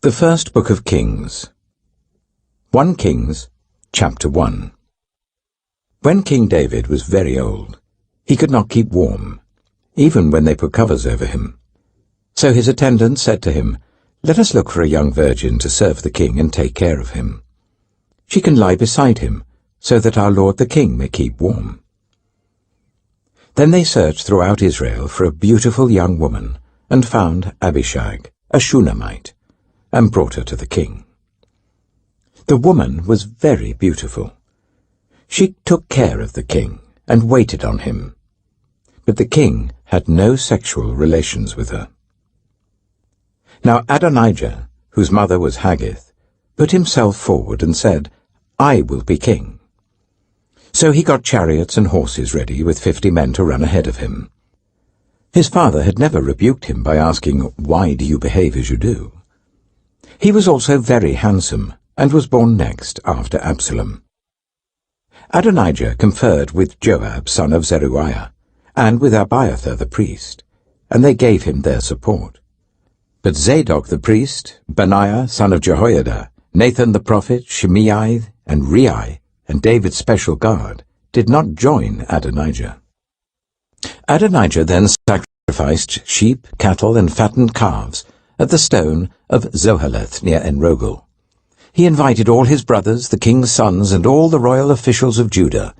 The First Book of Kings. 1 Kings, chapter 1. When King David was very old, he could not keep warm, even when they put covers over him. So his attendants said to him, "Let us look for a young virgin to serve the king and take care of him. She can lie beside him, so that our lord the king may keep warm." Then they searched throughout Israel for a beautiful young woman, and found Abishag, a Shunammite, and brought her to the king. The woman was very beautiful. She took care of the king and waited on him, but the king had no sexual relations with her. Now Adonijah, whose mother was Haggith, put himself forward and said, "I will be king." So he got chariots and horses ready with 50 men to run ahead of him. His father had never rebuked him by asking, "Why do you behave as you do?" He was also very handsome, and was born next after Absalom. Adonijah conferred with Joab son of Zeruiah, and with Abiathar the priest, and they gave him their support. But Zadok the priest, Benaiah son of Jehoiada, Nathan the prophet, Shimei, and Rei, and David's special guard, did not join Adonijah. Adonijah then sacrificed sheep, cattle, and fattened calves at the stone of Zoheleth near Enrogel. He invited all his brothers, the king's sons, and all the royal officials of Judah,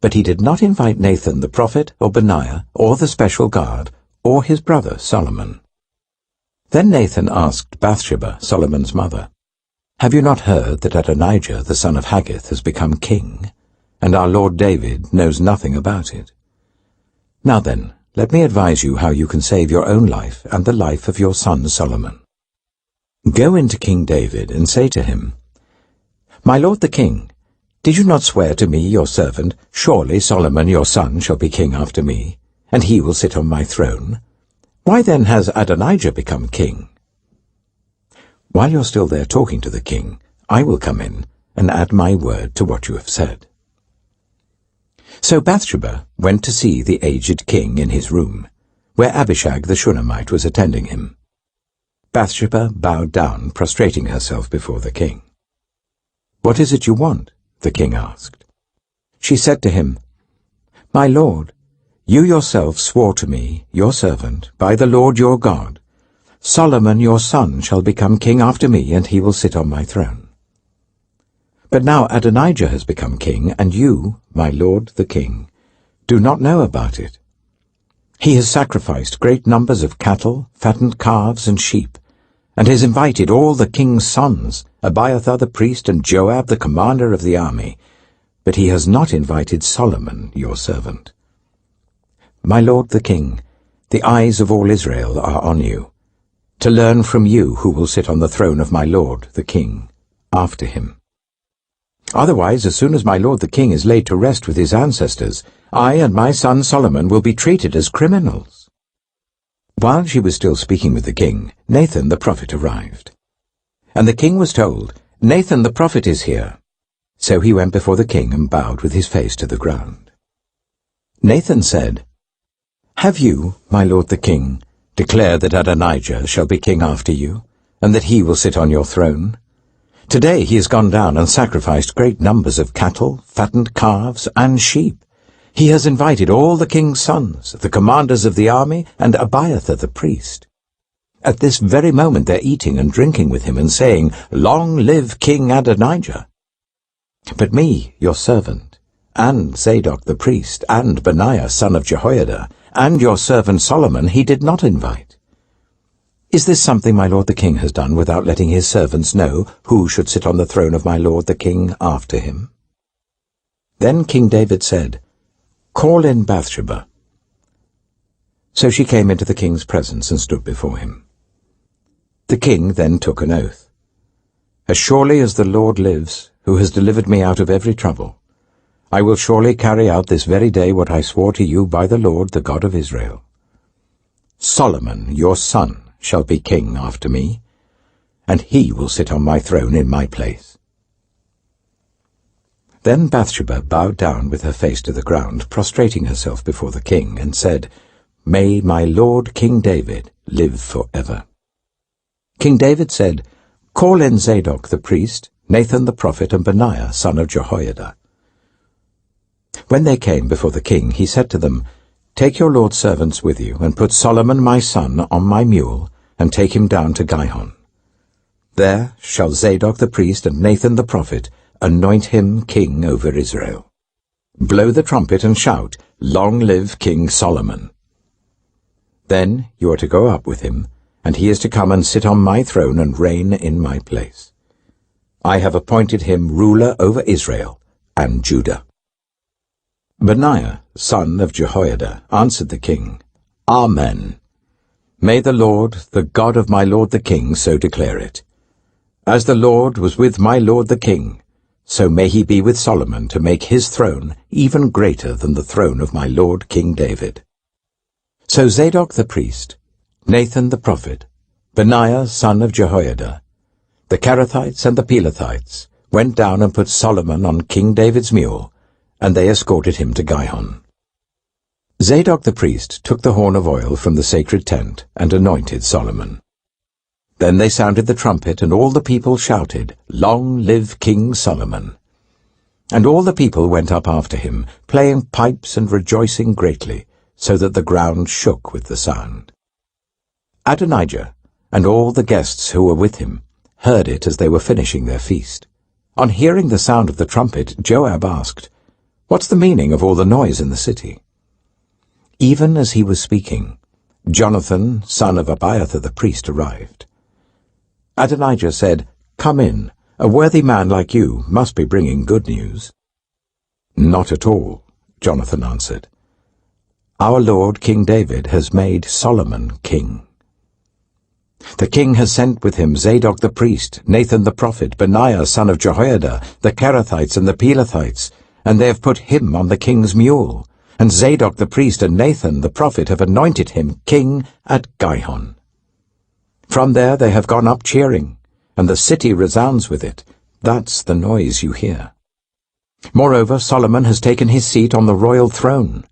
but he did not invite Nathan the prophet, or Benaiah, or the special guard, or his brother Solomon. Then Nathan asked Bathsheba, Solomon's mother, "Have you not heard that Adonijah the son of Haggith has become king, and our Lord David knows nothing about it? Now then, let me advise you how you can save your own life and the life of your son Solomon. Go into King David and say to him, 'My lord the king, did you not swear to me, your servant, surely Solomon your son shall be king after me, and he will sit on my throne? Why then has Adonijah become king?' While you're still there talking to the king, I will come in and add my word to what you have said." So Bathsheba went to see the aged king in his room, where Abishag the Shunammite was attending him. Bathsheba bowed down, prostrating herself before the king. "What is it you want?" the king asked. She said to him, "My lord, you yourself swore to me, your servant, by the Lord your God, Solomon your son shall become king after me, and he will sit on my throne. But now Adonijah has become king, and you, my lord the king, do not know about it. He has sacrificed great numbers of cattle, fattened calves, and sheep, and has invited all the king's sons, Abiathar the priest, and Joab the commander of the army, but he has not invited Solomon your servant. My lord the king, the eyes of all Israel are on you, to learn from you who will sit on the throne of my lord the king after him. Otherwise, as soon as my lord the king is laid to rest with his ancestors, I and my son Solomon will be treated as criminals." While she was still speaking with the king, Nathan the prophet arrived. And the king was told, "Nathan the prophet is here." So he went before the king and bowed with his face to the ground. Nathan said, "Have you, my lord the king, declared that Adonijah shall be king after you, and that he will sit on your throne? Today he has gone down and sacrificed great numbers of cattle, fattened calves, and sheep. He has invited all the king's sons, the commanders of the army, and Abiathar the priest. At this very moment they're eating and drinking with him and saying, 'Long live King Adonijah!' But me, your servant, and Zadok the priest, and Benaiah son of Jehoiada, and your servant Solomon he did not invite. Is this something my lord the king has done without letting his servants know who should sit on the throne of my lord the king after him?" Then King David said, "Call in Bathsheba." So she came into the king's presence and stood before him. The king then took an oath. "As surely as the Lord lives, who has delivered me out of every trouble, I will surely carry out this very day what I swore to you by the Lord, the God of Israel. Solomon, your son, shall be king after me, and he will sit on my throne in my place." Then Bathsheba bowed down with her face to the ground, prostrating herself before the king, and said, "May my lord King David live forever." King David said, Call in Zadok the priest, Nathan the prophet, and Benaiah son of Jehoiada. When they came before the king, he said to them, Take your lord's servants with you, and put Solomon my son on my mule, and take him down to Gihon. There shall Zadok the priest and Nathan the prophet anoint him king over Israel. Blow the trumpet and shout, Long live King Solomon! Then you are to go up with him, and he is to come and sit on my throne and reign in my place. I have appointed him ruler over Israel and Judah. Benaiah, son of Jehoiada, answered the king, Amen. May the Lord, the God of my lord the king, so declare it. As the Lord was with my lord the king, so may he be with Solomon to make his throne even greater than the throne of my lord King David. So Zadok the priest, Nathan the prophet, Benaiah son of Jehoiada, the Kerethites and the Pelethites went down and put Solomon on King David's mule, and they escorted him to Gihon. Zadok the priest took the horn of oil from the sacred tent and anointed Solomon. Then they sounded the trumpet, and all the people shouted, Long live King Solomon! And all the people went up after him, playing pipes and rejoicing greatly, so that the ground shook with the sound. Adonijah and all the guests who were with him heard it as they were finishing their feast. On hearing the sound of the trumpet, Joab asked, What's the meaning of all the noise in the city? Even as he was speaking, Jonathan, son of Abiathar the priest, arrived. Adonijah said, Come in, a worthy man like you must be bringing good news. Not at all, Jonathan answered. Our lord King David has made Solomon king. The king has sent with him Zadok the priest, Nathan the prophet, Benaiah son of Jehoiada, the Kerethites and the Pelethites, and they have put him on the king's mule, and Zadok the priest and Nathan the prophet have anointed him king at Gihon. From there they have gone up cheering, and the city resounds with it. That's the noise you hear. Moreover, Solomon has taken his seat on the royal throne.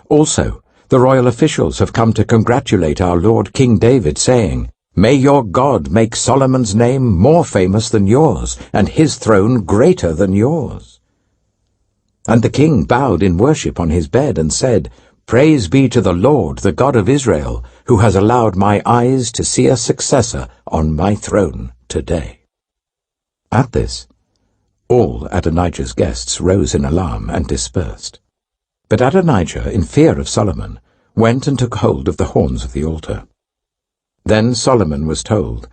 Also, the royal officials have come to congratulate our lord King David, saying, May your God make Solomon's name more famous than yours, and his throne greater than yours. And the king bowed in worship on his bed and said, Praise be to the Lord, the God of Israel, who has allowed my eyes to see a successor on my throne today. At this, all Adonijah's guests rose in alarm and dispersed. But Adonijah, in fear of Solomon, went and took hold of the horns of the altar. Then Solomon was told,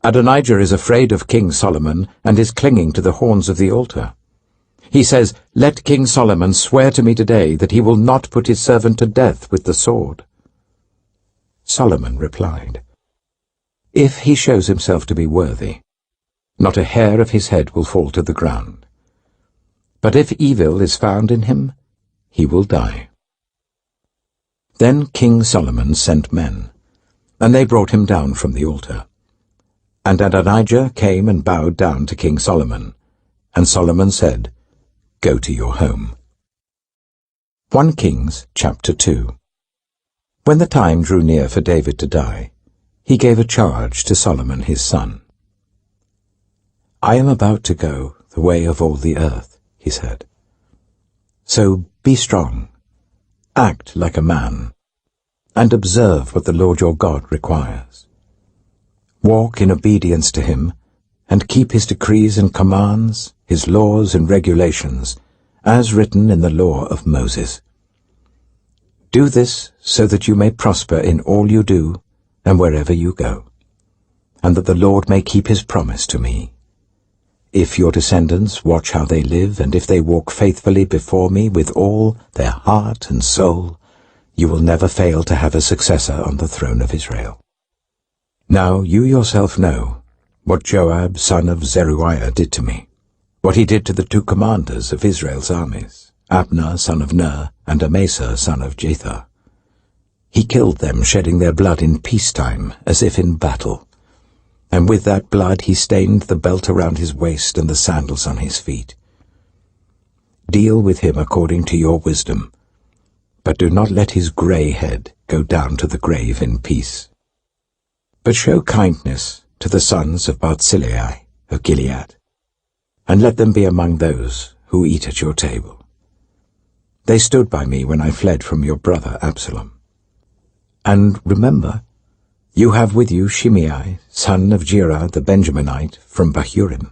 Adonijah is afraid of King Solomon and is clinging to the horns of the altar. He says, Let King Solomon swear to me today that he will not put his servant to death with the sword. Solomon replied, If he shows himself to be worthy, not a hair of his head will fall to the ground. But if evil is found in him, he will die. Then King Solomon sent men, and they brought him down from the altar. And Adonijah came and bowed down to King Solomon, and Solomon said, Go to your home. 1 Kings chapter 2. When the time drew near for David to die, he gave a charge to Solomon his son. I am about to go the way of all the earth, he said. So be strong, act like a man, and observe what the Lord your God requires. Walk in obedience to him, and keep his decrees and commands, his laws and regulations, as written in the law of Moses. Do this so that you may prosper in all you do and wherever you go, and that the Lord may keep his promise to me. If your descendants watch how they live, and if they walk faithfully before me with all their heart and soul, you will never fail to have a successor on the throne of Israel. Now you yourself know what Joab son of Zeruiah did to me, what he did to the two commanders of Israel's armies, Abner son of Ner and Amasa son of Jether. He killed them, shedding their blood in peacetime, as if in battle. And with that blood he stained the belt around his waist and the sandals on his feet. Deal with him according to your wisdom, but do not let his grey head go down to the grave in peace. But show kindness to the sons of Barzillai, of Gilead, and let them be among those who eat at your table. They stood by me when I fled from your brother Absalom. And remember, you have with you Shimei, son of Gera the Benjaminite, from Bahurim,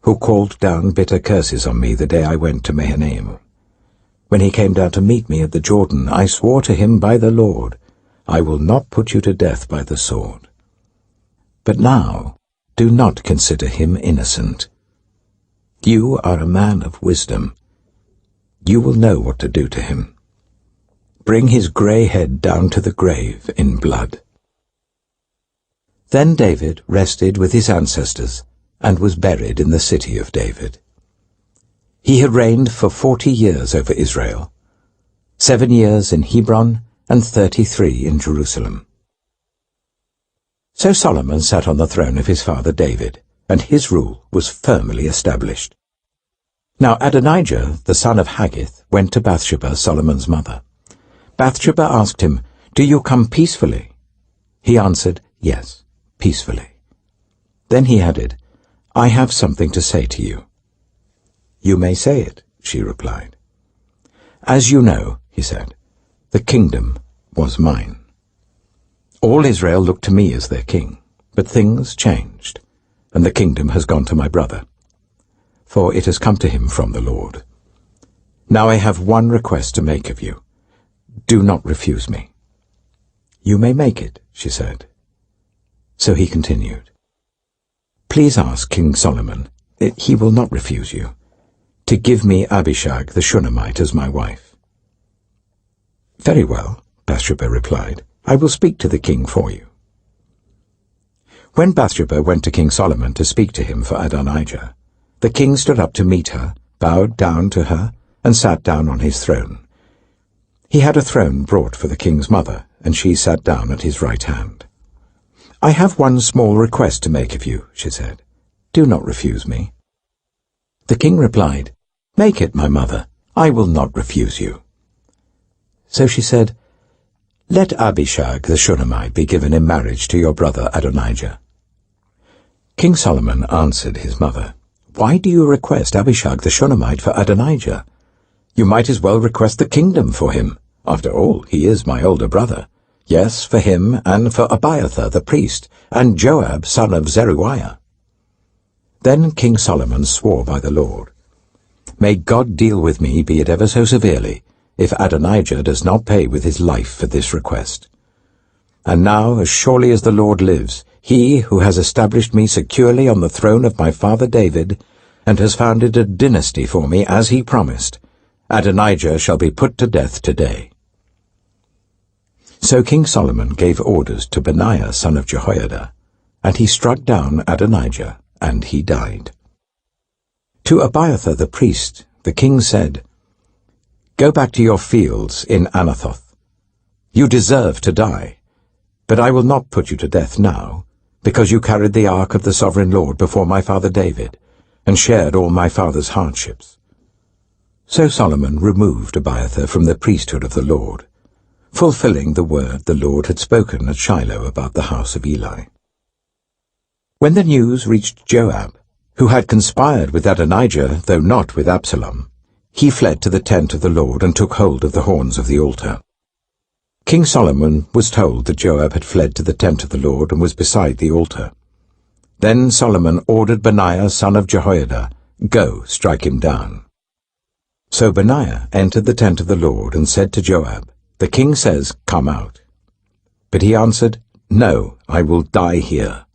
who called down bitter curses on me the day I went to Mahanaim. When he came down to meet me at the Jordan, I swore to him by the Lord, I will not put you to death by the sword. But now do not consider him innocent. You are a man of wisdom. You will know what to do to him. Bring his grey head down to the grave in blood." Then David rested with his ancestors and was buried in the city of David. He had reigned for 40 years over Israel, 7 years in Hebron and 33 in Jerusalem. So Solomon sat on the throne of his father David, and his rule was firmly established. Now Adonijah, the son of Haggith, went to Bathsheba, Solomon's mother. Bathsheba asked him, "Do you come peacefully?" He answered, "Yes, peacefully." Then he added, "I have something to say to you." "You may say it," she replied. "As you know," he said, "the kingdom was mine. All Israel looked to me as their king, but things changed, and the kingdom has gone to my brother, for it has come to him from the Lord. Now I have one request to make of you. Do not refuse me." "You may make it," she said. So he continued, "Please ask King Solomon, he will not refuse you, to give me Abishag the Shunammite as my wife." "Very well," Bathsheba replied, "I will speak to the king for you." When Bathsheba went to King Solomon to speak to him for Adonijah, the king stood up to meet her, bowed down to her, and sat down on his throne. He had a throne brought for the king's mother, and she sat down at his right hand. "I have one small request to make of you," she said. "Do not refuse me." The king replied, "Make it, my mother. I will not refuse you." So she said, "Let Abishag the Shunammite be given in marriage to your brother Adonijah." King Solomon answered his mother, "Why do you request Abishag the Shunammite for Adonijah? You might as well request the kingdom for him. After all, he is my older brother. Yes, for him and for Abiathar the priest, and Joab son of Zeruiah." Then King Solomon swore by the Lord, "May God deal with me, be it ever so severely, if Adonijah does not pay with his life for this request. And now, as surely as the Lord lives, he who has established me securely on the throne of my father David, and has founded a dynasty for me as he promised, Adonijah shall be put to death today." So King Solomon gave orders to Benaiah son of Jehoiada, and he struck down Adonijah, and he died. To Abiathar the priest the king said, "Go back to your fields in Anathoth. You deserve to die, but I will not put you to death now, because you carried the ark of the sovereign Lord before my father David, and shared all my father's hardships." So Solomon removed Abiathar from the priesthood of the Lord, fulfilling the word the Lord had spoken at Shiloh about the house of Eli. When the news reached Joab, who had conspired with Adonijah, though not with Absalom, he fled to the tent of the Lord and took hold of the horns of the altar. King Solomon was told that Joab had fled to the tent of the Lord and was beside the altar. Then Solomon ordered Benaiah son of Jehoiada, "Go, strike him down." So Benaiah entered the tent of the Lord and said to Joab, "The king says, 'Come out.'" But he answered, "No, I will die here."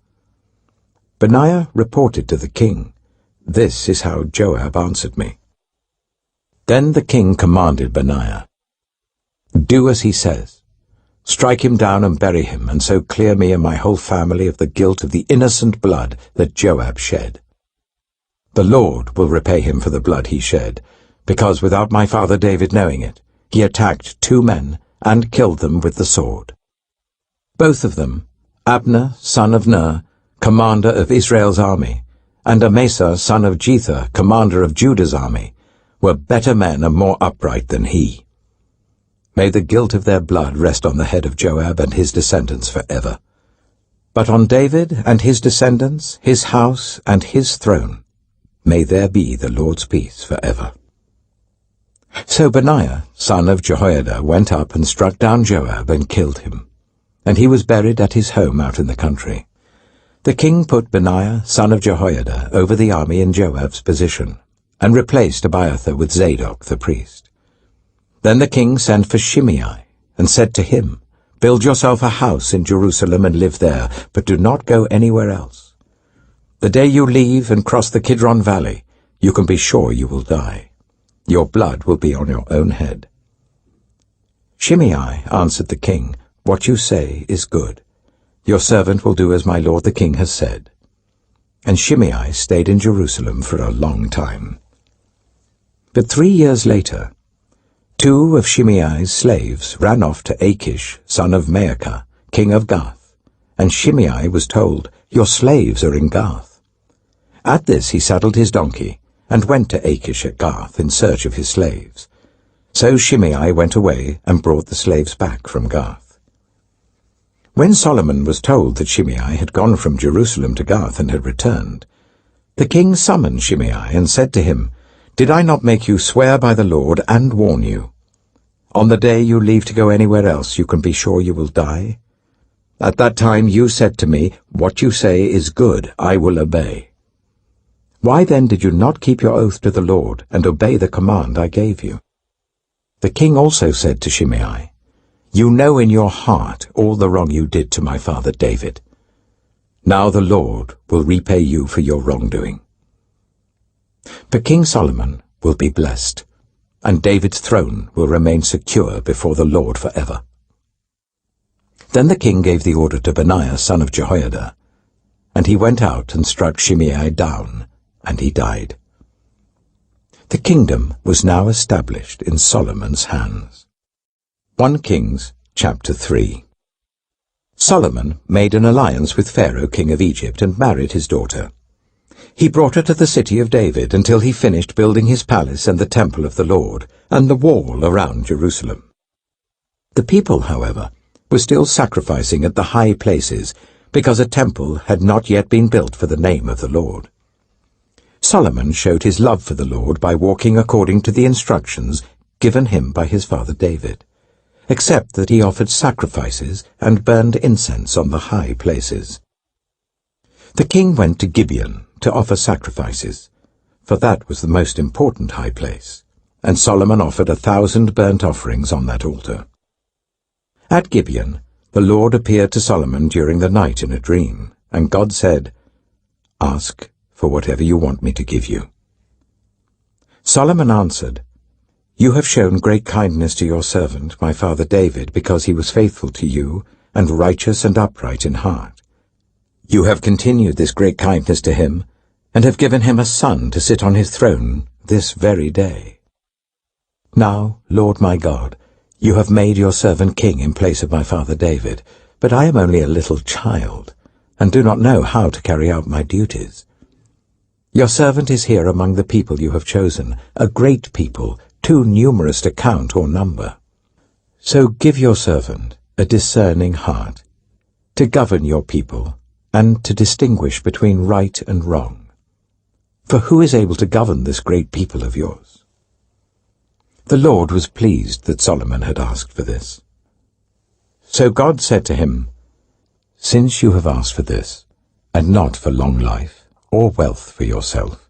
Benaiah reported to the king, "This is how Joab answered me." Then the king commanded Benaiah, "Do as he says. Strike him down and bury him, and so clear me and my whole family of the guilt of the innocent blood that Joab shed. The Lord will repay him for the blood he shed, because without my father David knowing it, he attacked 2 men and killed them with the sword. Both of them, Abner son of Ner, commander of Israel's army, and Amasa son of Jether, commander of Judah's army, were better men and more upright than he. May the guilt of their blood rest on the head of Joab and his descendants forever. But on David and his descendants, his house and his throne, may there be the Lord's peace forever. So Benaiah, son of Jehoiada, went up and struck down Joab and killed him, and he was buried at his home out in the country. The king put Benaiah, son of Jehoiada, over the army in Joab's position, and replaced Abiathar with Zadok the priest. Then the king sent for Shimei, and said to him, "Build yourself a house in Jerusalem and live there, but do not go anywhere else. The day you leave and cross the Kidron Valley, you can be sure you will die. Your blood will be on your own head." Shimei answered the king, "What you say is good. Your servant will do as my lord the king has said." And Shimei stayed in Jerusalem for a long time. But 3 years later, 2 of Shimei's slaves ran off to Achish, son of Maacah, king of Gath, and Shimei was told, "Your slaves are in Gath." At this he saddled his donkey, and went to Achish at Gath in search of his slaves. So Shimei went away and brought the slaves back from Gath. When Solomon was told that Shimei had gone from Jerusalem to Gath and had returned, the king summoned Shimei and said to him, "Did I not make you swear by the Lord and warn you? On the day you leave to go anywhere else, you can be sure you will die. At that time you said to me, 'What you say is good, I will obey.' Why then did you not keep your oath to the Lord and obey the command I gave you?" The king also said to Shimei, "You know in your heart all the wrong you did to my father David. Now the Lord will repay you for your wrongdoing." But King Solomon will be blessed, and David's throne will remain secure before the Lord forever. Then the king gave the order to Benaiah, son of Jehoiada, and he went out and struck Shimei down, and he died. The kingdom was now established in Solomon's hands. 1 Kings chapter 3. Solomon made an alliance with Pharaoh, king of Egypt, and married his daughter. He brought her to the city of David until he finished building his palace and the temple of the Lord, and the wall around Jerusalem. The people, however, were still sacrificing at the high places, because a temple had not yet been built for the name of the Lord. Solomon showed his love for the Lord by walking according to the instructions given him by his father David, except that he offered sacrifices and burned incense on the high places. The king went to Gibeon to offer sacrifices, for that was the most important high place, and Solomon offered 1,000 burnt offerings on that altar. At Gibeon, the Lord appeared to Solomon during the night in a dream, and God said, "Ask for whatever you want me to give you." Solomon answered, "You have shown great kindness to your servant, my father David, because he was faithful to you and righteous and upright in heart. You have continued this great kindness to him, and have given him a son to sit on his throne this very day. Now, Lord my God, you have made your servant king in place of my father David, but I am only a little child, and do not know how to carry out my duties. Your servant is here among the people you have chosen, a great people, too numerous to count or number. So give your servant a discerning heart, to govern your people, and to distinguish between right and wrong. For who is able to govern this great people of yours?" The Lord was pleased that Solomon had asked for this. So God said to him, "Since you have asked for this, and not for long life or wealth for yourself,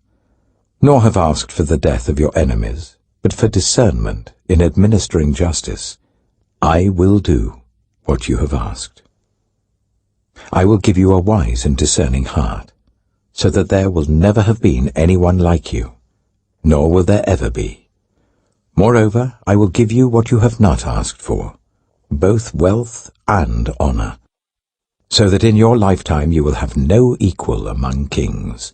nor have asked for the death of your enemies, but for discernment in administering justice, I will do what you have asked. I will give you a wise and discerning heart, so that there will never have been anyone like you, nor will there ever be. Moreover, I will give you what you have not asked for, both wealth and honor, so that in your lifetime you will have no equal among kings.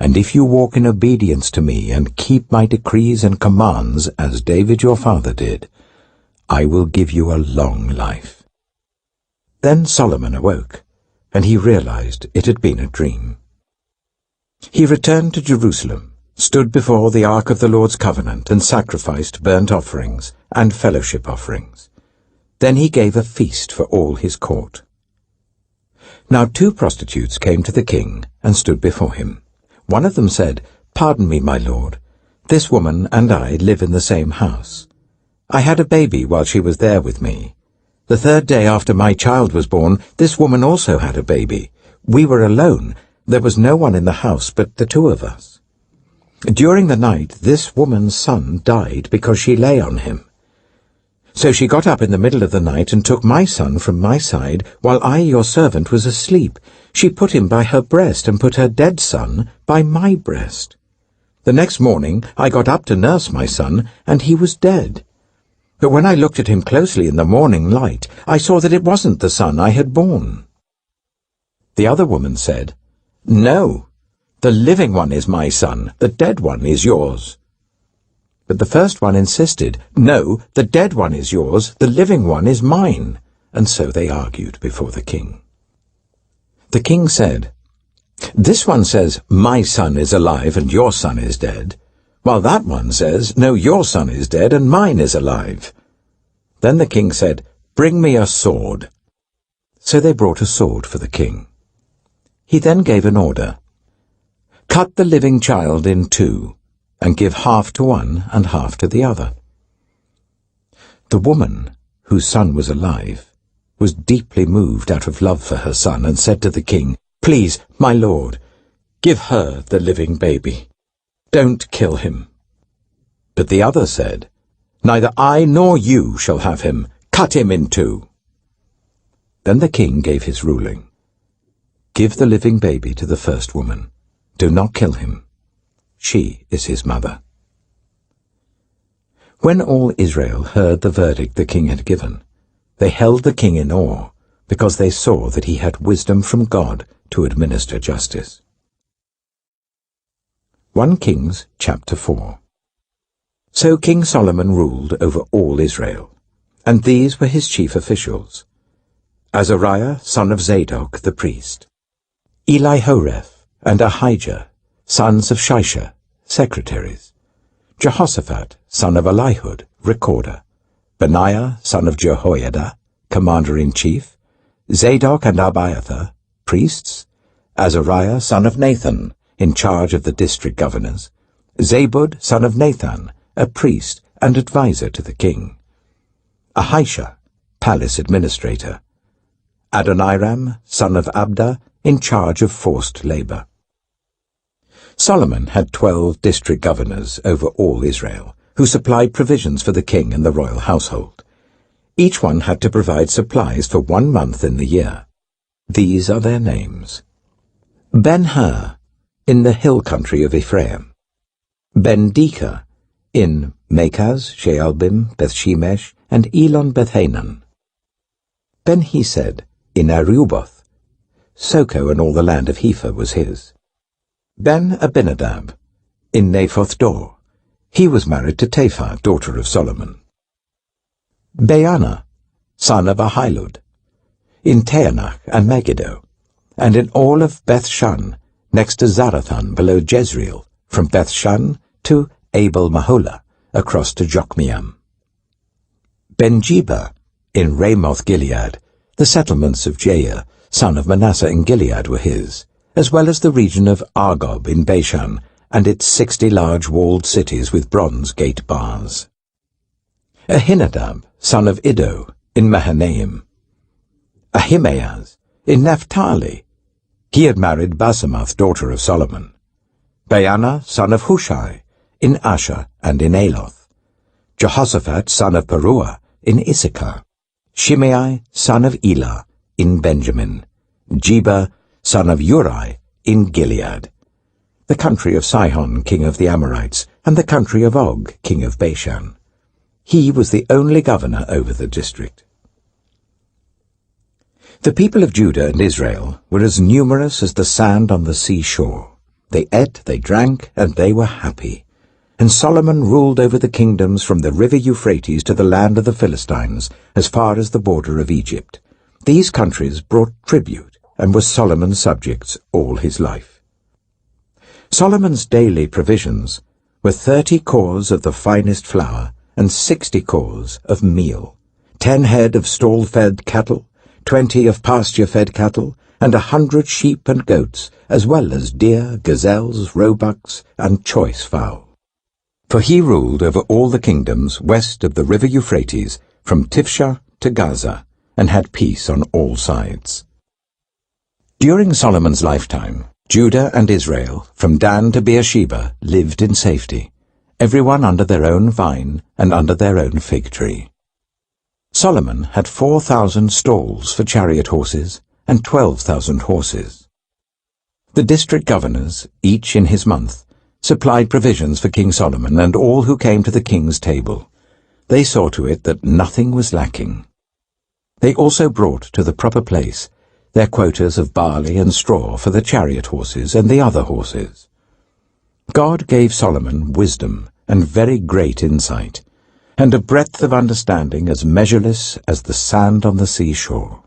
And if you walk in obedience to me and keep my decrees and commands as David your father did, I will give you a long life." Then Solomon awoke, and he realized it had been a dream. He returned to Jerusalem, stood before the ark of the Lord's covenant, and sacrificed burnt offerings and fellowship offerings. Then he gave a feast for all his court. Now 2 prostitutes came to the king and stood before him. One of them said, "Pardon me, my lord. This woman and I live in the same house. I had a baby while she was there with me. The 3rd day after my child was born, this woman also had a baby. We were alone. There was no one in the house but the 2 of us. During the night, this woman's son died because she lay on him. So she got up in the middle of the night and took my son from my side while I, your servant, was asleep. She put him by her breast and put her dead son by my breast. The next morning I got up to nurse my son, and he was dead. But when I looked at him closely in the morning light, I saw that it wasn't the son I had borne." The other woman said, "No, the living one is my son, the dead one is yours." But the first one insisted, "No, the dead one is yours, the living one is mine." And so they argued before the king. The king said, "This one says, 'My son is alive and your son is dead,' while that one says, 'No, your son is dead and mine is alive.'" Then the king said, "Bring me a sword." So they brought a sword for the king. He then gave an order, "Cut the living child in 2, and give half to one and half to the other." The woman, whose son was alive, was deeply moved out of love for her son, and said to the king, "Please, my lord, give her the living baby. Don't kill him." But the other said, "Neither I nor you shall have him. Cut him in 2. Then the king gave his ruling. "Give the living baby to the first woman. Do not kill him. She is his mother." When all Israel heard the verdict the king had given, they held the king in awe, because they saw that he had wisdom from God to administer justice. 1 Kings chapter 4. So King Solomon ruled over all Israel, and these were his chief officials: Azariah, son of Zadok the priest; Elihoreph and Ahijah, sons of Shisha, secretaries; Jehoshaphat, son of Elihud, recorder; Benaiah, son of Jehoiada, commander-in-chief; Zadok and Abiathar, priests; Azariah, son of Nathan, in charge of the district governors; Zabud, son of Nathan, a priest and adviser to the king; Ahisha, palace administrator; Adoniram, son of Abda, in charge of forced labor. Solomon had 12 district governors over all Israel, who supplied provisions for the king and the royal household. Each one had to provide supplies for 1 month in the year. These are their names: Ben-Hur, in the hill country of Ephraim; Ben-Deka, in Makaz, Shaalbim, Bethshemesh, and Elon Bethhanan; Ben-Hesed, in Aruboth. Soko and all the land of Hepher was his; Ben-Abinadab, in Naphoth Dor. He was married to Taphar, daughter of Solomon; Baana, son of Ahilud, in Taanach and Megiddo, and in all of Beth-Shan, next to Zarathan below Jezreel, from Beth-Shan to Abel-Maholah, across to Jokmeam; Ben-Jeba, in Ramoth-Gilead. The settlements of Jair, son of Manasseh in Gilead, were his, as well as the region of Argob in Bashan, and its 60 large walled cities with bronze gate bars; Ahinadab, son of Iddo, in Mahanaim; Ahimaaz, in Naphtali. He had married Basemath, daughter of Solomon; Baana, son of Hushai, in Asher and in Aloth; Jehoshaphat, son of Peruah, in Issachar; Shimei, son of Elah, in Benjamin; Jeba, son of Uri, in Gilead; the country of Sihon, king of the Amorites, and the country of Og, king of Bashan. He was the only governor over the district. The people of Judah and Israel were as numerous as the sand on the seashore. They ate, they drank, and they were happy. And Solomon ruled over the kingdoms from the river Euphrates to the land of the Philistines, as far as the border of Egypt. These countries brought tribute, and were Solomon's subjects all his life. Solomon's daily provisions were 30 cors of the finest flour, and 60 cors of meal, 10 head of stall-fed cattle, 20 of pasture-fed cattle, and 100 sheep and goats, as well as deer, gazelles, roebucks, and choice fowl. For he ruled over all the kingdoms west of the river Euphrates, from Tifsha to Gaza, and had peace on all sides. During Solomon's lifetime, Judah and Israel, from Dan to Beersheba, lived in safety, everyone under their own vine and under their own fig tree. Solomon had 4,000 stalls for chariot horses and 12,000 horses. The district governors, each in his month, supplied provisions for King Solomon and all who came to the king's table. They saw to it that nothing was lacking. They also brought to the proper place their quotas of barley and straw for the chariot horses and the other horses. God gave Solomon wisdom and very great insight, and a breadth of understanding as measureless as the sand on the seashore.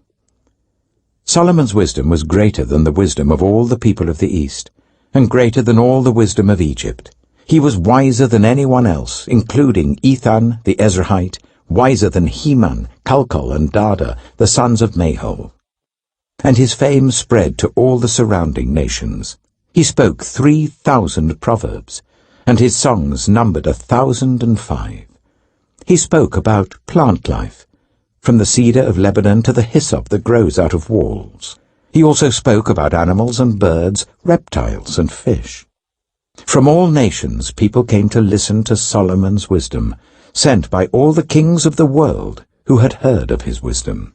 Solomon's wisdom was greater than the wisdom of all the people of the East, and greater than all the wisdom of Egypt. He was wiser than anyone else, including Ethan the Ezrahite, wiser than Heman, Calcol, and Dada, the sons of Mahol. And his fame spread to all the surrounding nations. He spoke 3,000 proverbs, and his songs numbered 1,005. He spoke about plant life, from the cedar of Lebanon to the hyssop that grows out of walls. He also spoke about animals and birds, reptiles and fish. From all nations people came to listen to Solomon's wisdom, sent by all the kings of the world who had heard of his wisdom.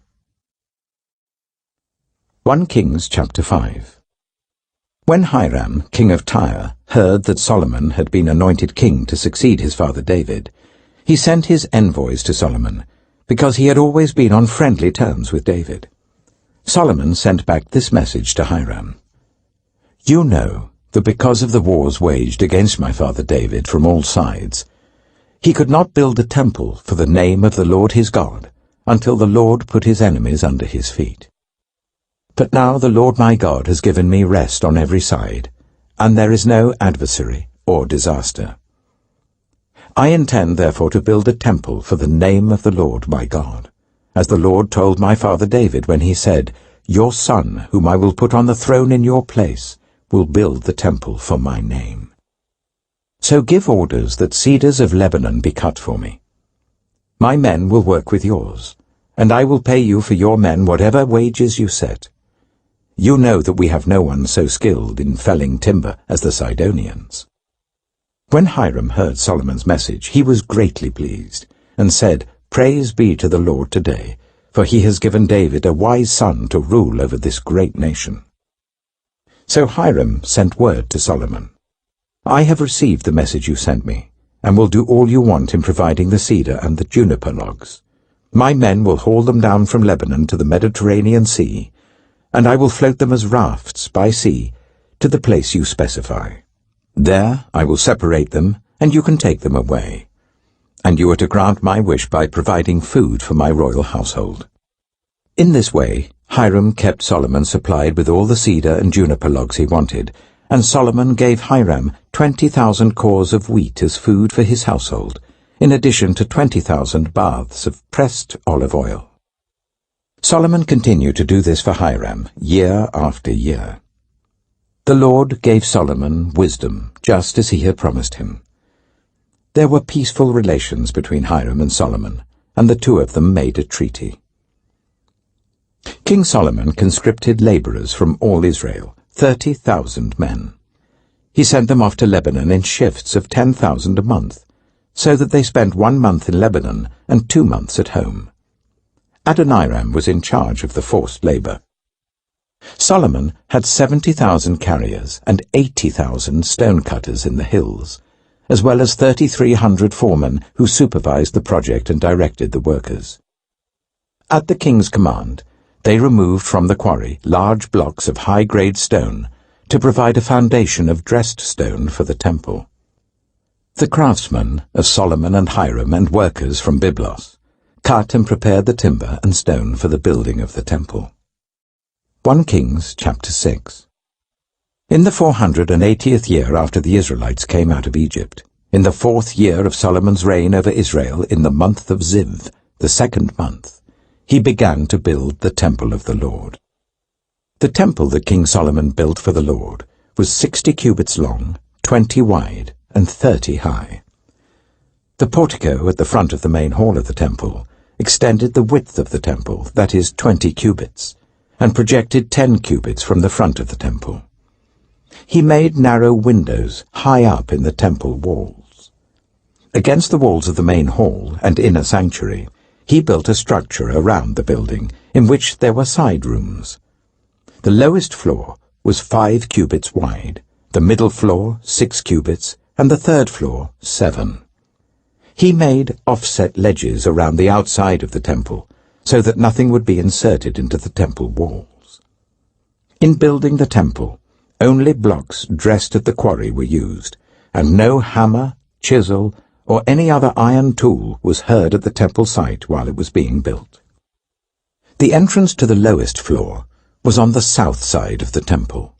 1 Kings chapter 5. When Hiram, king of Tyre, heard that Solomon had been anointed king to succeed his father David, he sent his envoys to Solomon, because he had always been on friendly terms with David. Solomon sent back this message to Hiram. You know that because of the wars waged against my father David from all sides, he could not build a temple for the name of the Lord his God until the Lord put his enemies under his feet. But now the Lord my God has given me rest on every side, and there is no adversary or disaster. I intend therefore to build a temple for the name of the Lord my God, as the Lord told my father David when he said, Your son, whom I will put on the throne in your place, will build the temple for my name. So give orders that cedars of Lebanon be cut for me. My men will work with yours, and I will pay you for your men whatever wages you set. You know that we have no one so skilled in felling timber as the Sidonians. When Hiram heard Solomon's message, he was greatly pleased, and said, Praise be to the Lord today, for he has given David a wise son to rule over this great nation. So Hiram sent word to Solomon, I have received the message you sent me, and will do all you want in providing the cedar and the juniper logs. My men will haul them down from Lebanon to the Mediterranean Sea, and I will float them as rafts by sea to the place you specify. There I will separate them, and you can take them away. And you are to grant my wish by providing food for my royal household. In this way, Hiram kept Solomon supplied with all the cedar and juniper logs he wanted, and Solomon gave Hiram 20,000 cores of wheat as food for his household, in addition to 20,000 baths of pressed olive oil. Solomon continued to do this for Hiram year after year. The Lord gave Solomon wisdom, just as he had promised him. There were peaceful relations between Hiram and Solomon, and the two of them made a treaty. King Solomon conscripted laborers from all Israel, 30,000 men. He sent them off to Lebanon in shifts of 10,000 a month, so that they spent 1 month in Lebanon and 2 months at home. Adonijah was in charge of the forced labor. Solomon had 70,000 carriers and 80,000 stonecutters in the hills, as well as 3,300 foremen who supervised the project and directed the workers. At the king's command, they removed from the quarry large blocks of high-grade stone to provide a foundation of dressed stone for the temple. The craftsmen of Solomon and Hiram and workers from Byblos cut and prepared the timber and stone for the building of the temple. 1 Kings chapter 6. In the 480th year after the Israelites came out of Egypt, in the 4th year of Solomon's reign over Israel, in the month of Ziv, the 2nd month, he began to build the temple of the Lord. The temple that King Solomon built for the Lord was 60 cubits long, 20 wide, and 30 high. The portico at the front of the main hall of the temple extended the width of the temple, that is, 20 cubits, and projected 10 cubits from the front of the temple. He made narrow windows high up in the temple walls. Against the walls of the main hall and inner sanctuary, he built a structure around the building in which there were side rooms. The lowest floor was 5 cubits wide, the middle floor 6 cubits, and the third floor 7. He made offset ledges around the outside of the temple, so that nothing would be inserted into the temple walls. In building the temple, only blocks dressed at the quarry were used, and no hammer, chisel, or any other iron tool was heard at the temple site while it was being built. The entrance to the lowest floor was on the south side of the temple.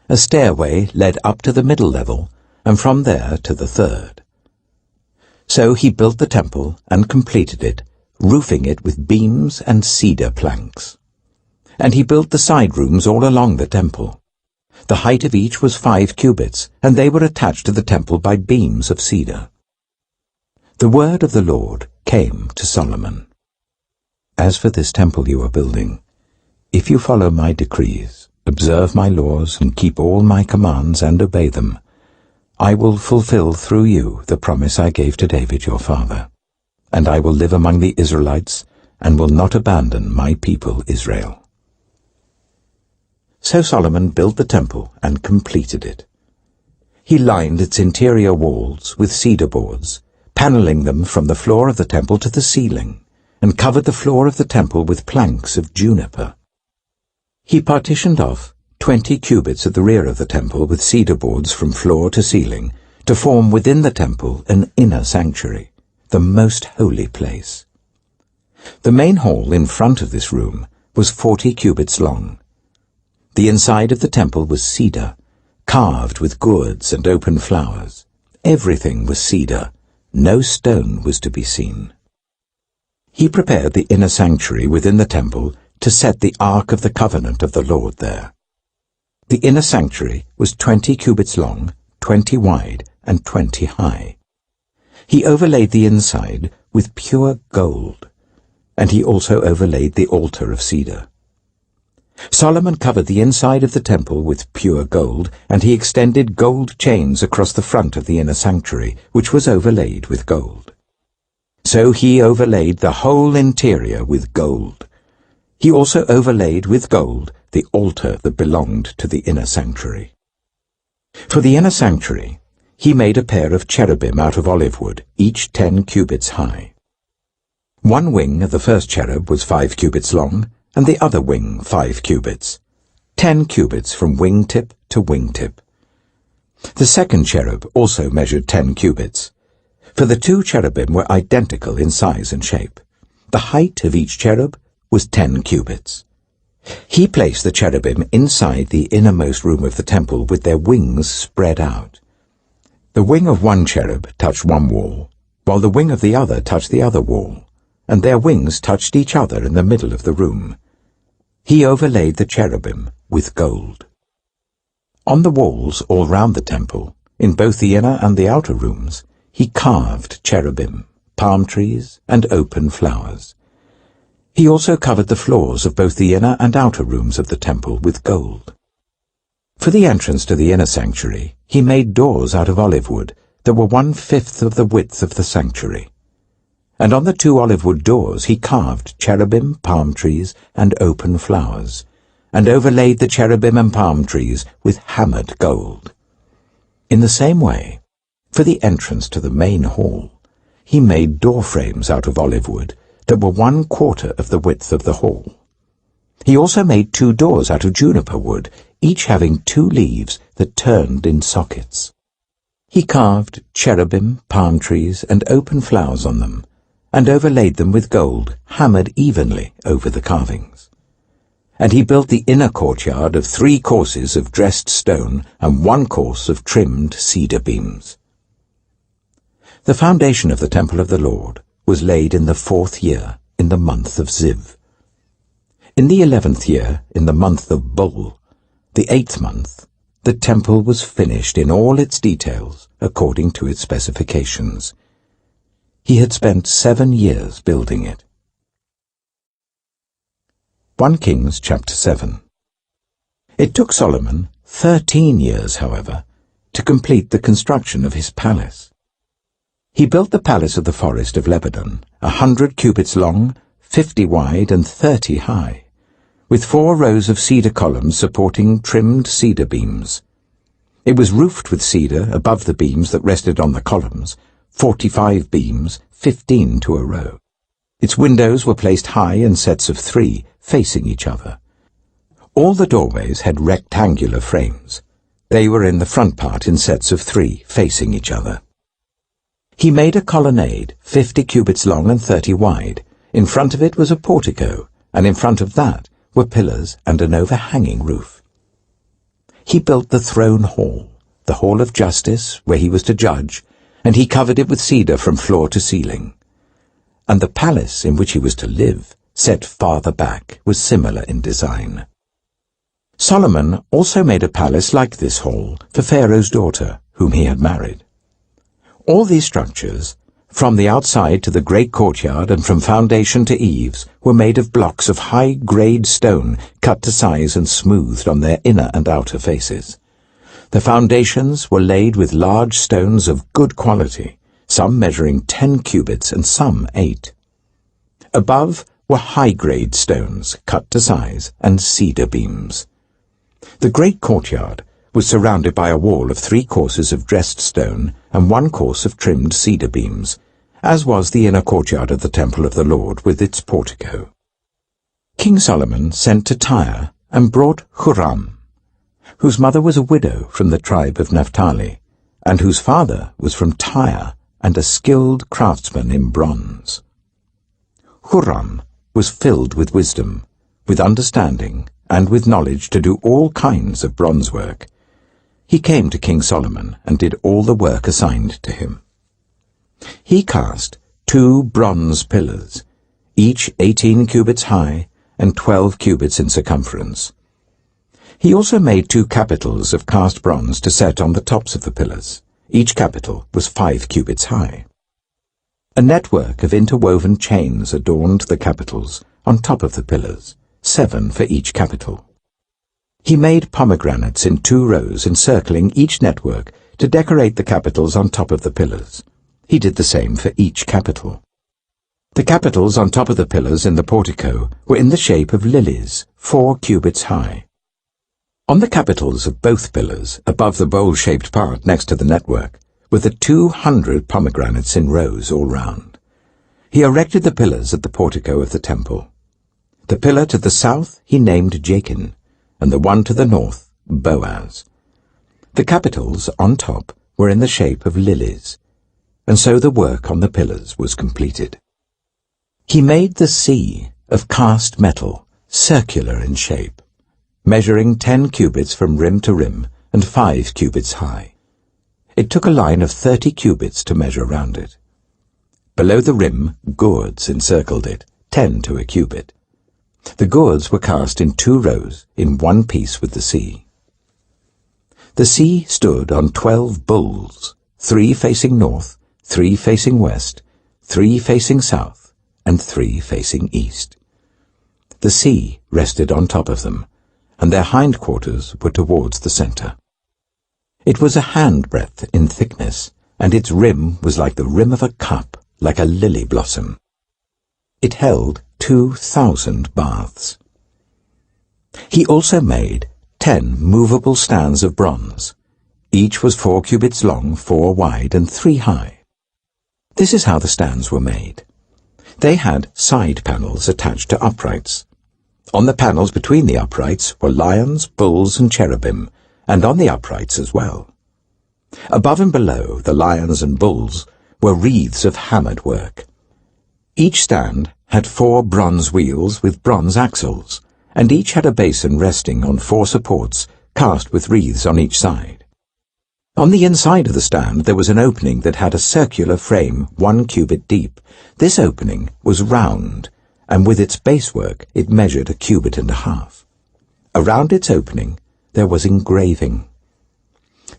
A stairway led up to the middle level, and from there to the third. So he built the temple and completed it, roofing it with beams and cedar planks. And he built the side rooms all along the temple. The height of each was 5 cubits, and they were attached to the temple by beams of cedar. The word of the Lord came to Solomon. As for this temple you are building, if you follow my decrees, observe my laws, and keep all my commands and obey them, I will fulfill through you the promise I gave to David your father, and I will live among the Israelites and will not abandon my people Israel. So Solomon built the temple and completed it. He lined its interior walls with cedar boards, paneling them from the floor of the temple to the ceiling, and covered the floor of the temple with planks of juniper. He partitioned off 20 cubits at the rear of the temple with cedar boards from floor to ceiling to form within the temple an inner sanctuary, the most holy place. The main hall in front of this room was 40 cubits long. The inside of the temple was cedar, carved with gourds and open flowers. Everything was cedar. No stone was to be seen. He prepared the inner sanctuary within the temple to set the Ark of the Covenant of the Lord there. The inner sanctuary was 20 cubits long, 20 wide, and 20 high. He overlaid the inside with pure gold, and he also overlaid the altar of cedar. Solomon covered the inside of the temple with pure gold, and he extended gold chains across the front of the inner sanctuary, which was overlaid with gold. So he overlaid the whole interior with gold. He also overlaid with gold the altar that belonged to the inner sanctuary. For the inner sanctuary, he made a pair of cherubim out of olive wood, each 10 cubits high. One wing of the first cherub was 5 cubits long, and the other wing 5 cubits, 10 cubits from wingtip to wingtip. The second cherub also measured 10 cubits, for the 2 cherubim were identical in size and shape. The height of each cherub was 10 cubits. He placed the cherubim inside the innermost room of the temple with their wings spread out. The wing of one cherub touched one wall, while the wing of the other touched the other wall, and their wings touched each other in the middle of the room. He overlaid the cherubim with gold. On the walls all round the temple, in both the inner and the outer rooms, he carved cherubim, palm trees, and open flowers. He also covered the floors of both the inner and outer rooms of the temple with gold. For the entrance to the inner sanctuary, he made doors out of olive wood that were 1/5 of the width of the sanctuary. And on the 2 olive wood doors he carved cherubim, palm trees, and open flowers, and overlaid the cherubim and palm trees with hammered gold. In the same way, for the entrance to the main hall, he made door frames out of olive wood that were 1/4 of the width of the hall. He also made 2 doors out of juniper wood, each having 2 leaves that turned in sockets. He carved cherubim, palm trees, and open flowers on them, and overlaid them with gold, hammered evenly over the carvings. And he built the inner courtyard of 3 courses of dressed stone and 1 course of trimmed cedar beams. The foundation of the temple of the Lord was laid in the 4th year, in the month of Ziv. In the 11th year, in the month of Bul, the 8th month, the temple was finished in all its details according to its specifications. He had spent 7 years building it. 1 Kings chapter 7. It took Solomon 13 years, however, to complete the construction of his palace. He built the palace of the forest of Lebanon, 100 cubits long, 50 wide, and 30 high, with 4 rows of cedar columns supporting trimmed cedar beams. It was roofed with cedar above the beams that rested on the columns, 45 beams, 15 to a row. Its windows were placed high in sets of 3, facing each other. All the doorways had rectangular frames. They were in the front part in sets of 3, facing each other. He made a colonnade, 50 cubits long and 30 wide. In front of it was a portico, and in front of that were pillars and an overhanging roof. He built the throne hall, the hall of justice, where he was to judge, and he covered it with cedar from floor to ceiling. And the palace in which he was to live, set farther back, was similar in design. Solomon also made a palace like this hall for Pharaoh's daughter, whom he had married. All these structures, from the outside to the great courtyard and from foundation to eaves, were made of blocks of high-grade stone cut to size and smoothed on their inner and outer faces. The foundations were laid with large stones of good quality, some measuring 10 cubits and some 8. Above were high-grade stones cut to size and cedar beams. The great courtyard was surrounded by a wall of 3 courses of dressed stone and 1 course of trimmed cedar beams, as was the inner courtyard of the temple of the Lord with its portico. King Solomon sent to Tyre and brought Huram, whose mother was a widow from the tribe of Naphtali, and whose father was from Tyre and a skilled craftsman in bronze. Huram was filled with wisdom, with understanding, and with knowledge to do all kinds of bronze work. He came to King Solomon and did all the work assigned to him. He cast 2 bronze pillars, each 18 cubits high and 12 cubits in circumference. He also made 2 capitals of cast bronze to set on the tops of the pillars. Each capital was 5 cubits high. A network of interwoven chains adorned the capitals on top of the pillars, 7 for each capital. He made pomegranates in 2 rows encircling each network to decorate the capitals on top of the pillars. He did the same for each capital. The capitals on top of the pillars in the portico were in the shape of lilies, 4 cubits high. On the capitals of both pillars, above the bowl-shaped part next to the network, were the 200 pomegranates in rows all round. He erected the pillars at the portico of the temple. The pillar to the south he named Jachin, and the one to the north, Boaz. The capitals on top were in the shape of lilies, and so the work on the pillars was completed. He made the sea of cast metal, circular in shape, measuring 10 cubits from rim to rim and 5 cubits high. It took a line of 30 cubits to measure round it. Below the rim, gourds encircled it, 10 to a cubit. The gourds were cast in 2 rows, in one piece with the sea. The sea stood on 12 bulls, 3 facing north, 3 facing west, 3 facing south, and 3 facing east. The sea rested on top of them, and their hindquarters were towards the center. It was a handbreadth in thickness, and its rim was like the rim of a cup, like a lily blossom. It held 2,000 baths. He also made 10 movable stands of bronze. Each was 4 cubits long, 4 wide, and 3 high. This is how the stands were made. They had side panels attached to uprights. On the panels between the uprights were lions, bulls, and cherubim, and on the uprights as well. Above and below the lions and bulls were wreaths of hammered work. Each stand had 4 bronze wheels with bronze axles, and each had a basin resting on 4 supports cast with wreaths on each side. On the inside of the stand there was an opening that had a circular frame 1 cubit deep. This opening was round, and with its basework it measured 1.5 cubits. Around its opening there was engraving.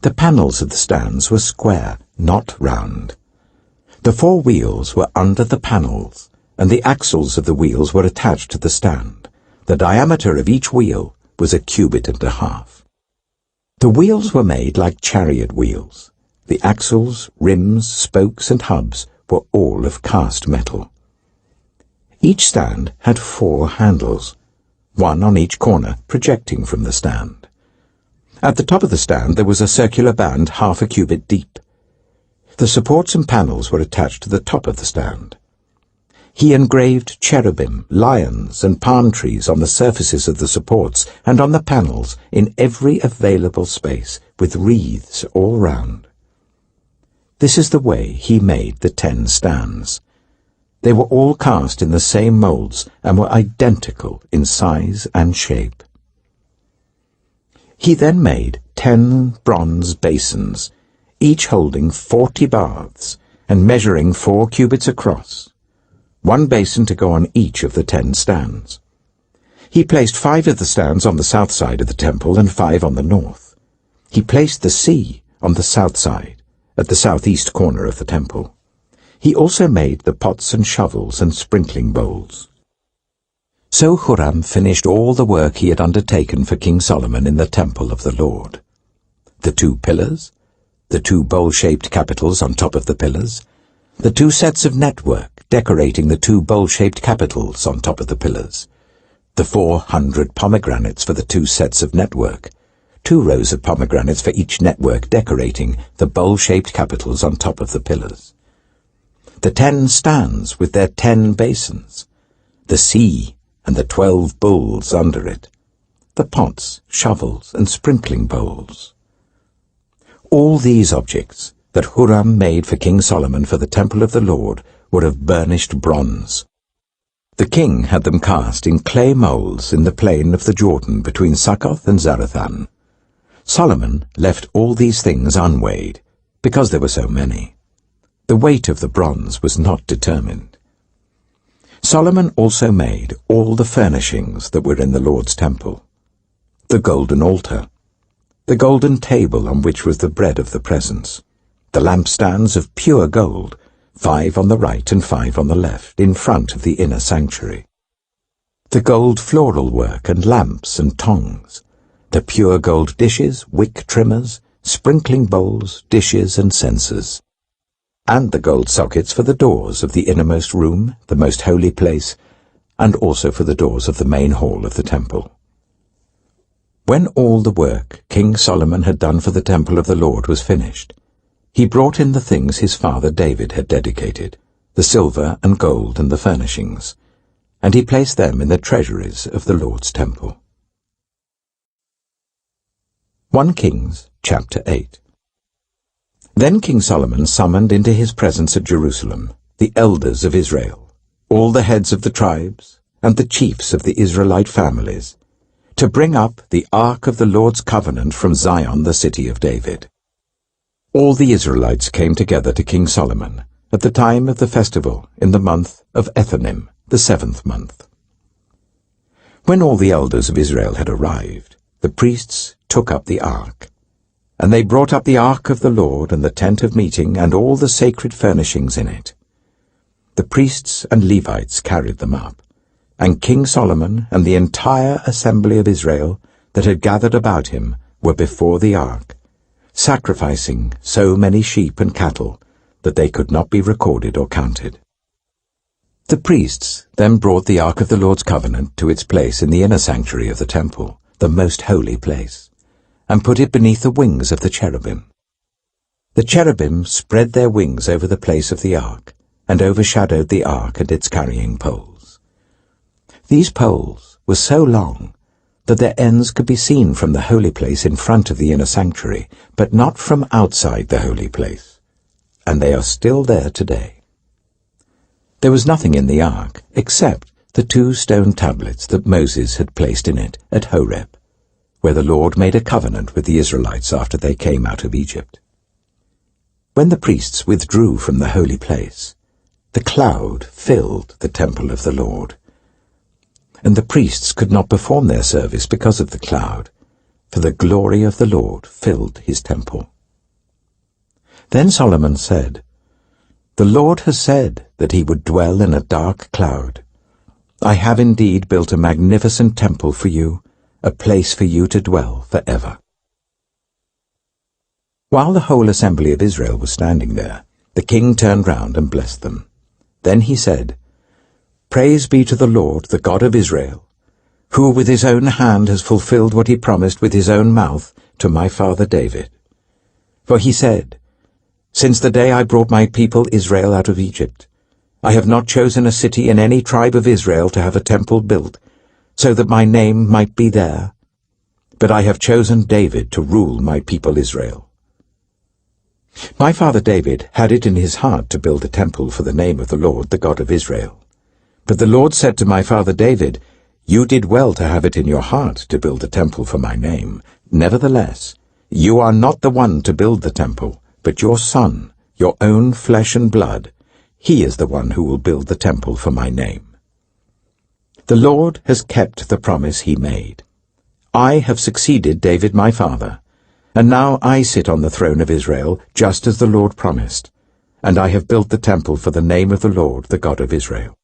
The panels of the stands were square, not round. The 4 wheels were under the panels, and the axles of the wheels were attached to the stand. The diameter of each wheel was 1.5 cubits. The wheels were made like chariot wheels. The axles, rims, spokes, and hubs were all of cast metal. Each stand had 4 handles, one on each corner projecting from the stand. At the top of the stand there was a circular band 0.5 cubit deep. The supports and panels were attached to the top of the stand. He engraved cherubim, lions, and palm trees on the surfaces of the supports and on the panels in every available space, with wreaths all round. This is the way he made the 10 stands. They were all cast in the same molds and were identical in size and shape. He then made 10 bronze basins, each holding 40 baths and measuring 4 cubits across, 1 basin to go on each of the 10 stands. He placed 5 of the stands on the south side of the temple and 5 on the north. He placed the sea on the south side, at the southeast corner of the temple. He also made the pots and shovels and sprinkling bowls. So Huram finished all the work he had undertaken for King Solomon in the temple of the Lord. The 2 pillars, the 2 bowl-shaped capitals on top of the pillars, the 2 sets of network decorating the 2 bowl-shaped capitals on top of the pillars, the 400 pomegranates for the 2 sets of network, 2 rows of pomegranates for each network decorating the bowl-shaped capitals on top of the pillars, the 10 stands with their 10 basins, the sea and the 12 bowls under it, the pots, shovels, and sprinkling bowls. All these objects that Huram made for King Solomon for the temple of the Lord were of burnished bronze. The king had them cast in clay molds in the plain of the Jordan between Succoth and Zarethan. Solomon left all these things unweighed, because there were so many. The weight of the bronze was not determined. Solomon also made all the furnishings that were in the Lord's temple: the golden altar, the golden table on which was the bread of the presence, the lampstands of pure gold, 5 on the right and 5 on the left, in front of the inner sanctuary, the gold floral work and lamps and tongs, the pure gold dishes, wick trimmers, sprinkling bowls, dishes and censers, and the gold sockets for the doors of the innermost room, the most holy place, and also for the doors of the main hall of the temple. When all the work King Solomon had done for the temple of the Lord was finished, he brought in the things his father David had dedicated, the silver and gold and the furnishings, and he placed them in the treasuries of the Lord's temple. 1 Kings chapter 8. Then King Solomon summoned into his presence at Jerusalem the elders of Israel, all the heads of the tribes, and the chiefs of the Israelite families, to bring up the ark of the Lord's covenant from Zion, the city of David. All the Israelites came together to King Solomon at the time of the festival in the month of Ethanim, the 7th month. When all the elders of Israel had arrived, the priests took up the ark, and they brought up the ark of the Lord and the tent of meeting and all the sacred furnishings in it. The priests and Levites carried them up, and King Solomon and the entire assembly of Israel that had gathered about him were before the ark, sacrificing so many sheep and cattle that they could not be recorded or counted. The priests then brought the ark of the Lord's covenant to its place in the inner sanctuary of the temple, the most holy place, and put it beneath the wings of the cherubim. The cherubim spread their wings over the place of the ark, and overshadowed the ark and its carrying poles. These poles were so long that their ends could be seen from the holy place in front of the inner sanctuary, but not from outside the holy place, and they are still there today. There was nothing in the ark except the 2 stone tablets that Moses had placed in it at Horeb, where the Lord made a covenant with the Israelites after they came out of Egypt. When the priests withdrew from the holy place, the cloud filled the temple of the Lord, and the priests could not perform their service because of the cloud, for the glory of the Lord filled his temple. Then Solomon said, "The Lord has said that he would dwell in a dark cloud. I have indeed built a magnificent temple for you, a place for you to dwell forever." While the whole assembly of Israel was standing there, the king turned round and blessed them. Then he said, "Praise be to the Lord, the God of Israel, who with his own hand has fulfilled what he promised with his own mouth to my father David. For he said, 'Since the day I brought my people Israel out of Egypt, I have not chosen a city in any tribe of Israel to have a temple built, so that my name might be there. But I have chosen David to rule my people Israel.' My father David had it in his heart to build a temple for the name of the Lord, the God of Israel. But the Lord said to my father David, 'You did well to have it in your heart to build a temple for my name. Nevertheless, you are not the one to build the temple, but your son, your own flesh and blood. He is the one who will build the temple for my name.' The Lord has kept the promise he made. I have succeeded David my father, and now I sit on the throne of Israel, just as the Lord promised, and I have built the temple for the name of the Lord, the God of Israel.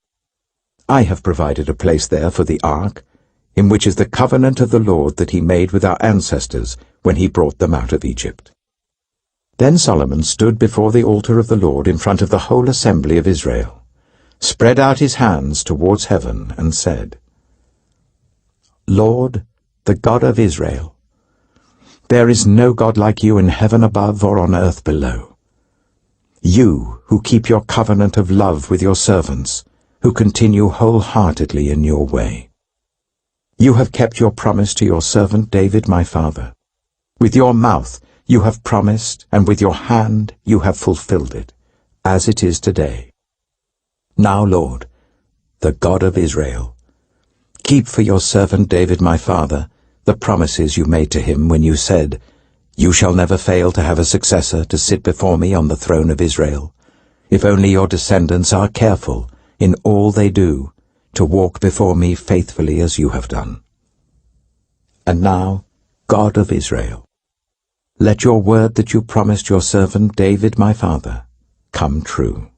I have provided a place there for the ark, in which is the covenant of the Lord that he made with our ancestors when he brought them out of Egypt." Then Solomon stood before the altar of the Lord in front of the whole assembly of Israel, spread out his hands towards heaven, and said, "Lord, the God of Israel, there is no God like you in heaven above or on earth below. You who keep your covenant of love with your servants, who continue wholeheartedly in your way. You have kept your promise to your servant David my father. With your mouth you have promised, and with your hand you have fulfilled it, as it is today. Now, Lord, the God of Israel, keep for your servant David my father the promises you made to him when you said, 'You shall never fail to have a successor to sit before me on the throne of Israel, if only your descendants are careful in all they do to walk before me faithfully as you have done.' And now, God of Israel, let your word that you promised your servant David my father come true.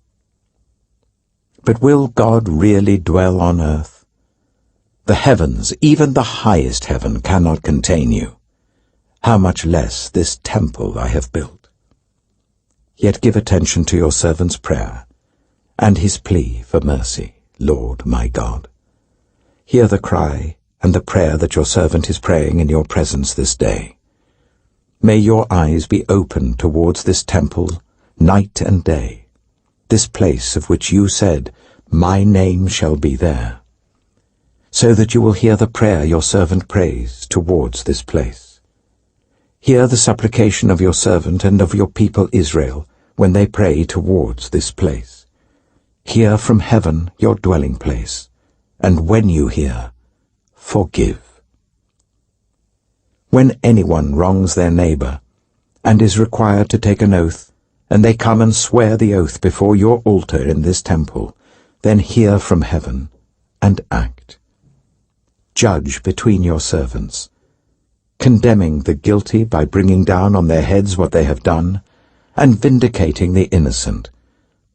But will God really dwell on earth? The heavens, even the highest heaven, cannot contain you. How much less this temple I have built? Yet give attention to your servant's prayer and his plea for mercy, Lord my God. Hear the cry and the prayer that your servant is praying in your presence this day. May your eyes be open towards this temple night and day, this place of which you said, 'My name shall be there,' so that you will hear the prayer your servant prays towards this place. Hear the supplication of your servant and of your people Israel when they pray towards this place. Hear from heaven your dwelling place, and when you hear, forgive. When anyone wrongs their neighbor and is required to take an oath, and they come and swear the oath before your altar in this temple, then hear from heaven and act. Judge between your servants, condemning the guilty by bringing down on their heads what they have done, and vindicating the innocent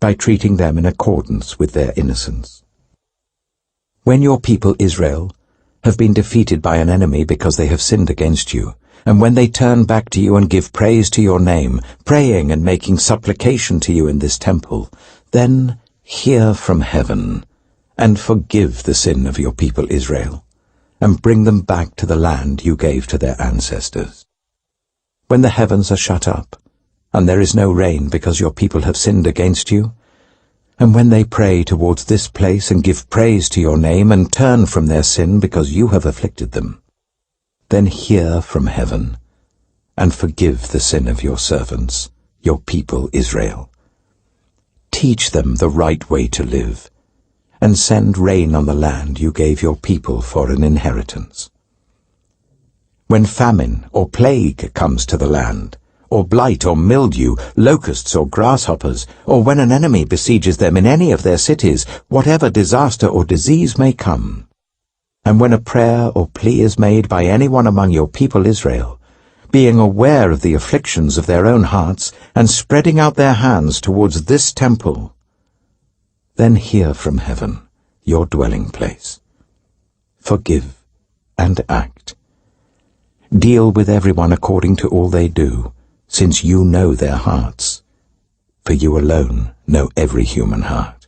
by treating them in accordance with their innocence. When your people Israel have been defeated by an enemy because they have sinned against you, and when they turn back to you and give praise to your name, praying and making supplication to you in this temple, then hear from heaven and forgive the sin of your people Israel, and bring them back to the land you gave to their ancestors. When the heavens are shut up, and there is no rain because your people have sinned against you, and when they pray towards this place and give praise to your name and turn from their sin because you have afflicted them, then hear from heaven and forgive the sin of your servants, your people Israel. Teach them the right way to live, and send rain on the land you gave your people for an inheritance. When famine or plague comes to the land, or blight or mildew, locusts or grasshoppers, or when an enemy besieges them in any of their cities, whatever disaster or disease may come, And when a prayer or plea is made by anyone among your people Israel, being aware of the afflictions of their own hearts, and spreading out their hands towards this temple, then hear from heaven, your dwelling place. Forgive and act. Deal with everyone according to all they do, since you know their hearts, for you alone know every human heart,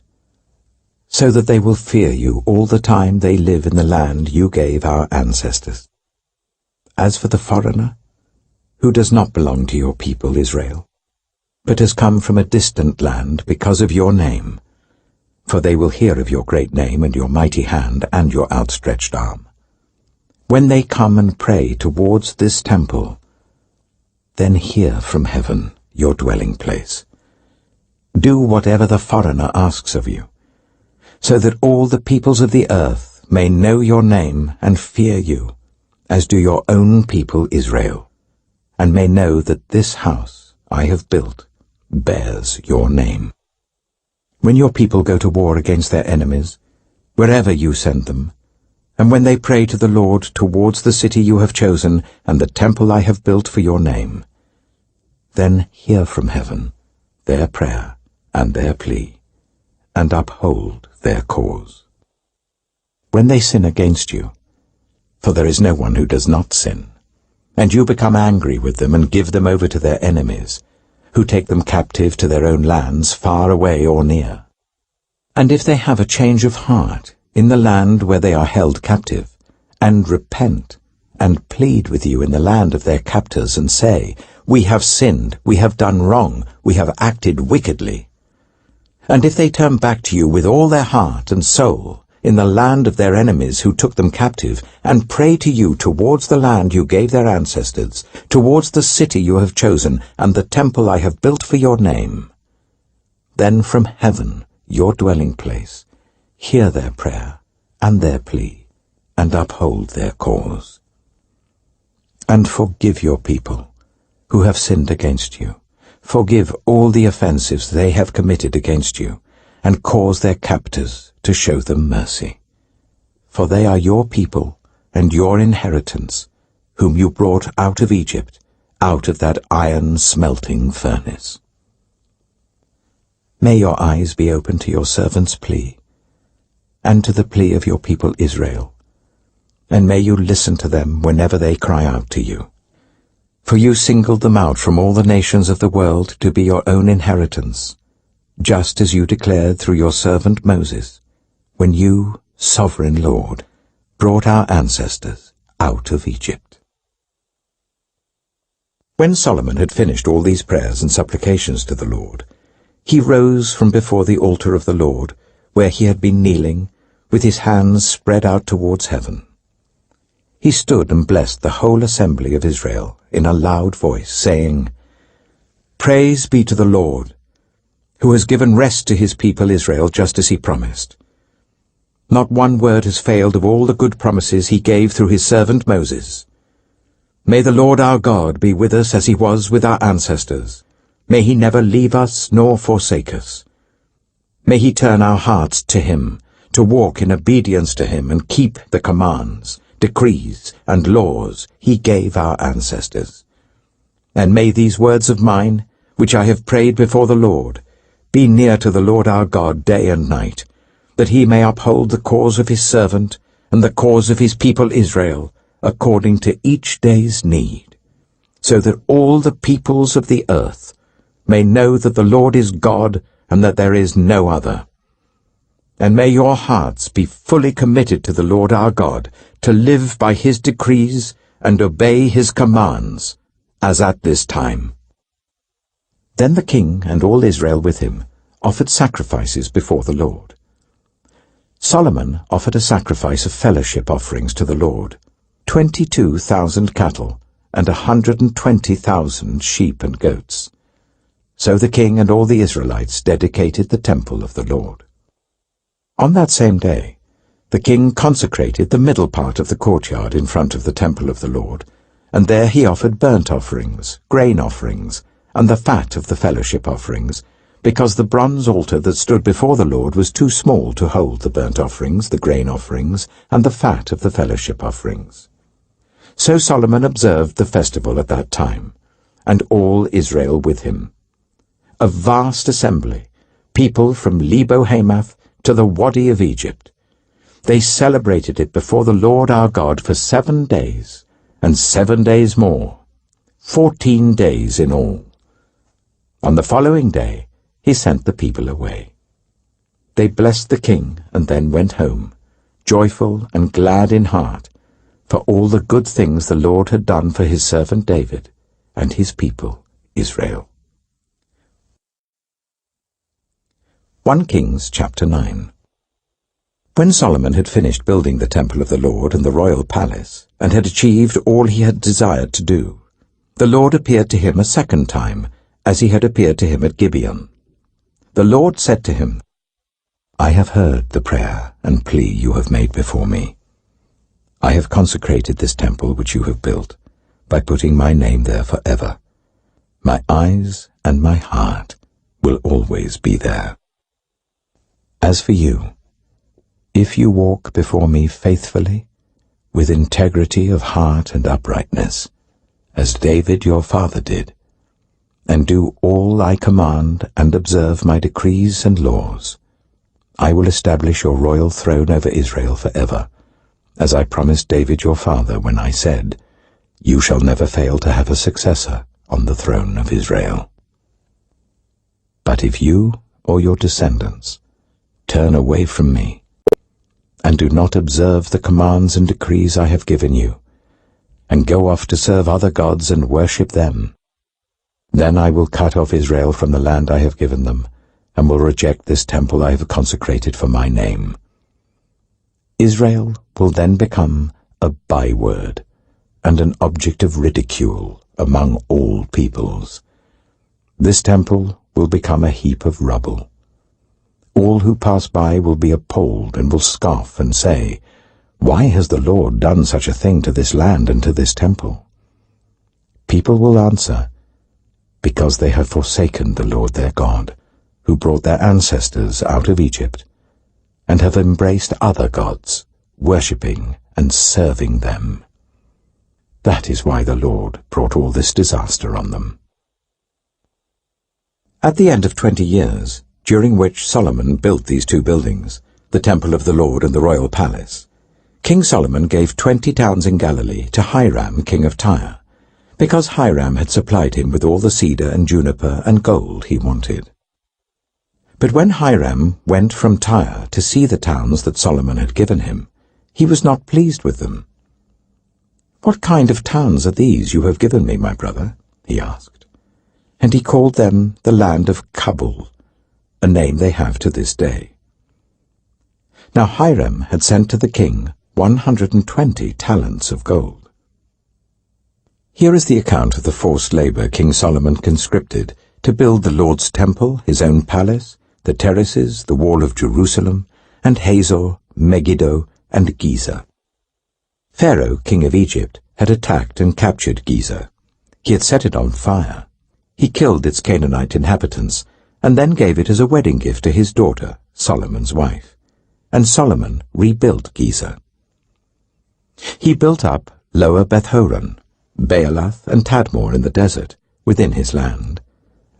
so that they will fear you all the time they live in the land you gave our ancestors. As for the foreigner, who does not belong to your people Israel, but has come from a distant land because of your name, for they will hear of your great name and your mighty hand and your outstretched arm. When they come and pray towards this temple, then hear from heaven, your dwelling place. Do whatever the foreigner asks of you, so that all the peoples of the earth may know your name and fear you, as do your own people Israel, and may know that this house I have built bears your name. When your people go to war against their enemies, wherever you send them, and when they pray to the Lord towards the city you have chosen and the temple I have built for your name, then hear from heaven their prayer and their plea, and uphold their cause. When they sin against you, for there is no one who does not sin, and you become angry with them and give them over to their enemies, who take them captive to their own lands, far away or near. And if they have a change of heart in the land where they are held captive, and repent, and plead with you in the land of their captors, and say, We have sinned, we have done wrong, we have acted wickedly. And if they turn back to you with all their heart and soul, in the land of their enemies who took them captive, and pray to you towards the land you gave their ancestors, towards the city you have chosen, and the temple I have built for your name, then from heaven, your dwelling place, hear their prayer and their plea, and uphold their cause. And forgive your people, who have sinned against you. Forgive all the offenses they have committed against you, and cause their captors to show them mercy. For they are your people and your inheritance, whom you brought out of Egypt, out of that iron-smelting furnace. May your eyes be open to your servant's plea, and to the plea of your people Israel, and may you listen to them whenever they cry out to you. For you singled them out from all the nations of the world to be your own inheritance, just as you declared through your servant Moses, when you, sovereign Lord, brought our ancestors out of Egypt. When Solomon had finished all these prayers and supplications to the Lord, he rose from before the altar of the Lord, where he had been kneeling, with his hands spread out towards heaven. He stood and blessed the whole assembly of Israel in a loud voice, saying, Praise be to the Lord, who has given rest to his people Israel just as he promised. Not one word has failed of all the good promises he gave through his servant Moses. May the Lord our God be with us as he was with our ancestors. May he never leave us nor forsake us. May he turn our hearts to him, to walk in obedience to him and keep the commands, decrees, and laws he gave our ancestors. And may these words of mine, which I have prayed before the Lord, be near to the Lord our God day and night, that he may uphold the cause of his servant and the cause of his people Israel, according to each day's need, so that all the peoples of the earth may know that the Lord is God and that there is no other. And may your hearts be fully committed to the Lord our God, to live by his decrees and obey his commands, as at this time. Then the king and all Israel with him offered sacrifices before the Lord. Solomon offered a sacrifice of fellowship offerings to the Lord, 22,000 cattle and 120,000 sheep and goats. So the king and all the Israelites dedicated the temple of the Lord. On that same day, the king consecrated the middle part of the courtyard in front of the temple of the Lord, and there he offered burnt offerings, grain offerings, and the fat of the fellowship offerings, because the bronze altar that stood before the Lord was too small to hold the burnt offerings, the grain offerings, and the fat of the fellowship offerings. So Solomon observed the festival at that time, and all Israel with him. A vast assembly, people from Lebo-Hamath to the Wadi of Egypt. They celebrated it before the Lord our God for 7 days, and 7 days more, 14 days in all. On the following day, he sent the people away. They blessed the king and then went home, joyful and glad in heart, for all the good things the Lord had done for his servant David and his people Israel. 1 Kings chapter 9. When Solomon had finished building the temple of the Lord and the royal palace, and had achieved all he had desired to do, the Lord appeared to him a second time, as he had appeared to him at Gibeon. The Lord said to him, I have heard the prayer and plea you have made before me. I have consecrated this temple which you have built, by putting my name there forever. My eyes and my heart will always be there. As for you, if you walk before me faithfully, with integrity of heart and uprightness, as David your father did, and do all I command and observe my decrees and laws, I will establish your royal throne over Israel forever, as I promised David your father when I said, You shall never fail to have a successor on the throne of Israel. But if you or your descendants turn away from me, and do not observe the commands and decrees I have given you, and go off to serve other gods and worship them, then I will cut off Israel from the land I have given them, and will reject this temple I have consecrated for my name. Israel will then become a byword and an object of ridicule among all peoples. This temple will become a heap of rubble. All who pass by will be appalled and will scoff and say, Why has the Lord done such a thing to this land and to this temple? People will answer, Because they have forsaken the Lord their God, who brought their ancestors out of Egypt, and have embraced other gods, worshipping and serving them. That is why the Lord brought all this disaster on them. At the end of 20 years, during which Solomon built these 2 buildings, the temple of the Lord and the royal palace, King Solomon gave 20 towns in Galilee to Hiram, king of Tyre, because Hiram had supplied him with all the cedar and juniper and gold he wanted. But when Hiram went from Tyre to see the towns that Solomon had given him, he was not pleased with them. What kind of towns are these you have given me, my brother? He asked. And he called them the land of Kabul, a name they have to this day. Now Hiram had sent to the king 120 talents of gold. Here is the account of the forced labor King Solomon conscripted to build the Lord's temple, his own palace, the terraces, the wall of Jerusalem, and Hazor, Megiddo, and Giza. Pharaoh, king of Egypt, had attacked and captured Giza. He had set it on fire. He killed its Canaanite inhabitants, and then gave it as a wedding gift to his daughter, Solomon's wife. And Solomon rebuilt Giza. He built up Lower Beth-horon, Baalath, and Tadmor in the desert, within his land,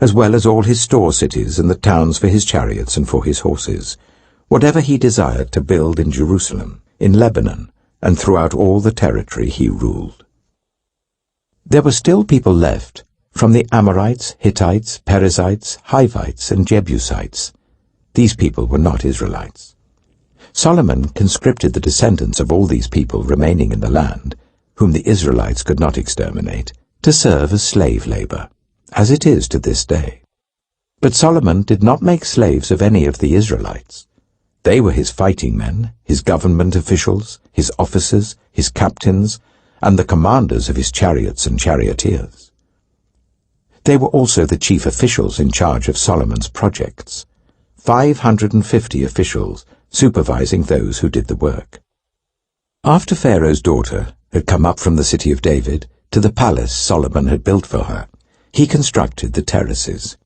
as well as all his store cities and the towns for his chariots and for his horses, whatever he desired to build in Jerusalem, in Lebanon, and throughout all the territory he ruled. There were still people left from the Amorites, Hittites, Perizzites, Hivites, and Jebusites. These people were not Israelites. Solomon conscripted the descendants of all these people remaining in the land, whom the Israelites could not exterminate, to serve as slave labor, as it is to this day. But Solomon did not make slaves of any of the Israelites. They were his fighting men, his government officials, his officers, his captains, and the commanders of his chariots and charioteers. They were also the chief officials in charge of Solomon's projects, 550 officials supervising those who did the work. After Pharaoh's daughter had come up from the city of David to the palace Solomon had built for her, he constructed the terraces.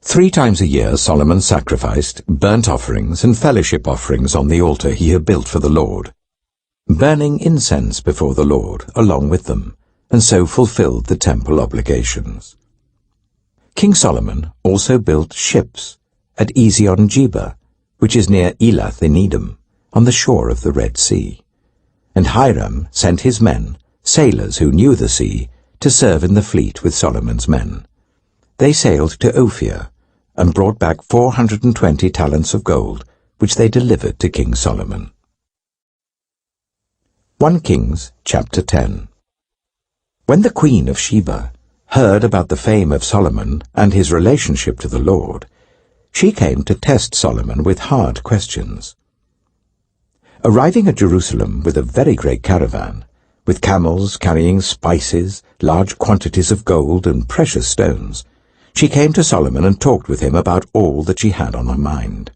3 times a year Solomon sacrificed burnt offerings and fellowship offerings on the altar he had built for the Lord, burning incense before the Lord along with them, and so fulfilled the temple obligations. King Solomon also built ships at Ezion-Geber, which is near Elath in Edom, on the shore of the Red Sea. And Hiram sent his men, sailors who knew the sea, to serve in the fleet with Solomon's men. They sailed to Ophir, and brought back 420 talents of gold, which they delivered to King Solomon. 1 Kings chapter 10. When the Queen of Sheba heard about the fame of Solomon and his relationship to the Lord, she came to test Solomon with hard questions. Arriving at Jerusalem with a very great caravan, with camels carrying spices, large quantities of gold and precious stones, she came to Solomon and talked with him about all that she had on her mind.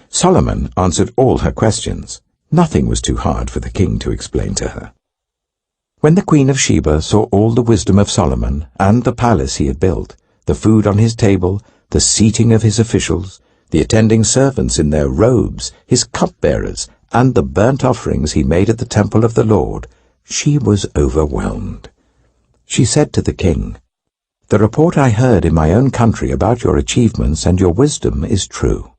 Solomon answered all her questions. Nothing was too hard for the king to explain to her. When the Queen of Sheba saw all the wisdom of Solomon and the palace he had built, the food on his table, the seating of his officials, the attending servants in their robes, his cupbearers, and the burnt offerings he made at the temple of the Lord, she was overwhelmed. She said to the king, "The report I heard in my own country about your achievements and your wisdom is true.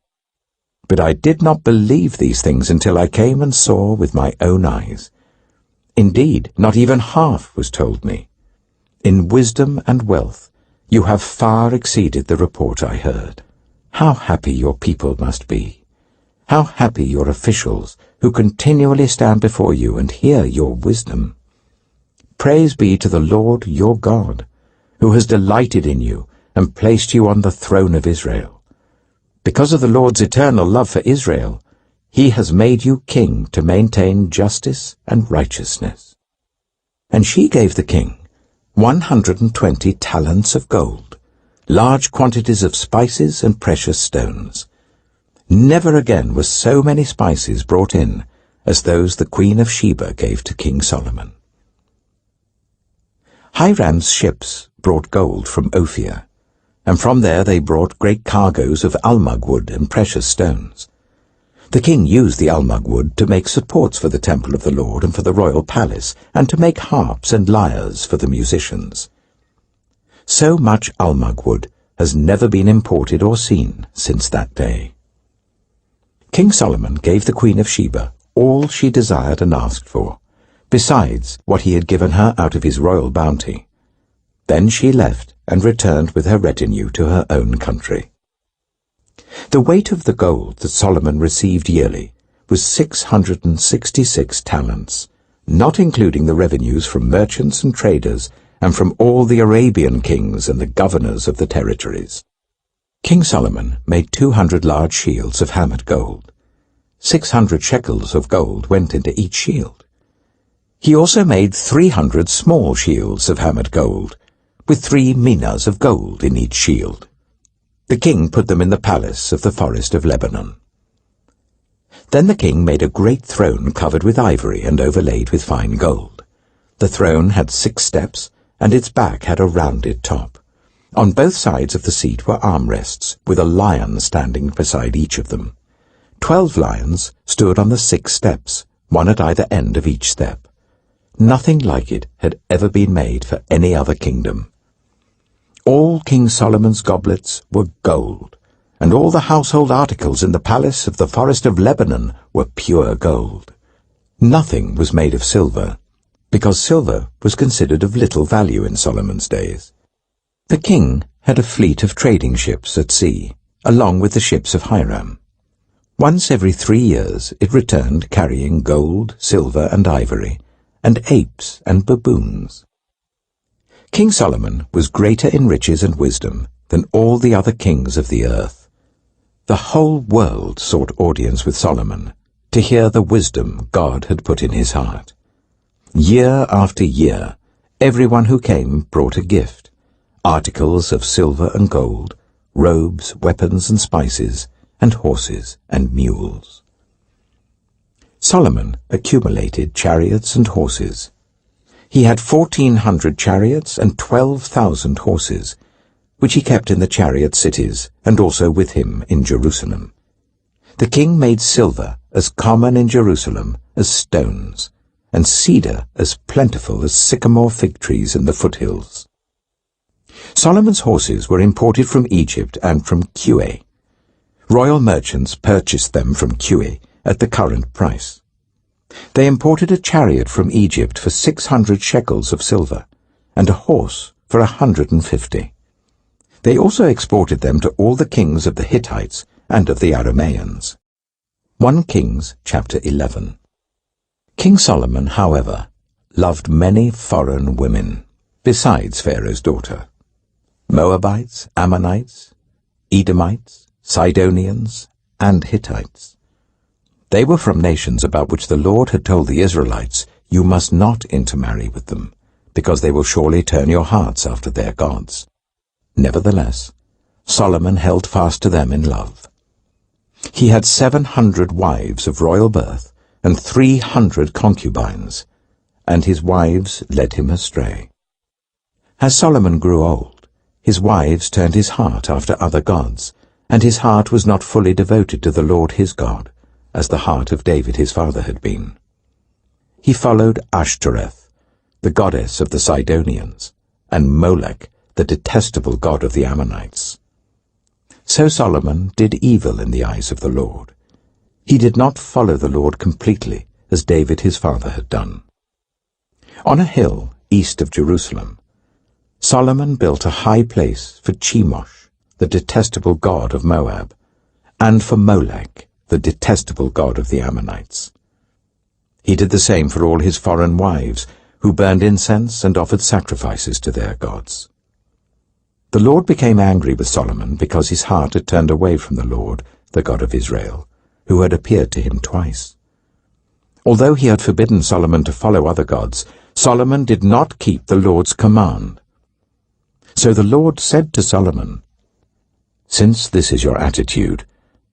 But I did not believe these things until I came and saw with my own eyes. Indeed, not even half was told me. In wisdom and wealth, you have far exceeded the report I heard. How happy your people must be! How happy your officials who continually stand before you and hear your wisdom! Praise be to the Lord your God, who has delighted in you and placed you on the throne of Israel. Because of the Lord's eternal love for Israel, he has made you king to maintain justice and righteousness." And she gave the king 120 talents of gold, large quantities of spices and precious stones. Never again were so many spices brought in as those the Queen of Sheba gave to King Solomon. Hiram's ships brought gold from Ophir, and from there they brought great cargoes of almug wood and precious stones. The king used the almug wood to make supports for the temple of the Lord and for the royal palace, and to make harps and lyres for the musicians. So much almug wood has never been imported or seen since that day. King Solomon gave the Queen of Sheba all she desired and asked for, besides what he had given her out of his royal bounty. Then she left and returned with her retinue to her own country. The weight of the gold that Solomon received yearly was 666 talents, not including the revenues from merchants and traders and from all the Arabian kings and the governors of the territories. King Solomon made 200 large shields of hammered gold. 600 shekels of gold went into each shield. He also made 300 small shields of hammered gold, with 3 minas of gold in each shield. The king put them in the palace of the forest of Lebanon. Then the king made a great throne covered with ivory and overlaid with fine gold. The throne had 6 steps, and its back had a rounded top. On both sides of the seat were armrests, with a lion standing beside each of them. 12 lions stood on the 6 steps, one at either end of each step. Nothing like it had ever been made for any other kingdom. All King Solomon's goblets were gold, and all the household articles in the palace of the forest of Lebanon were pure gold. Nothing was made of silver, because silver was considered of little value in Solomon's days. The king had a fleet of trading ships at sea, along with the ships of Hiram. Once every 3 years it returned carrying gold, silver, and ivory, and apes and baboons. King Solomon was greater in riches and wisdom than all the other kings of the earth. The whole world sought audience with Solomon to hear the wisdom God had put in his heart. Year after year, everyone who came brought a gift, articles of silver and gold, robes, weapons and spices, and horses and mules. Solomon accumulated chariots and horses. He had 1,400 chariots and 12,000 horses, which he kept in the chariot cities, and also with him in Jerusalem. The king made silver as common in Jerusalem as stones, and cedar as plentiful as sycamore fig trees in the foothills. Solomon's horses were imported from Egypt and from Suchet. Royal merchants purchased them from Suchet at the current price. They imported a chariot from Egypt for 600 shekels of silver, and a horse for 150. They also exported them to all the kings of the Hittites and of the Arameans. 1 Kings chapter 11. King Solomon, however, loved many foreign women, besides Pharaoh's daughter: Moabites, Ammonites, Edomites, Sidonians, and Hittites. They were from nations about which the Lord had told the Israelites, "You must not intermarry with them, because they will surely turn your hearts after their gods." Nevertheless, Solomon held fast to them in love. He had 700 wives of royal birth and 300 concubines, and his wives led him astray. As Solomon grew old, his wives turned his heart after other gods, and his heart was not fully devoted to the Lord his God, as the heart of David his father had been. He followed Ashtoreth, the goddess of the Sidonians, and Molech, the detestable god of the Ammonites. So Solomon did evil in the eyes of the Lord. He did not follow the Lord completely, as David his father had done. On a hill east of Jerusalem, Solomon built a high place for Chemosh, the detestable god of Moab, and for Molech, the detestable god of the Ammonites. He did the same for all his foreign wives, who burned incense and offered sacrifices to their gods. The Lord became angry with Solomon because his heart had turned away from the Lord, the God of Israel, who had appeared to him twice. Although he had forbidden Solomon to follow other gods, Solomon did not keep the Lord's command. So the Lord said to Solomon, "Since this is your attitude,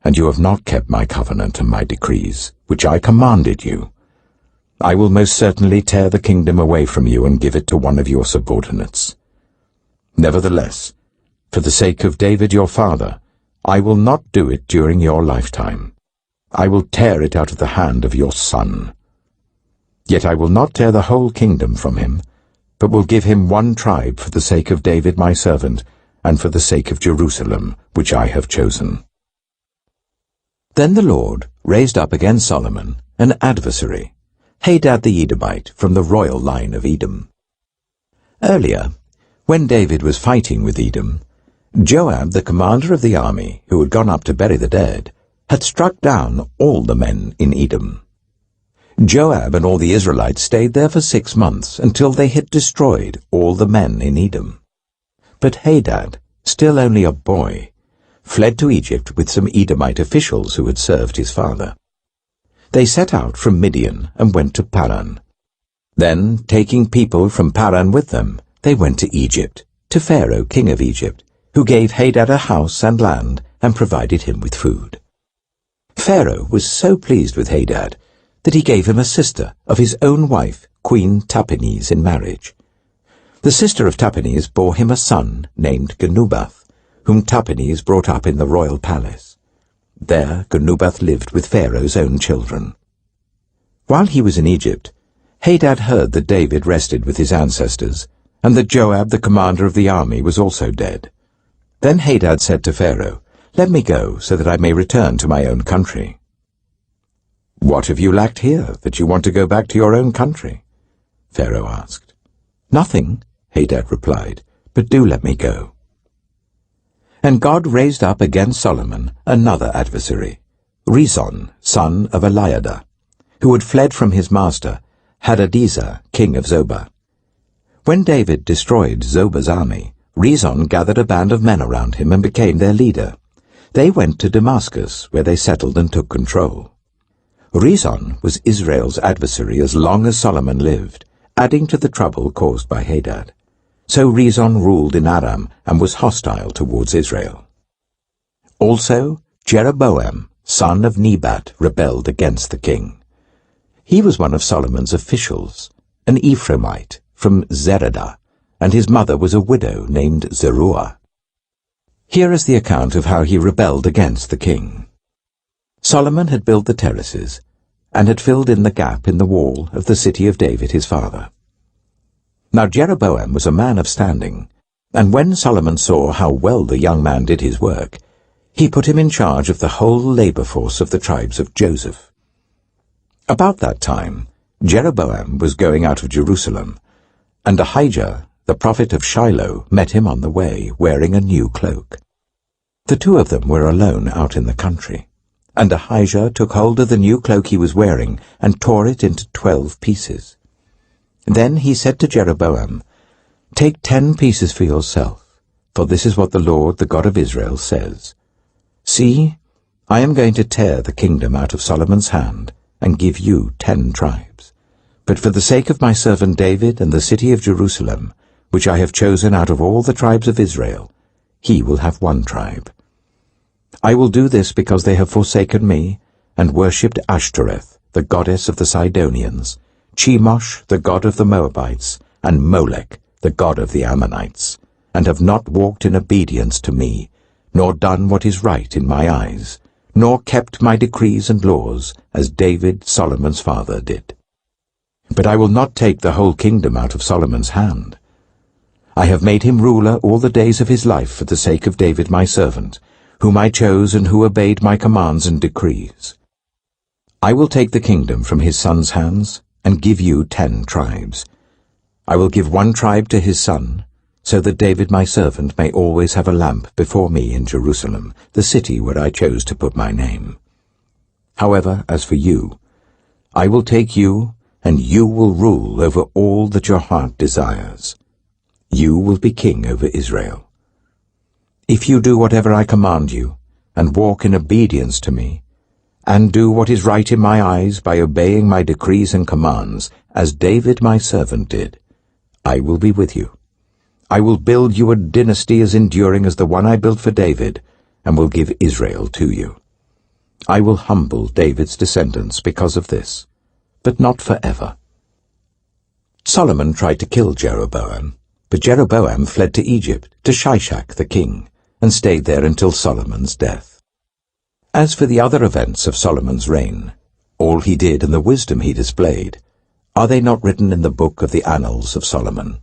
and you have not kept my covenant and my decrees, which I commanded you, I will most certainly tear the kingdom away from you and give it to one of your subordinates. Nevertheless, for the sake of David your father, I will not do it during your lifetime. I will tear it out of the hand of your son. Yet I will not tear the whole kingdom from him, but will give him one tribe for the sake of David my servant, and for the sake of Jerusalem, which I have chosen." Then the Lord raised up against Solomon an adversary, Hadad the Edomite, from the royal line of Edom. Earlier, when David was fighting with Edom, Joab, the commander of the army, who had gone up to bury the dead, had struck down all the men in Edom. Joab and all the Israelites stayed there for 6 months, until they had destroyed all the men in Edom. But Hadad, still only a boy, fled to Egypt with some Edomite officials who had served his father. They set out from Midian and went to Paran. Then, taking people from Paran with them, they went to Egypt, to Pharaoh, king of Egypt, who gave Hadad a house and land and provided him with food. Pharaoh was so pleased with Hadad that he gave him a sister of his own wife, Queen Tahpenes, in marriage. The sister of Tahpenes bore him a son named Genubath, whom Tahpenes brought up in the royal palace. There Genubath lived with Pharaoh's own children. While he was in Egypt, Hadad heard that David rested with his ancestors, and that Joab, the commander of the army, was also dead. Then Hadad said to Pharaoh, "Let me go, so that I may return to my own country." "What have you lacked here, that you want to go back to your own country?" Pharaoh asked. "Nothing," Hadad replied, "but do let me go." And God raised up against Solomon another adversary, Rezon, son of Eliada, who had fled from his master, Hadadezer, king of Zobah. When David destroyed Zobah's army, Rezon gathered a band of men around him and became their leader. They went to Damascus, where they settled and took control. Rezon was Israel's adversary as long as Solomon lived, adding to the trouble caused by Hadad. So Rezon ruled in Aram and was hostile towards Israel. Also, Jeroboam, son of Nebat, rebelled against the king. He was one of Solomon's officials, an Ephraimite from Zeradah, and his mother was a widow named Zeruah. Here is the account of how he rebelled against the king. Solomon had built the terraces, and had filled in the gap in the wall of the city of David his father. Now Jeroboam was a man of standing, and when Solomon saw how well the young man did his work, he put him in charge of the whole labor force of the tribes of Joseph. About that time, Jeroboam was going out of Jerusalem, and Ahijah, the prophet of Shiloh, met him on the way, wearing a new cloak. The two of them were alone out in the country, and Ahijah took hold of the new cloak he was wearing and tore it into 12 pieces. Then he said to Jeroboam, "Take 10 pieces for yourself, for this is what the Lord, the God of Israel, says. See, I am going to tear the kingdom out of Solomon's hand and give you 10 tribes. But for the sake of my servant David and the city of Jerusalem, which I have chosen out of all the tribes of Israel, he will have 1 tribe. I will do this because they have forsaken me and worshipped Ashtoreth, the goddess of the Sidonians, Chemosh, the god of the Moabites, and Molech, the god of the Ammonites, and have not walked in obedience to me, nor done what is right in my eyes, nor kept my decrees and laws, as David, Solomon's father, did. But I will not take the whole kingdom out of Solomon's hand. I have made him ruler all the days of his life for the sake of David my servant, whom I chose and who obeyed my commands and decrees. I will take the kingdom from his son's hands and give you 10 tribes. I will give 1 tribe to his son, so that David my servant may always have a lamp before me in Jerusalem, the city where I chose to put my name. However, as for you, I will take you, and you will rule over all that your heart desires. You will be king over Israel. If you do whatever I command you, and walk in obedience to me, and do what is right in my eyes by obeying my decrees and commands, as David my servant did, I will be with you. I will build you a dynasty as enduring as the one I built for David, and will give Israel to you. I will humble David's descendants because of this, but not forever." Solomon tried to kill Jeroboam, but Jeroboam fled to Egypt, to Shishak the king, and stayed there until Solomon's death. As for the other events of Solomon's reign, all he did and the wisdom he displayed, are they not written in the book of the Annals of Solomon?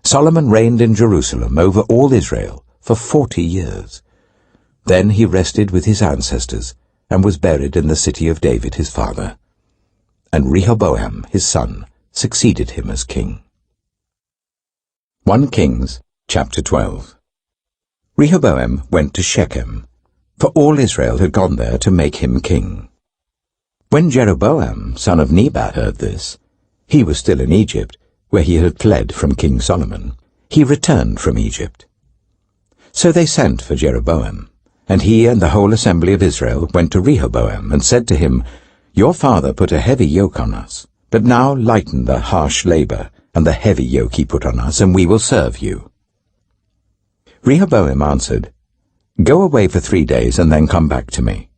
Solomon reigned in Jerusalem over all Israel for 40 years. Then he rested with his ancestors and was buried in the city of David his father. And Rehoboam his son succeeded him as king. 1 Kings chapter 12. Rehoboam went to Shechem, for all Israel had gone there to make him king. When Jeroboam, son of Nebat, heard this, he was still in Egypt, where he had fled from King Solomon. He returned from Egypt. So they sent for Jeroboam, and he and the whole assembly of Israel went to Rehoboam and said to him, "Your father put a heavy yoke on us, but now lighten the harsh labor and the heavy yoke he put on us, and we will serve you." Rehoboam answered, "Go away for 3 days and then come back to me."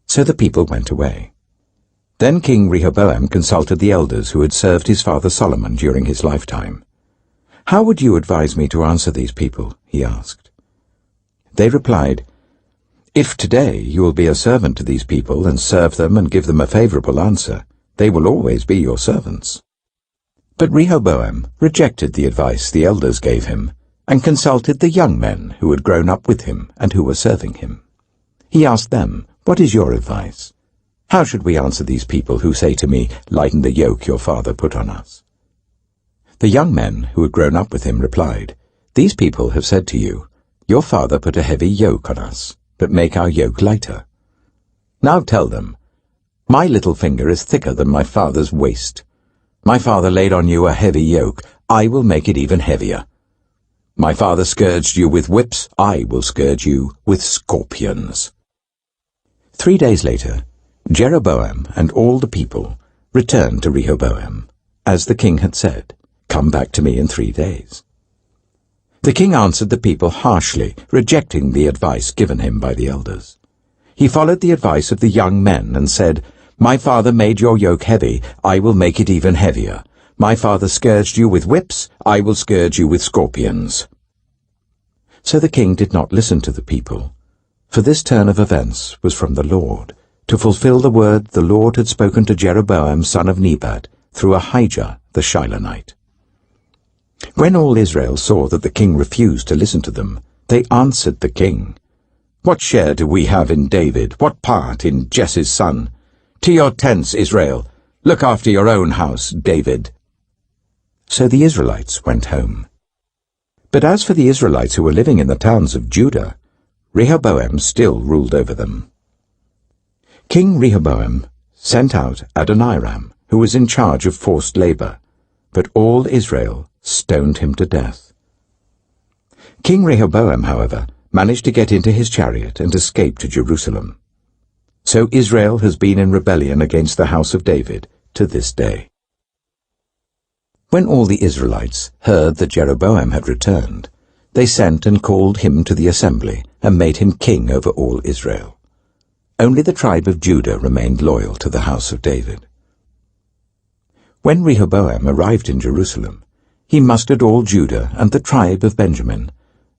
So the people went away. Then King Rehoboam consulted the elders who had served his father Solomon during his lifetime. "How would you advise me to answer these people?" he asked. They replied, "If today you will be a servant to these people and serve them and give them a favorable answer, they will always be your servants." But Rehoboam rejected the advice the elders gave him and consulted the young men who had grown up with him and who were serving him. He asked them, "What is your advice? How should we answer these people who say to me, 'Lighten the yoke your father put on us'?" The young men who had grown up with him replied, "These people have said to you, 'Your father put a heavy yoke on us, but make our yoke lighter.' Now tell them, 'My little finger is thicker than my father's waist. My father laid on you a heavy yoke, I will make it even heavier. My father scourged you with whips, I will scourge you with scorpions." 3 days later, Jeroboam and all the people returned to Rehoboam, as the king had said, "Come back to me in 3 days." The king answered the people harshly, rejecting the advice given him by the elders. He followed the advice of the young men and said, "My father made your yoke heavy, I will make it even heavier. My father scourged you with whips, I will scourge you with scorpions." So the king did not listen to the people, for this turn of events was from the Lord, to fulfill the word the Lord had spoken to Jeroboam son of Nebat through Ahijah the Shilonite. When all Israel saw that the king refused to listen to them, they answered the king, "What share do we have in David? What part in Jesse's son? To your tents, Israel! Look after your own house, David." So the Israelites went home. But as for the Israelites who were living in the towns of Judah, Rehoboam still ruled over them. King Rehoboam sent out Adonijah, who was in charge of forced labor, but all Israel stoned him to death. King Rehoboam, however, managed to get into his chariot and escape to Jerusalem. So Israel has been in rebellion against the house of David to this day. When all the Israelites heard that Jeroboam had returned, they sent and called him to the assembly and made him king over all Israel. Only the tribe of Judah remained loyal to the house of David. When Rehoboam arrived in Jerusalem, he mustered all Judah and the tribe of Benjamin,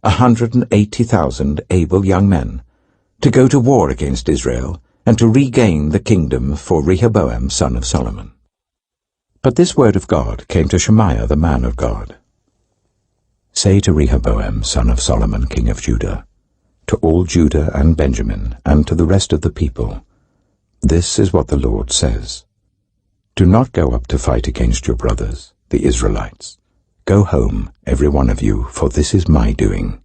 180,000 able young men, to go to war against Israel and to regain the kingdom for Rehoboam son of Solomon. But this word of God came to Shemaiah the man of God. "Say to Rehoboam son of Solomon king of Judah, to all Judah and Benjamin, and to the rest of the people, this is what the Lord says. Do not go up to fight against your brothers, the Israelites. Go home, every one of you, for this is my doing."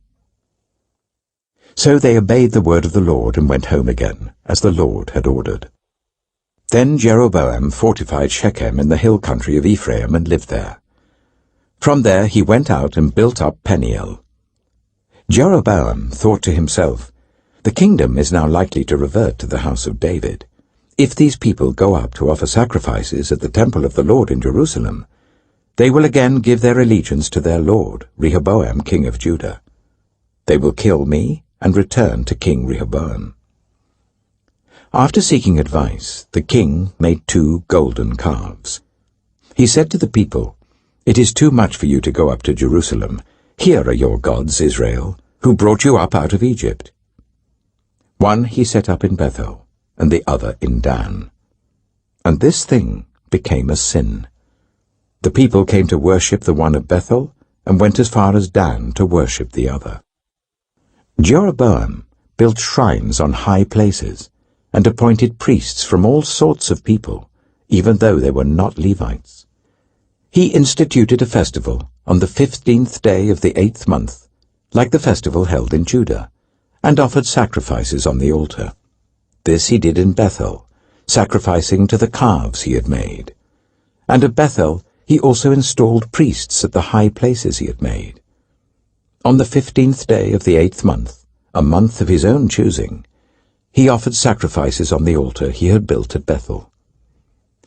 So they obeyed the word of the Lord and went home again, as the Lord had ordered. Then Jeroboam fortified Shechem in the hill country of Ephraim and lived there. From there he went out and built up Peniel. Jeroboam thought to himself, "The kingdom is now likely to revert to the house of David. If these people go up to offer sacrifices at the temple of the Lord in Jerusalem, they will again give their allegiance to their lord, Rehoboam king of Judah. They will kill me and return to King Rehoboam." After seeking advice, the king made 2 golden calves. He said to the people, "It is too much for you to go up to Jerusalem. Here are your gods, Israel, who brought you up out of Egypt." One he set up in Bethel, and the other in Dan. And this thing became a sin. The people came to worship the one at Bethel, and went as far as Dan to worship the other. Jeroboam built shrines on high places, and appointed priests from all sorts of people, even though they were not Levites. He instituted a festival on the 15th day of the 8th month, like the festival held in Judah, and offered sacrifices on the altar. This he did in Bethel, sacrificing to the calves he had made. And at Bethel he also installed priests at the high places he had made. On the 15th day of the 8th month, a month of his own choosing, he offered sacrifices on the altar he had built at Bethel.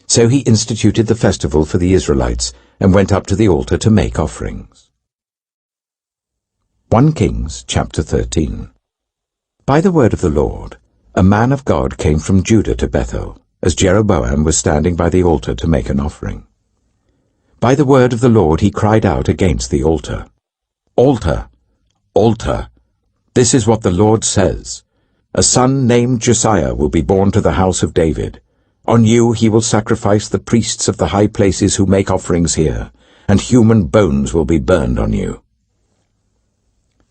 So he instituted the festival for the Israelites and went up to the altar to make offerings. 1 Kings chapter 13. By the word of the Lord, a man of God came from Judah to Bethel, as Jeroboam was standing by the altar to make an offering. By the word of the Lord he cried out against the altar, "Altar! Altar! This is what the Lord says. A son named Josiah will be born to the house of David. On you he will sacrifice the priests of the high places who make offerings here, and human bones will be burned on you."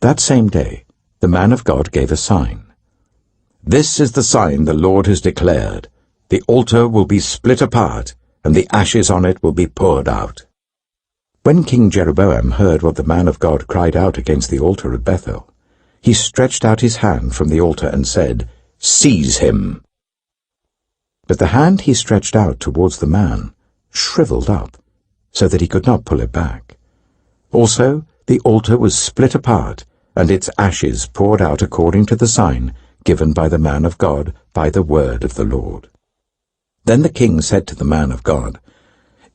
That same day, the man of God gave a sign. "This is the sign the Lord has declared. The altar will be split apart, and the ashes on it will be poured out." When King Jeroboam heard what the man of God cried out against the altar at Bethel, he stretched out his hand from the altar and said, "Seize him!" But the hand he stretched out towards the man shriveled up, so that he could not pull it back. Also the altar was split apart, and its ashes poured out according to the sign given by the man of God by the word of the Lord. Then the king said to the man of God,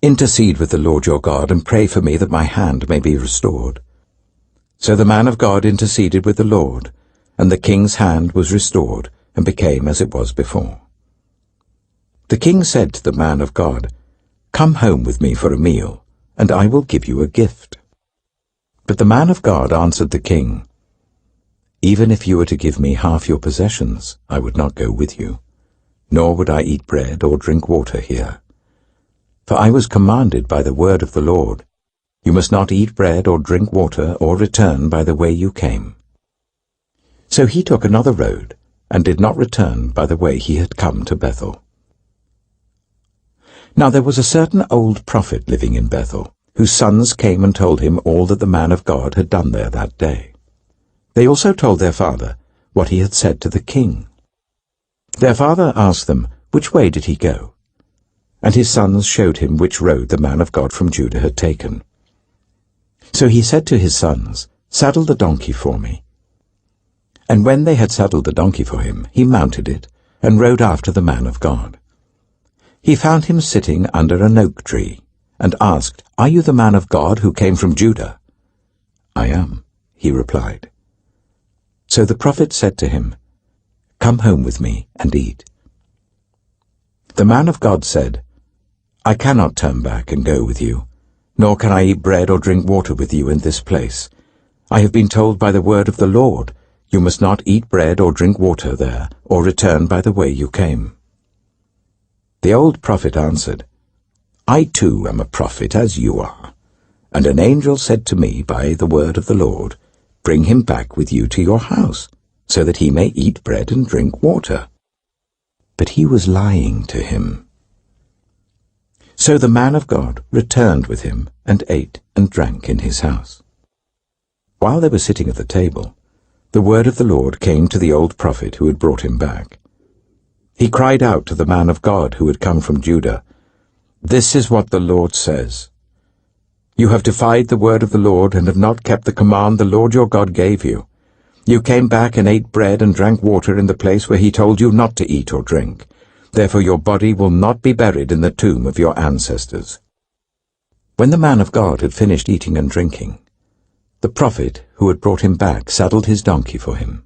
"Intercede with the Lord your God, and pray for me that my hand may be restored." So the man of God interceded with the Lord, and the king's hand was restored, and became as it was before. The king said to the man of God, "Come home with me for a meal, and I will give you a gift." But the man of God answered the king, Even if you were to give me half your possessions, I would not go with you, nor would I eat bread or drink water here. For I was commanded by the word of the Lord, you must not eat bread or drink water or return by the way you came. So he took another road, and did not return by the way he had come to Bethel. Now there was a certain old prophet living in Bethel, whose sons came and told him all that the man of God had done there that day. They also told their father what he had said to the king. Their father asked them, which way did he go? And his sons showed him which road the man of God from Judah had taken. So he said to his sons, saddle the donkey for me. And when they had saddled the donkey for him, he mounted it, and rode after the man of God. He found him sitting under an oak tree, and asked, Are you the man of God who came from Judah? I am, he replied. So the prophet said to him, Come home with me and eat. The man of God said, I cannot turn back and go with you, nor can I eat bread or drink water with you in this place. I have been told by the word of the Lord, you must not eat bread or drink water there, or return by the way you came. The old prophet answered, I too am a prophet as you are. And an angel said to me by the word of the Lord, Bring him back with you to your house, so that he may eat bread and drink water. But he was lying to him. So the man of God returned with him, and ate and drank in his house. While they were sitting at the table, the word of the Lord came to the old prophet who had brought him back. He cried out to the man of God who had come from Judah, This is what the Lord says. You have defied the word of the Lord, and have not kept the command the Lord your God gave you. You came back and ate bread and drank water in the place where he told you not to eat or drink. Therefore your body will not be buried in the tomb of your ancestors. When the man of God had finished eating and drinking, the prophet who had brought him back saddled his donkey for him.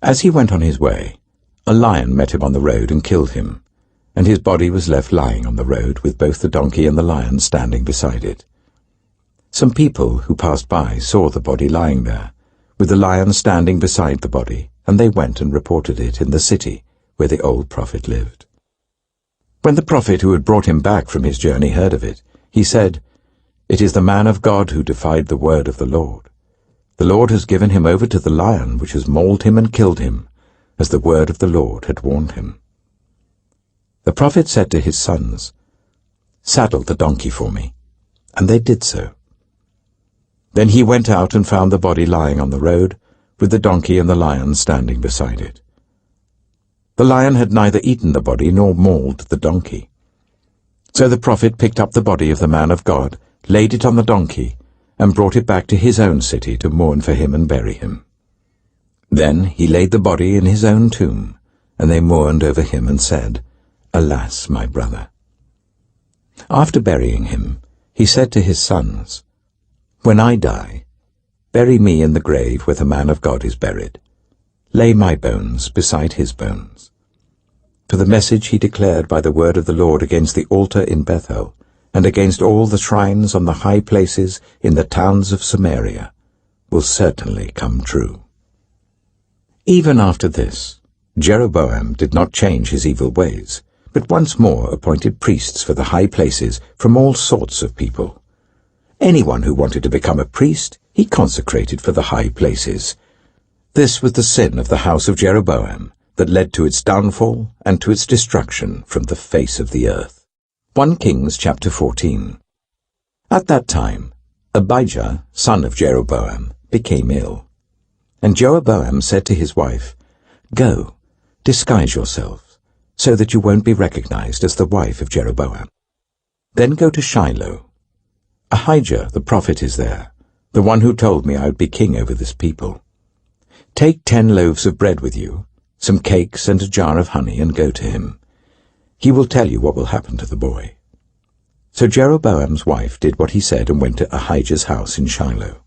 As he went on his way, a lion met him on the road and killed him, and his body was left lying on the road with both the donkey and the lion standing beside it. Some people who passed by saw the body lying there, with the lion standing beside the body, and they went and reported it in the city where the old prophet lived. When the prophet who had brought him back from his journey heard of it, he said, It is the man of God who defied the word of the Lord. The Lord has given him over to the lion, which has mauled him and killed him, as the word of the Lord had warned him. The prophet said to his sons, Saddle the donkey for me. And they did so. Then he went out and found the body lying on the road, with the donkey and the lion standing beside it. The lion had neither eaten the body nor mauled the donkey. So the prophet picked up the body of the man of God, laid it on the donkey, and brought it back to his own city to mourn for him and bury him. Then he laid the body in his own tomb, and they mourned over him and said, Alas, my brother. After burying him, he said to his sons, When I die, bury me in the grave where the man of God is buried. Lay my bones beside his bones. For the message he declared by the word of the Lord against the altar in Bethel, and against all the shrines on the high places in the towns of Samaria, will certainly come true. Even after this, Jeroboam did not change his evil ways, but once more appointed priests for the high places from all sorts of people. Anyone who wanted to become a priest, he consecrated for the high places. This was the sin of the house of Jeroboam, that led to its downfall and to its destruction from the face of the earth. 1 Kings chapter 14. At that time, Abijah, son of Jeroboam, became ill. And Jeroboam said to his wife, Go, disguise yourself, so that you won't be recognized as the wife of Jeroboam. Then go to Shiloh. Ahijah the prophet is there, the one who told me I would be king over this people. Take 10 loaves of bread with you, some cakes and a jar of honey, and go to him. He will tell you what will happen to the boy. So Jeroboam's wife did what he said and went to Ahijah's house in Shiloh.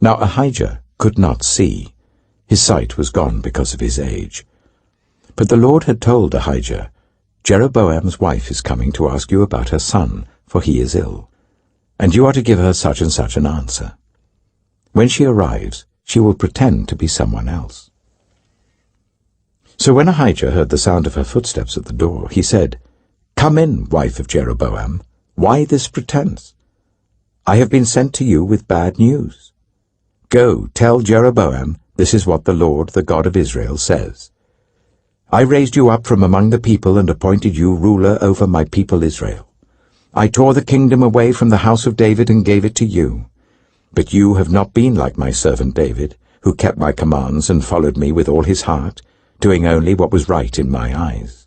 Now Ahijah could not see. His sight was gone because of his age. But the Lord had told Ahijah, Jeroboam's wife is coming to ask you about her son, for he is ill, and you are to give her such and such an answer. When she arrives, she will pretend to be someone else. So when Ahijah heard the sound of her footsteps at the door, he said, "Come in, wife of Jeroboam. Why this pretense? I have been sent to you with bad news. Go, tell Jeroboam, this is what the Lord, the God of Israel, says. I raised you up from among the people and appointed you ruler over my people Israel. I tore the kingdom away from the house of David and gave it to you. But you have not been like my servant David, who kept my commands and followed me with all his heart, doing only what was right in my eyes.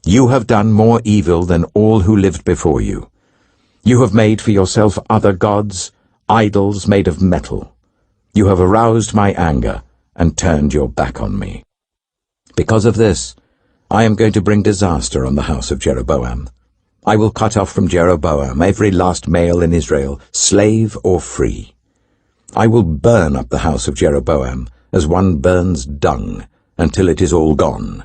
You have done more evil than all who lived before you. You have made for yourself other gods, idols made of metal. You have aroused my anger and turned your back on me. Because of this, I am going to bring disaster on the house of Jeroboam. I will cut off from Jeroboam every last male in Israel, slave or free. I will burn up the house of Jeroboam as one burns dung, until it is all gone.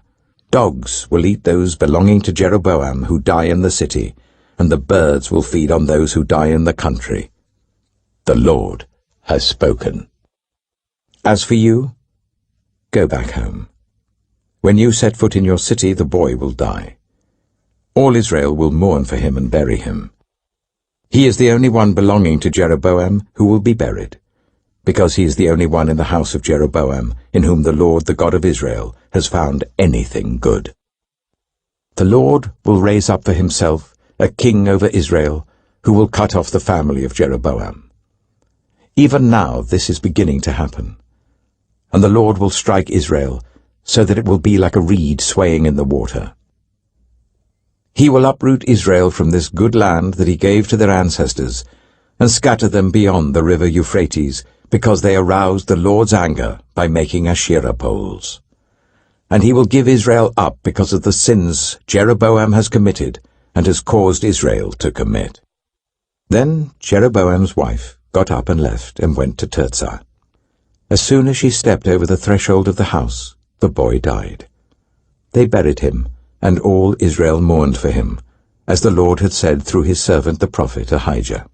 Dogs will eat those belonging to Jeroboam who die in the city, and the birds will feed on those who die in the country. The Lord has spoken. As for you, go back home. When you set foot in your city, the boy will die. All Israel will mourn for him and bury him. He is the only one belonging to Jeroboam who will be buried, because he is the only one in the house of Jeroboam in whom the Lord, the God of Israel, has found anything good. The Lord will raise up for himself a king over Israel who will cut off the family of Jeroboam. Even now this is beginning to happen, and the Lord will strike Israel so that it will be like a reed swaying in the water. He will uproot Israel from this good land that he gave to their ancestors and scatter them beyond the river Euphrates, because they aroused the Lord's anger by making Asherah poles. And he will give Israel up because of the sins Jeroboam has committed and has caused Israel to commit. Then Jeroboam's wife got up and left and went to Tirzah. As soon as she stepped over the threshold of the house, the boy died. They buried him, and all Israel mourned for him, as the Lord had said through his servant the prophet Ahijah.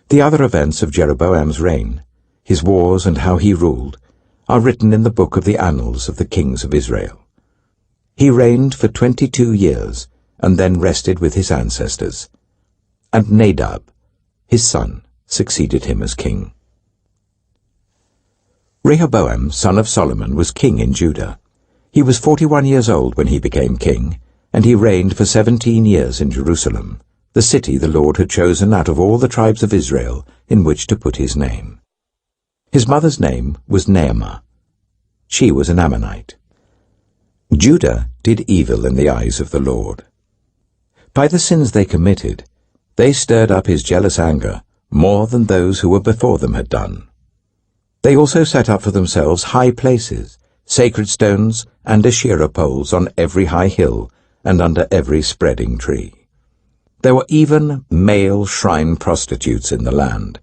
The other events of Jeroboam's reign, his wars and how he ruled, are written in the book of the annals of the kings of Israel. He reigned for 22 years, and then rested with his ancestors. And Nadab, his son, succeeded him as king. Rehoboam, son of Solomon, was king in Judah. He was 41 years old when he became king, and he reigned for 17 years in Jerusalem, the city the Lord had chosen out of all the tribes of Israel in which to put his name. His mother's name was Naamah. She was an Ammonite. Judah did evil in the eyes of the Lord. By the sins they committed, they stirred up his jealous anger more than those who were before them had done. They also set up for themselves high places, sacred stones, and Asherah poles on every high hill and under every spreading tree. There were even male shrine prostitutes in the land.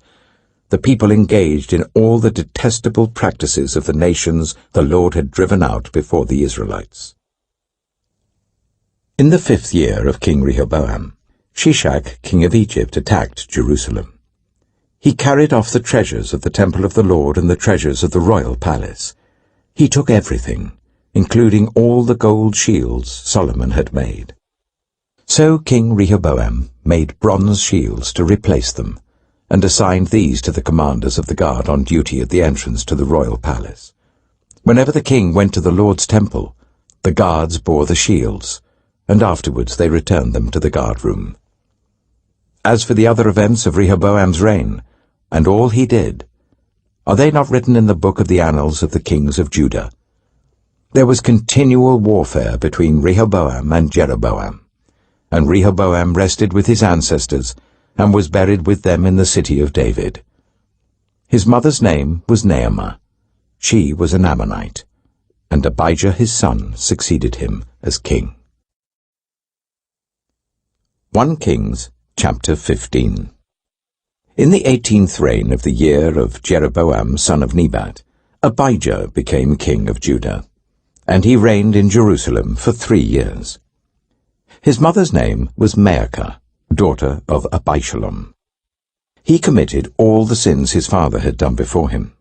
The people engaged in all the detestable practices of the nations the Lord had driven out before the Israelites. In the 5th year of King Rehoboam, Shishak, king of Egypt, attacked Jerusalem. He carried off the treasures of the temple of the Lord and the treasures of the royal palace. He took everything, including all the gold shields Solomon had made. So King Rehoboam made bronze shields to replace them, and assigned these to the commanders of the guard on duty at the entrance to the royal palace. Whenever the king went to the Lord's temple, the guards bore the shields, and afterwards they returned them to the guard room. As for the other events of Rehoboam's reign, and all he did, are they not written in the book of the annals of the kings of Judah? There was continual warfare between Rehoboam and Jeroboam, and Rehoboam rested with his ancestors and was buried with them in the city of David. His mother's name was Naamah. She was an Ammonite, and Abijah his son succeeded him as king. 1 Kings chapter 15. In the 18th reign of the year of Jeroboam son of Nebat, Abijah became king of Judah, and he reigned in Jerusalem for 3 years. His mother's name was Maacah, daughter of Abishalom. He committed all the sins his father had done before him,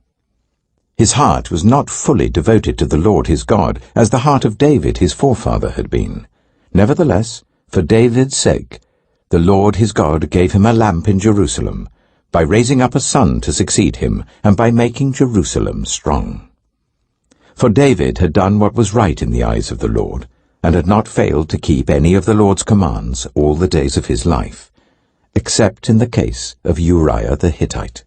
His heart was not fully devoted to the Lord his God, as the heart of David his forefather had been. Nevertheless, for David's sake, the Lord his God gave him a lamp in Jerusalem, by raising up a son to succeed him, and by making Jerusalem strong. For David had done what was right in the eyes of the Lord, and had not failed to keep any of the Lord's commands all the days of his life, except in the case of Uriah the Hittite.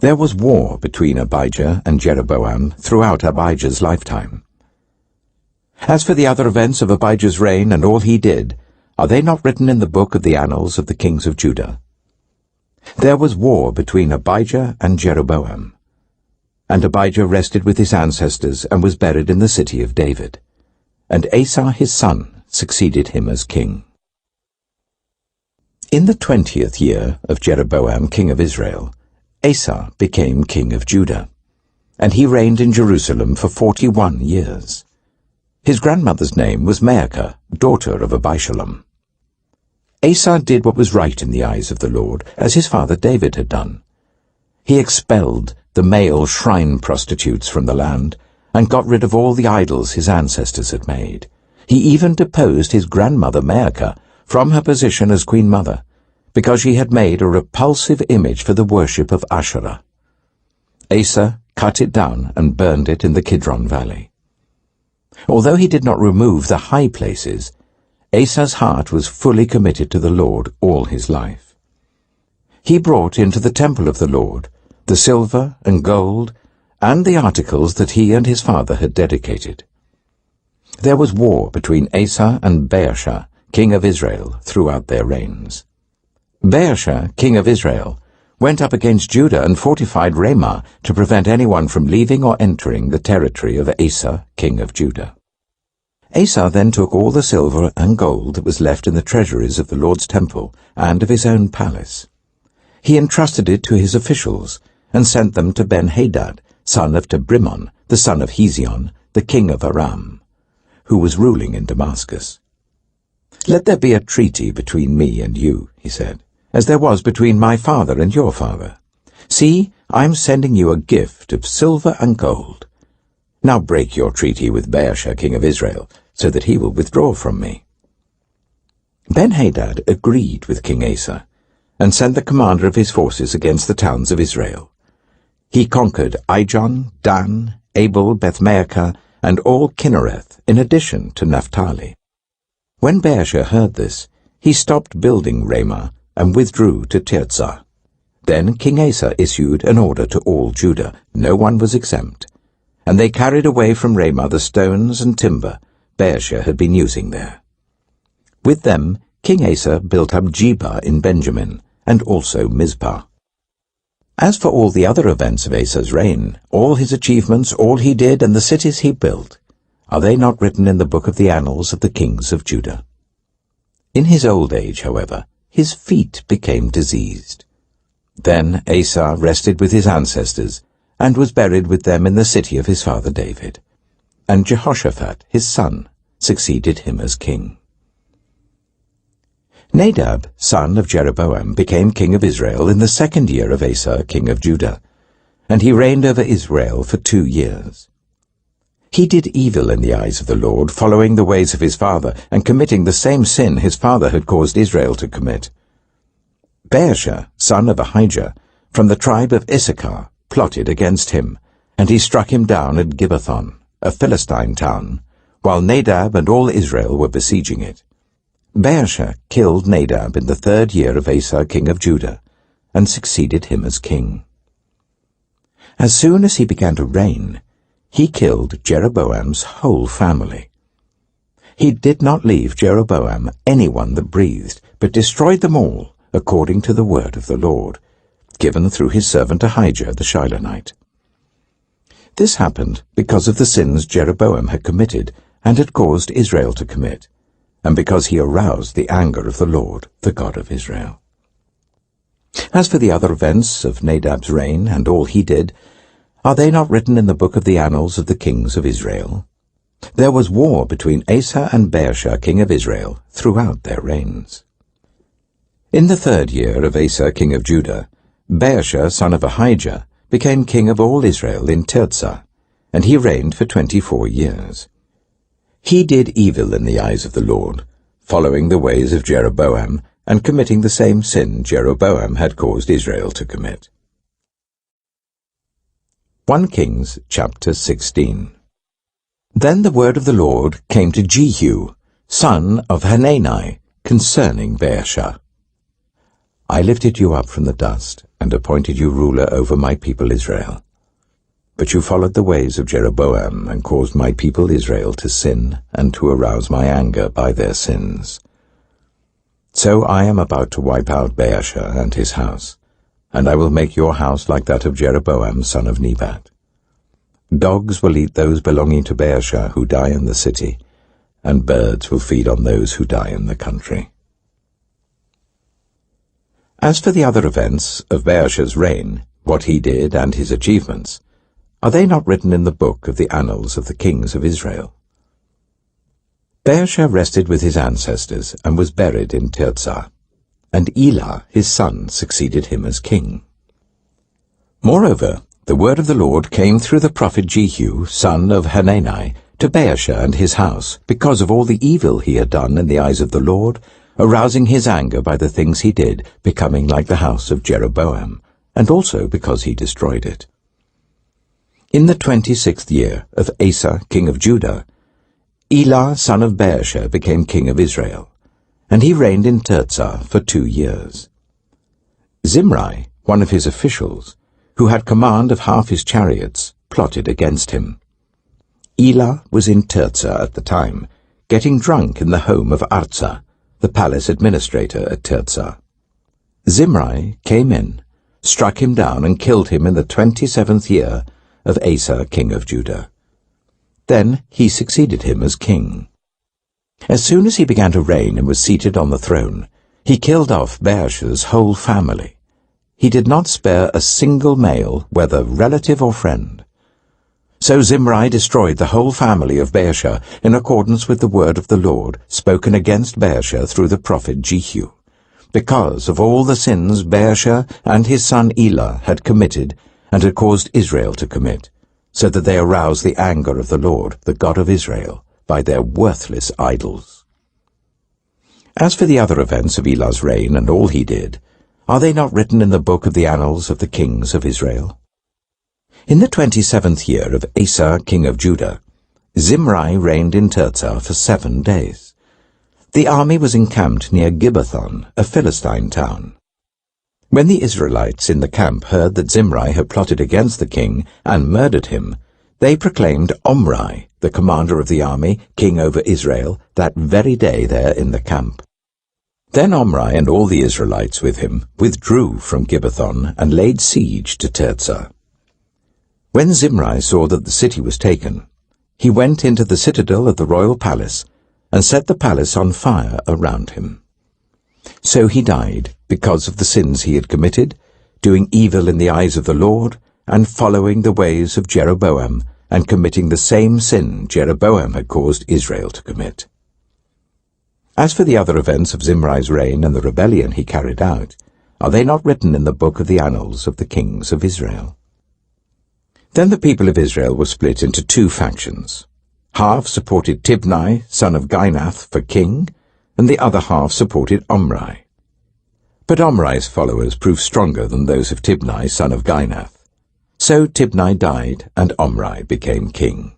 There was war between Abijah and Jeroboam throughout Abijah's lifetime. As for the other events of Abijah's reign and all he did, are they not written in the book of the annals of the kings of Judah? There was war between Abijah and Jeroboam. And Abijah rested with his ancestors and was buried in the city of David. And Asa his son succeeded him as king. In the 20th year of Jeroboam king of Israel, Asa became king of Judah, and he reigned in Jerusalem for 41 years. His grandmother's name was Maacah, daughter of Abishalom. Asa did what was right in the eyes of the Lord, as his father David had done. He expelled the male shrine prostitutes from the land, and got rid of all the idols his ancestors had made. He even deposed his grandmother Maacah from her position as queen mother, because she had made a repulsive image for the worship of Asherah. Asa cut it down and burned it in the Kidron Valley. Although he did not remove the high places, Asa's heart was fully committed to the Lord all his life. He brought into the temple of the Lord the silver and gold and the articles that he and his father had dedicated. There was war between Asa and Baasha, king of Israel, throughout their reigns. Baasha, king of Israel, went up against Judah and fortified Ramah to prevent anyone from leaving or entering the territory of Asa, king of Judah. Asa then took all the silver and gold that was left in the treasuries of the Lord's temple and of his own palace. He entrusted it to his officials and sent them to Ben-Hadad, son of Tabrimon, the son of Hezion, the king of Aram, who was ruling in Damascus. "Let there be a treaty between me and you," he said, "as there was between my father and your father. See, I am sending you a gift of silver and gold. Now break your treaty with Baasha, king of Israel, so that he will withdraw from me." Ben-Hadad agreed with King Asa, and sent the commander of his forces against the towns of Israel. He conquered Ijon, Dan, Abel, Beth-Maacah, and all Kinnereth, in addition to Naphtali. When Baasha heard this, he stopped building Ramah and withdrew to Tirzah. Then King Asa issued an order to all Judah, no one was exempt, and they carried away from Ramah the stones and timber Baasha had been using there. With them, King Asa built up Geba in Benjamin, and also Mizpah. As for all the other events of Asa's reign, all his achievements, all he did, and the cities he built, are they not written in the book of the annals of the kings of Judah? In his old age, however, his feet became diseased. Then Asa rested with his ancestors, and was buried with them in the city of his father David. And Jehoshaphat, his son, succeeded him as king. Nadab, son of Jeroboam, became king of Israel in the 2nd year of Asa, king of Judah, and he reigned over Israel for 2 years. He did evil in the eyes of the Lord, following the ways of his father, and committing the same sin his father had caused Israel to commit. Baasha, son of Ahijah, from the tribe of Issachar, plotted against him, and he struck him down at Gibbethon, a Philistine town, while Nadab and all Israel were besieging it. Baasha killed Nadab in the 3rd year of Asa, king of Judah, and succeeded him as king. As soon as he began to reign, he killed Jeroboam's whole family. He did not leave Jeroboam anyone that breathed, but destroyed them all, according to the word of the Lord, given through his servant Ahijah the Shilonite. This happened because of the sins Jeroboam had committed and had caused Israel to commit, and because he aroused the anger of the Lord, the God of Israel. As for the other events of Nadab's reign and all he did, are they not written in the book of the annals of the kings of Israel? There was war between Asa and Baasha, king of Israel, throughout their reigns. In the 3rd year of Asa, king of Judah, Baasha, son of Ahijah, became king of all Israel in Tirzah, and he reigned for 24 years. He did evil in the eyes of the Lord, following the ways of Jeroboam, and committing the same sin Jeroboam had caused Israel to commit. 1 Kings chapter 16. Then the word of the Lord came to Jehu, son of Hanani, concerning Baasha. I lifted you up from the dust, and appointed you ruler over my people Israel. But you followed the ways of Jeroboam, and caused my people Israel to sin, and to arouse my anger by their sins. So I am about to wipe out Baasha and his house, and I will make your house like that of Jeroboam son of Nebat. Dogs will eat those belonging to Baasha who die in the city, and birds will feed on those who die in the country. As for the other events of Baasha's reign, what he did and his achievements, are they not written in the book of the annals of the kings of Israel? Baasha rested with his ancestors and was buried in Tirzah, and Elah his son succeeded him as king. Moreover, the word of the Lord came through the prophet Jehu, son of Hanani, to Baasha and his house, because of all the evil he had done in the eyes of the Lord, arousing his anger by the things he did, becoming like the house of Jeroboam, and also because he destroyed it. In the 26th year of Asa king of Judah, Elah son of Baasha became king of Israel, and he reigned in Tirzah for 2 years. Zimri, one of his officials, who had command of half his chariots, plotted against him. Elah was in Tirzah at the time, getting drunk in the home of Arza, the palace administrator at Tirzah. Zimri came in, struck him down, and killed him in the 27th year of Asa king of Judah. Then he succeeded him as king. As soon as he began to reign and was seated on the throne, he killed off Baasha's whole family. He did not spare a single male, whether relative or friend. So Zimri destroyed the whole family of Baasha in accordance with the word of the Lord spoken against Baasha through the prophet Jehu, because of all the sins Baasha and his son Elah had committed and had caused Israel to commit, so that they aroused the anger of the Lord, the God of Israel, by their worthless idols. As for the other events of Elah's reign and all he did, are they not written in the book of the annals of the kings of Israel? In the 27th year of Asa king of Judah, Zimri reigned in Tirzah for 7 days. The army was encamped near Gibbethon, a Philistine town. When the Israelites in the camp heard that Zimri had plotted against the king and murdered him, they proclaimed Omri, the commander of the army, king over Israel, that very day there in the camp. Then Omri and all the Israelites with him withdrew from Gibbethon and laid siege to Tirzah. When Zimri saw that the city was taken, he went into the citadel of the royal palace and set the palace on fire around him. So he died because of the sins he had committed, doing evil in the eyes of the Lord, and following the ways of Jeroboam, and committing the same sin Jeroboam had caused Israel to commit. As for the other events of Zimri's reign and the rebellion he carried out, are they not written in the book of the annals of the kings of Israel? Then the people of Israel were split into 2 factions. Half supported Tibni, son of Ginath, for king, and the other half supported Omri. But Omri's followers proved stronger than those of Tibni, son of Ginath. So Tibni died, and Omri became king.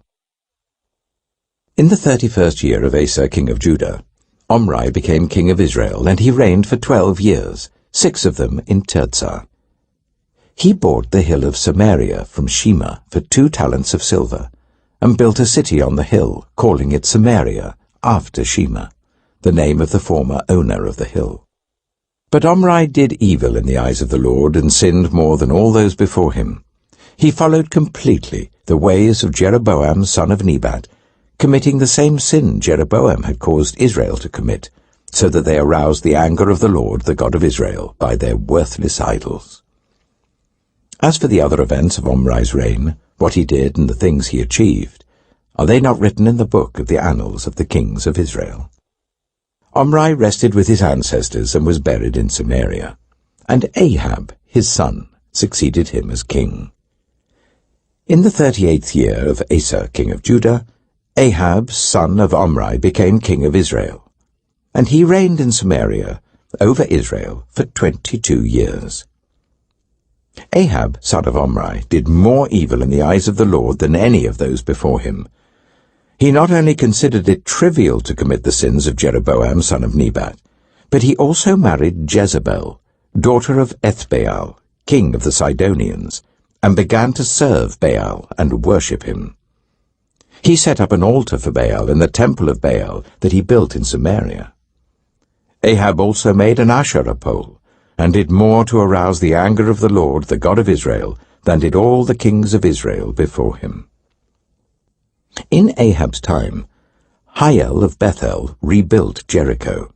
In the 31st year of Asa king of Judah, Omri became king of Israel, and he reigned for 12 years, 6 of them in Tirzah. He bought the hill of Samaria from Shema for 2 talents of silver, and built a city on the hill, calling it Samaria, after Shema, the name of the former owner of the hill. But Omri did evil in the eyes of the Lord, and sinned more than all those before him. He followed completely the ways of Jeroboam son of Nebat, committing the same sin Jeroboam had caused Israel to commit, so that they aroused the anger of the Lord, the God of Israel, by their worthless idols. As for the other events of Omri's reign, what he did and the things he achieved, are they not written in the book of the annals of the kings of Israel? Omri rested with his ancestors and was buried in Samaria, and Ahab, his son, succeeded him as king. In the 38th year of Asa, king of Judah, Ahab, son of Omri, became king of Israel, and he reigned in Samaria over Israel for 22 years. Ahab, son of Omri, did more evil in the eyes of the Lord than any of those before him. He not only considered it trivial to commit the sins of Jeroboam, son of Nebat, but he also married Jezebel, daughter of Ethbaal, king of the Sidonians, and began to serve Baal and worship him. He set up an altar for Baal in the temple of Baal that he built in Samaria. Ahab also made an Asherah pole, and did more to arouse the anger of the Lord, the God of Israel, than did all the kings of Israel before him. In Ahab's time, Hiel of Bethel rebuilt Jericho.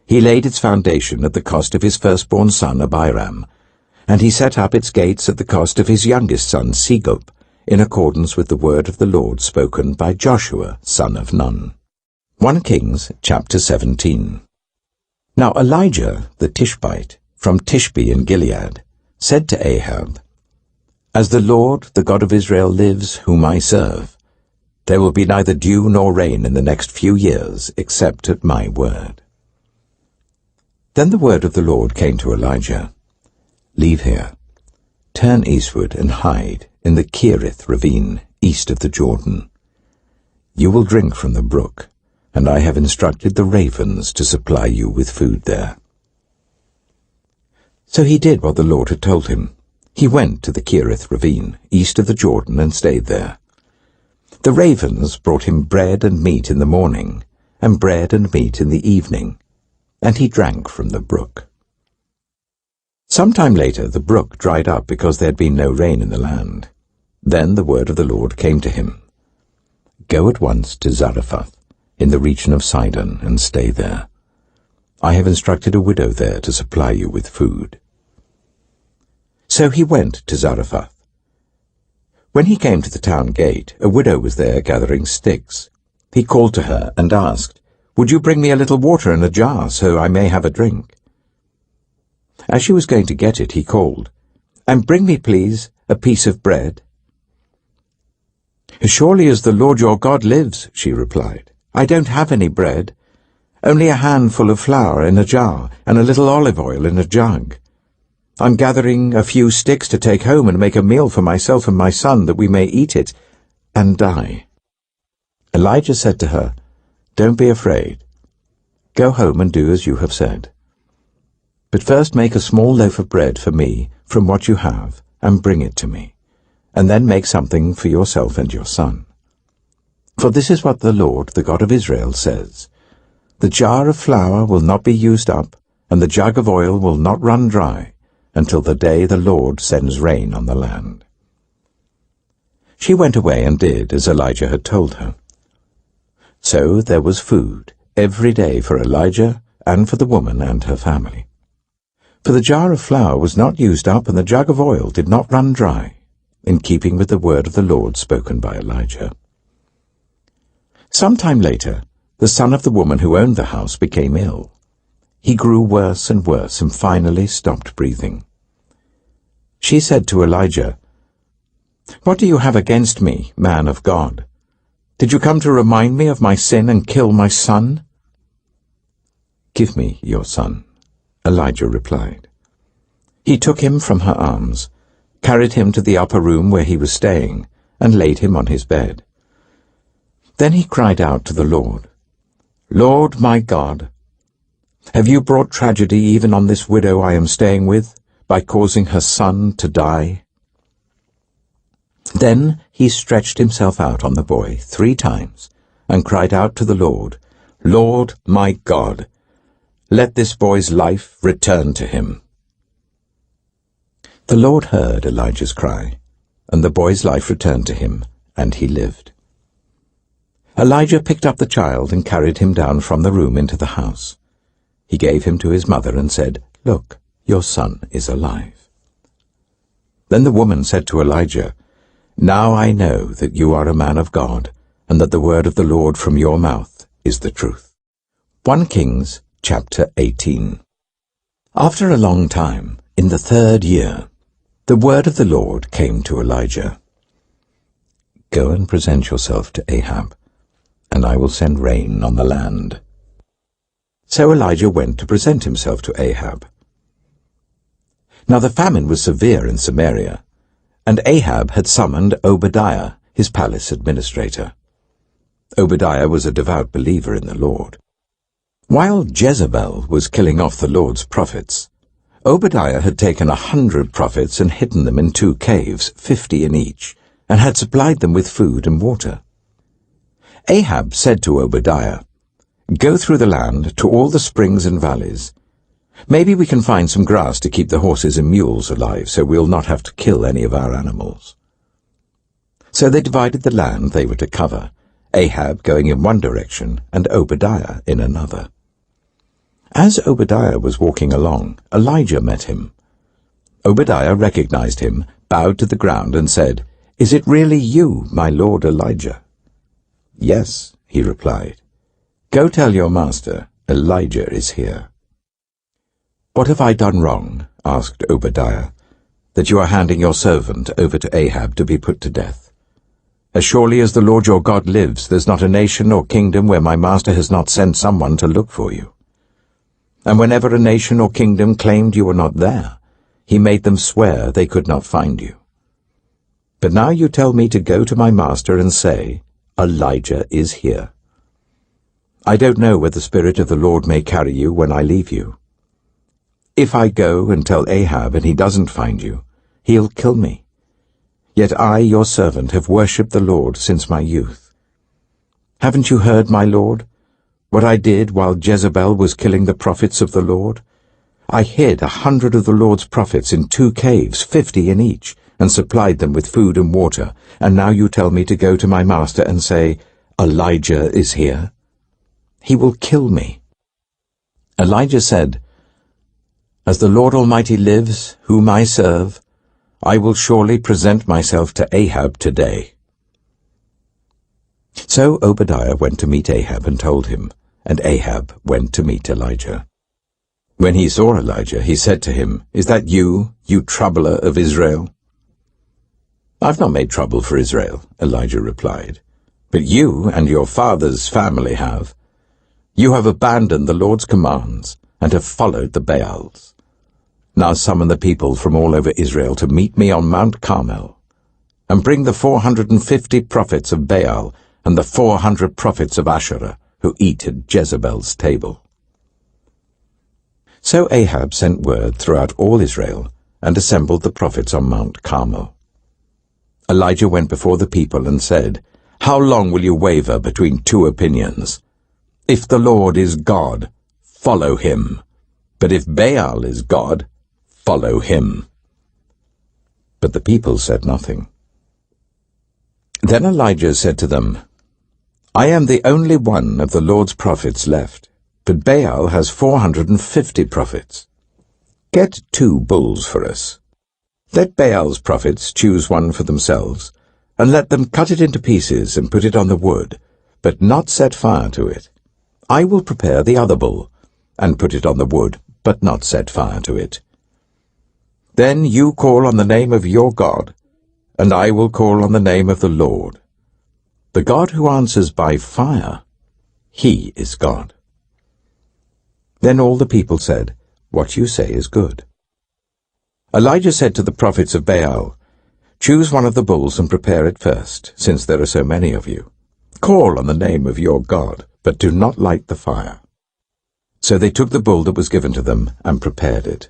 He laid its foundation at the cost of his firstborn son Abiram, and he set up its gates at the cost of his youngest son Segub, in accordance with the word of the Lord spoken by Joshua, son of Nun. 1 Kings chapter 17. Now Elijah the Tishbite, from Tishbe in Gilead, said to Ahab, "As the Lord, the God of Israel, lives, whom I serve, there will be neither dew nor rain in the next few years, except at my word." Then the word of the Lord came to Elijah, "Leave here, turn eastward and hide in the Kerith ravine, east of the Jordan. You will drink from the brook, and I have instructed the ravens to supply you with food there." So he did what the Lord had told him. He went to the Kerith ravine, east of the Jordan, and stayed there. The ravens brought him bread and meat in the morning, and bread and meat in the evening, and he drank from the brook. Some time later the brook dried up because there had been no rain in the land. Then the word of the Lord came to him, "Go at once to Zarephath, in the region of Sidon, and stay there. I have instructed a widow there to supply you with food." So he went to Zarephath. When he came to the town gate, a widow was there gathering sticks. He called to her and asked, "Would you bring me a little water in a jar so I may have a drink?" As she was going to get it, he called, "And bring me, please, a piece of bread." "As surely as the Lord your God lives," she replied, "I don't have any bread, only a handful of flour in a jar and a little olive oil in a jug. I'm gathering a few sticks to take home and make a meal for myself and my son, that we may eat it and die." Elijah said to her, "Don't be afraid. Go home and do as you have said. But first make a small loaf of bread for me from what you have, and bring it to me, and then make something for yourself and your son. For this is what the Lord, the God of Israel, says, the jar of flour will not be used up, and the jug of oil will not run dry, until the day the Lord sends rain on the land." She went away and did as Elijah had told her. So there was food every day for Elijah and for the woman and her family. For the jar of flour was not used up, and the jug of oil did not run dry, in keeping with the word of the Lord spoken by Elijah. Some time later, the son of the woman who owned the house became ill. He grew worse and worse, and finally stopped breathing. She said to Elijah, "What do you have against me, man of God? Did you come to remind me of my sin and kill my son?" "Give me your son," Elijah replied. He took him from her arms, carried him to the upper room where he was staying, and laid him on his bed. Then he cried out to the Lord, "Lord my God, have you brought tragedy even on this widow I am staying with, by causing her son to die?" Then he stretched himself out on the boy 3 times, and cried out to the Lord, "Lord my God, let this boy's life return to him." The Lord heard Elijah's cry, and the boy's life returned to him, and he lived. Elijah picked up the child and carried him down from the room into the house. He gave him to his mother and said, "Look, your son is alive." Then the woman said to Elijah, "Now I know that you are a man of God, and that the word of the Lord from your mouth is the truth." 1 Kings chapter 18. After a long time, in the 3rd year, the word of the Lord came to Elijah. "Go and present yourself to Ahab, and I will send rain on the land." So Elijah went to present himself to Ahab. Now the famine was severe in Samaria, and Ahab had summoned Obadiah, his palace administrator. Obadiah was a devout believer in the Lord. While Jezebel was killing off the Lord's prophets, Obadiah had taken 100 prophets and hidden them in 2 caves, 50 in each, and had supplied them with food and water. Ahab said to Obadiah, "Go through the land to all the springs and valleys. Maybe we can find some grass to keep the horses and mules alive, so we'll not have to kill any of our animals." So they divided the land they were to cover, Ahab going in one direction and Obadiah in another. As Obadiah was walking along, Elijah met him. Obadiah recognized him, bowed to the ground, and said, "Is it really you, my lord Elijah?" "Yes," he replied. "Go tell your master, Elijah is here." "What have I done wrong," asked Obadiah, "that you are handing your servant over to Ahab to be put to death? As surely as the Lord your God lives, there's not a nation or kingdom where my master has not sent someone to look for you. And whenever a nation or kingdom claimed you were not there, he made them swear they could not find you. But now you tell me to go to my master and say, 'Elijah is here.' I don't know where the Spirit of the Lord may carry you when I leave you. If I go and tell Ahab and he doesn't find you, he'll kill me. Yet I, your servant, have worshipped the Lord since my youth. Haven't you heard, my lord, what I did while Jezebel was killing the prophets of the Lord? I hid 100 of the Lord's prophets in 2 caves, 50 in each, and supplied them with food and water, and now you tell me to go to my master and say, 'Elijah is here.' He will kill me." Elijah said, "As the Lord Almighty lives, whom I serve, I will surely present myself to Ahab today." So Obadiah went to meet Ahab and told him, and Ahab went to meet Elijah. When he saw Elijah, he said to him, "Is that you, you troubler of Israel?" "I've not made trouble for Israel," Elijah replied, "but you and your father's family have. You have abandoned the Lord's commands and have followed the Baals. Now summon the people from all over Israel to meet me on Mount Carmel, and bring the 450 prophets of Baal and the 400 prophets of Asherah who eat at Jezebel's table." So Ahab sent word throughout all Israel and assembled the prophets on Mount Carmel. Elijah went before the people and said, "How long will you waver between 2 opinions? If the Lord is God, follow him. But if Baal is God, follow him." But the people said nothing. Then Elijah said to them, "I am the only one of the Lord's prophets left, but Baal has 450 prophets. Get 2 bulls for us. Let Baal's prophets choose one for themselves, and let them cut it into pieces and put it on the wood, but not set fire to it. I will prepare the other bull, and put it on the wood, but not set fire to it. Then you call on the name of your God, and I will call on the name of the Lord. The God who answers by fire, he is God." Then all the people said, "What you say is good." Elijah said to the prophets of Baal, "Choose one of the bulls and prepare it first, since there are so many of you. Call on the name of your God, but do not light the fire." So they took the bull that was given to them and prepared it.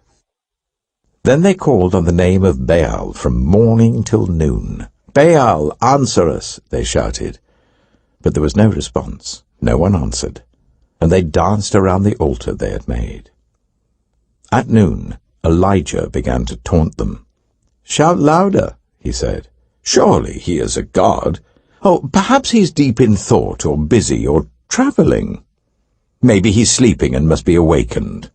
Then they called on the name of Baal from morning till noon. "Baal, answer us," they shouted. But there was no response. No one answered, and they danced around the altar they had made. At noon, Elijah began to taunt them. "Shout louder," he said. "Surely he is a god. Oh, perhaps he's deep in thought or busy or traveling. Maybe he's sleeping and must be awakened."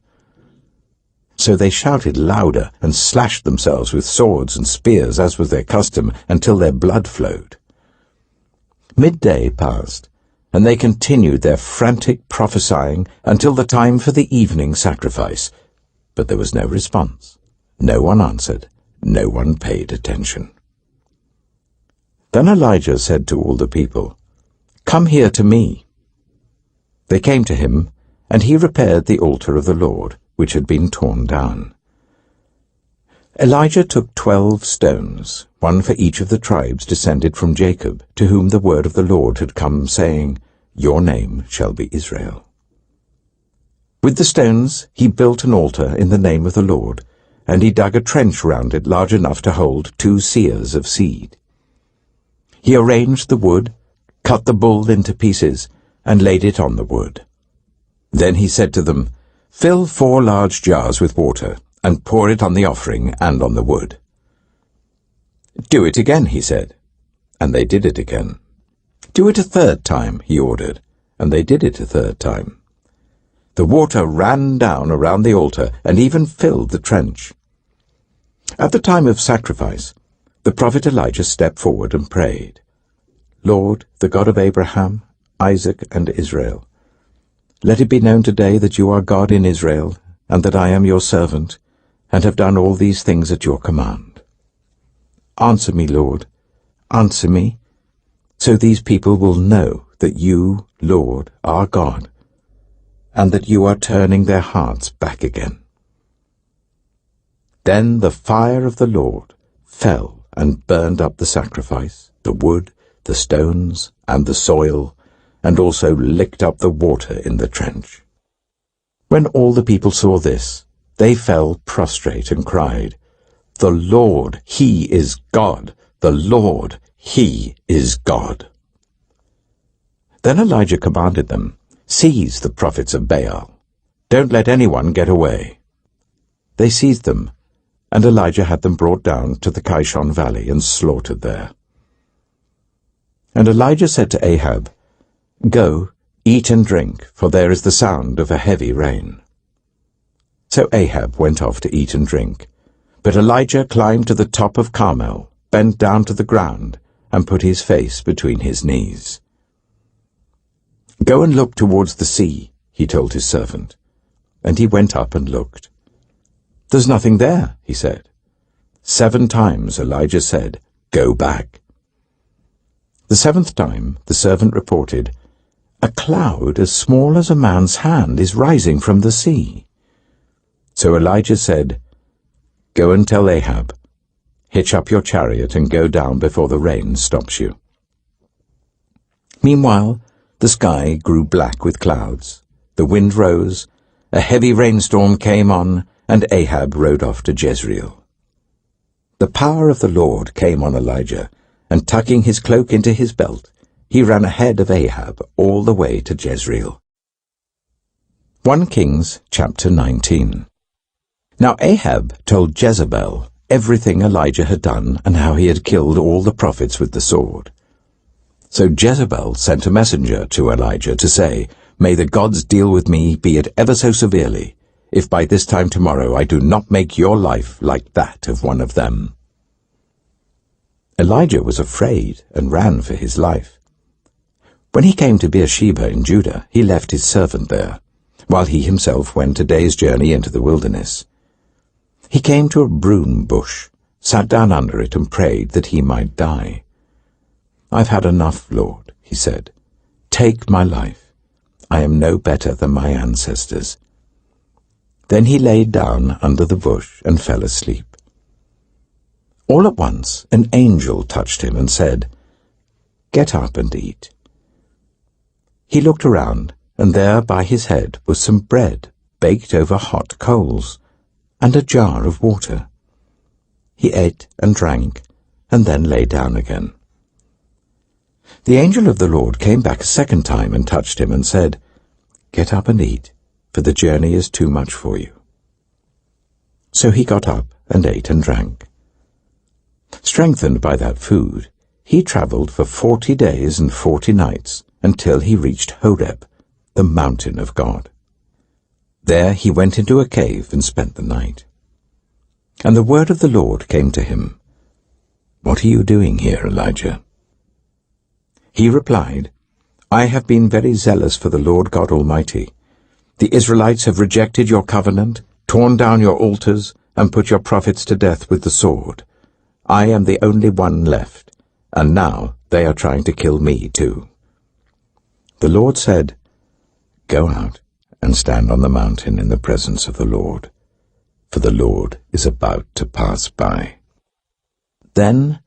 So they shouted louder and slashed themselves with swords and spears, as was their custom, until their blood flowed. Midday passed, and they continued their frantic prophesying until the time for the evening sacrifice. But there was no response. No one answered. No one paid attention. Then Elijah said to all the people, "Come here to me." They came to him, and he repaired the altar of the Lord, which had been torn down. Elijah took 12 stones, one for each of the tribes descended from Jacob, to whom the word of the Lord had come, saying, "Your name shall be Israel." With the stones he built an altar in the name of the Lord, and he dug a trench round it large enough to hold 2 seahs of seed. He arranged the wood, cut the bull into pieces, and laid it on the wood. Then he said to them, "Fill 4 large jars with water, and pour it on the offering and on the wood." "Do it again," he said, and they did it again. "Do it a 3rd time," he ordered, and they did it a 3rd time. The water ran down around the altar and even filled the trench. At the time of sacrifice, the prophet Elijah stepped forward and prayed, "Lord, the God of Abraham, Isaac, and Israel, let it be known today that you are God in Israel, and that I am your servant, and have done all these things at your command. Answer me, Lord, answer me, so these people will know that you, Lord, are God, and that you are turning their hearts back again." Then the fire of the Lord fell and burned up the sacrifice, the wood, the stones, and the soil, and also licked up the water in the trench. When all the people saw this, they fell prostrate and cried, "The Lord, He is God! The Lord, He is God!" Then Elijah commanded them, "Seize the prophets of Baal. Don't let anyone get away." They seized them, and Elijah had them brought down to the Kishon valley and slaughtered there. And Elijah said to Ahab, "Go, eat and drink, for there is the sound of a heavy rain." So Ahab went off to eat and drink, but Elijah climbed to the top of Carmel, bent down to the ground, and put his face between his knees. "Go and look towards the sea," he told his servant, and he went up and looked. "There's nothing there," he said. 7 times Elijah said, "Go back." The 7th time the servant reported, "A cloud as small as a man's hand is rising from the sea." So Elijah said, "Go and tell Ahab, hitch up your chariot and go down before the rain stops you." Meanwhile, the sky grew black with clouds, the wind rose, a heavy rainstorm came on, and Ahab rode off to Jezreel. The power of the Lord came on Elijah, and tucking his cloak into his belt, he ran ahead of Ahab all the way to Jezreel. 1 Kings chapter 19. Now Ahab told Jezebel everything Elijah had done and how he had killed all the prophets with the sword. So Jezebel sent a messenger to Elijah to say, "May the gods deal with me, be it ever so severely, if by this time tomorrow I do not make your life like that of one of them." Elijah was afraid and ran for his life. When he came to Beersheba in Judah, he left his servant there, while he himself went a day's journey into the wilderness. He came to a broom bush, sat down under it and prayed that he might die. "I've had enough, Lord," he said. "Take my life. I am no better than my ancestors." Then he lay down under the bush and fell asleep. All at once an angel touched him and said, "Get up and eat." He looked around, and there by his head was some bread baked over hot coals, and a jar of water. He ate and drank, and then lay down again. The angel of the Lord came back a 2nd time and touched him and said, "Get up and eat, for the journey is too much for you." So he got up and ate and drank. Strengthened by that food, he travelled for 40 days and 40 nights until he reached Horeb, the mountain of God. There he went into a cave and spent the night. And the word of the Lord came to him, "What are you doing here, Elijah?" He replied, "I have been very zealous for the Lord God Almighty. The Israelites have rejected your covenant, torn down your altars, and put your prophets to death with the sword. I am the only one left, and now they are trying to kill me too." The Lord said, "Go out and stand on the mountain in the presence of the Lord, for the Lord is about to pass by." Then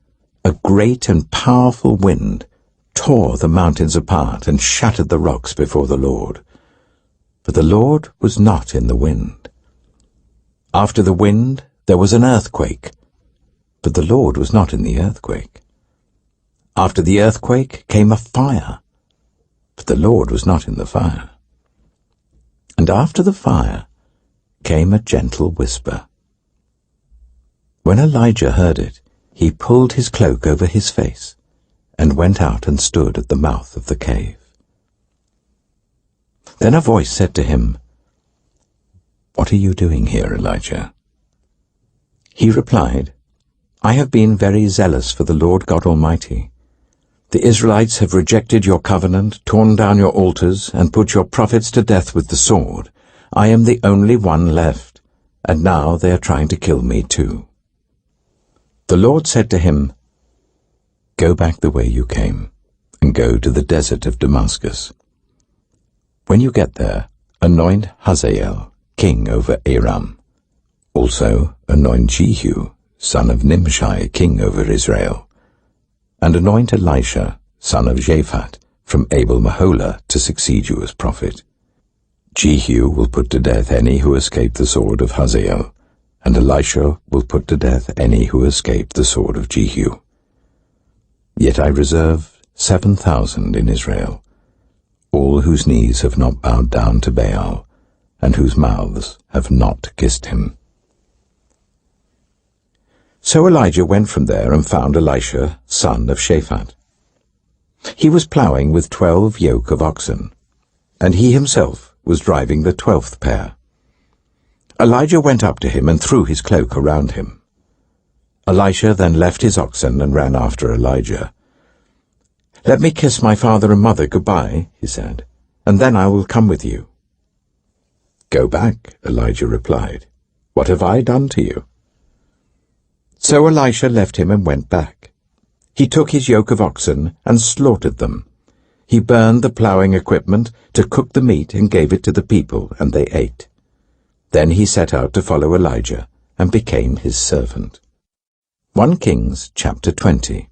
a great and powerful wind tore the mountains apart and shattered the rocks before the Lord. But the Lord was not in the wind. After the wind there was an earthquake, but the Lord was not in the earthquake. After the earthquake came a fire, but the Lord was not in the fire. And after the fire came a gentle whisper. When Elijah heard it, he pulled his cloak over his face and went out and stood at the mouth of the cave. Then a voice said to him, "What are you doing here, Elijah?" He replied, "I have been very zealous for the Lord God Almighty. The Israelites have rejected your covenant, torn down your altars, and put your prophets to death with the sword. I am the only one left, and now they are trying to kill me too." The Lord said to him, "Go back the way you came, and go to the desert of Damascus. When you get there, anoint Hazael king over Aram. Also anoint Jehu, son of Nimshi, king over Israel. And anoint Elisha, son of Shaphat, from Abel-Meholah, to succeed you as prophet. Jehu will put to death any who escape the sword of Hazael, and Elisha will put to death any who escape the sword of Jehu. Yet I reserve 7,000 in Israel, all whose knees have not bowed down to Baal, and whose mouths have not kissed him." So Elijah went from there and found Elisha, son of Shaphat. He was ploughing with 12 yoke of oxen, and he himself was driving the 12th pair. Elijah went up to him and threw his cloak around him. Elisha then left his oxen and ran after Elijah. "Let me kiss my father and mother goodbye," he said, "and then I will come with you." "Go back," Elijah replied. "What have I done to you?" So Elisha left him and went back. He took his yoke of oxen and slaughtered them. He burned the ploughing equipment to cook the meat and gave it to the people, and they ate. Then he set out to follow Elijah and became his servant. 1 Kings chapter 20.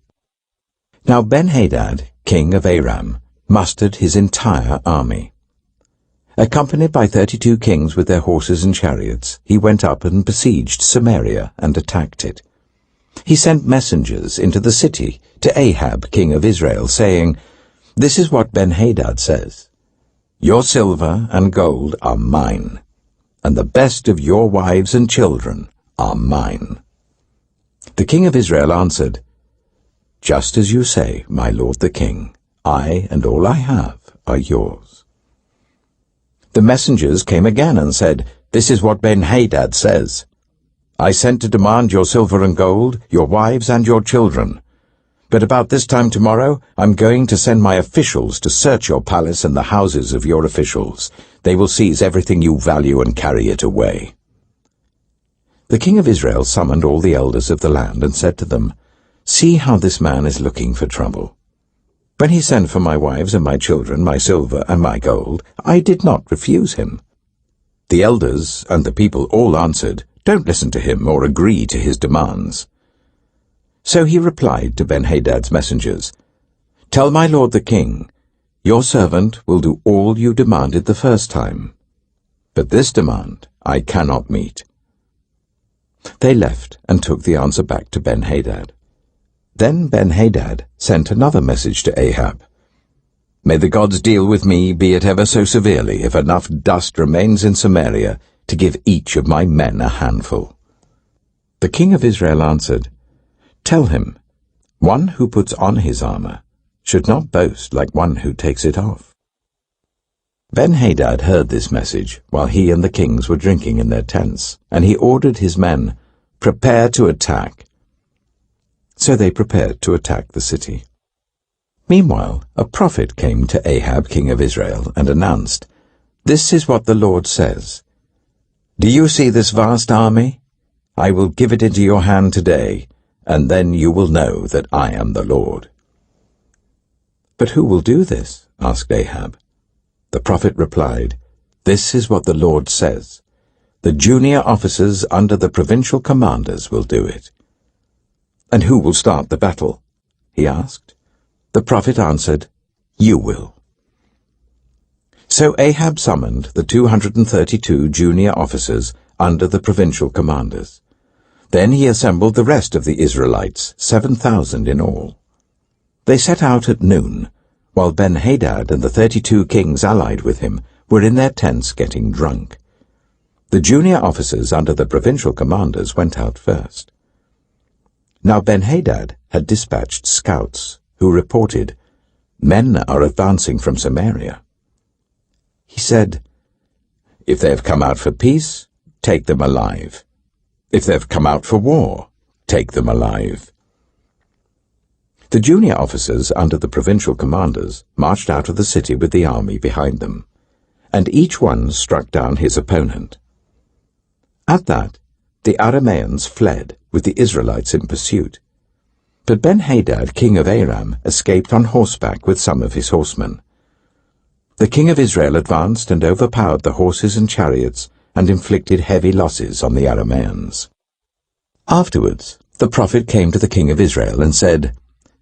Now Ben-Hadad, king of Aram, mustered his entire army. Accompanied by 32 kings with their horses and chariots, he went up and besieged Samaria and attacked it. He sent messengers into the city to Ahab, king of Israel, saying, "This is what Ben-Hadad says, 'Your silver and gold are mine, and the best of your wives and children are mine.'" The king of Israel answered, "Just as you say, my lord the king, I and all I have are yours." The messengers came again and said, "This is what Ben-Hadad says, 'I sent to demand your silver and gold, your wives and your children. But about this time tomorrow I'm going to send my officials to search your palace and the houses of your officials. They will seize everything you value and carry it away." The king of Israel summoned all the elders of the land and said to them, "See how this man is looking for trouble. When he sent for my wives and my children, my silver and my gold, I did not refuse him." The elders and the people all answered, "Don't listen to him or agree to his demands." So he replied to Ben-Hadad's messengers, "Tell my lord the king, your servant will do all you demanded the first time, but this demand I cannot meet." They left and took the answer back to Ben-Hadad. Then Ben-Hadad sent another message to Ahab. "May the gods deal with me, be it ever so severely, if enough dust remains in Samaria to give each of my men a handful." The king of Israel answered, "Tell him, one who puts on his armor should not boast like one who takes it off." Ben-Hadad heard this message while he and the kings were drinking in their tents, and he ordered his men, "Prepare to attack." So they prepared to attack the city. Meanwhile, a prophet came to Ahab, king of Israel, and announced, "This is what the Lord says. Do you see this vast army? I will give it into your hand today, and then you will know that I am the Lord." "But who will do this?" asked Ahab. The prophet replied, "This is what the Lord says. The junior officers under the provincial commanders will do it." "And who will start the battle?" he asked. The prophet answered, "You will." So Ahab summoned the 232 junior officers under the provincial commanders. Then he assembled the rest of the Israelites, 7,000 in all. They set out at noon, while Ben-Hadad and the 32 kings allied with him were in their tents getting drunk. The junior officers under the provincial commanders went out first. Now Ben-Hadad had dispatched scouts, who reported, "Men are advancing from Samaria." He said, "If they have come out for peace, take them alive. If they have come out for war, take them alive." The junior officers under the provincial commanders marched out of the city with the army behind them, and each one struck down his opponent. At that, the Arameans fled, with the Israelites in pursuit. But Ben-Hadad, king of Aram, escaped on horseback with some of his horsemen. The king of Israel advanced and overpowered the horses and chariots, and inflicted heavy losses on the Arameans. Afterwards, the prophet came to the king of Israel and said,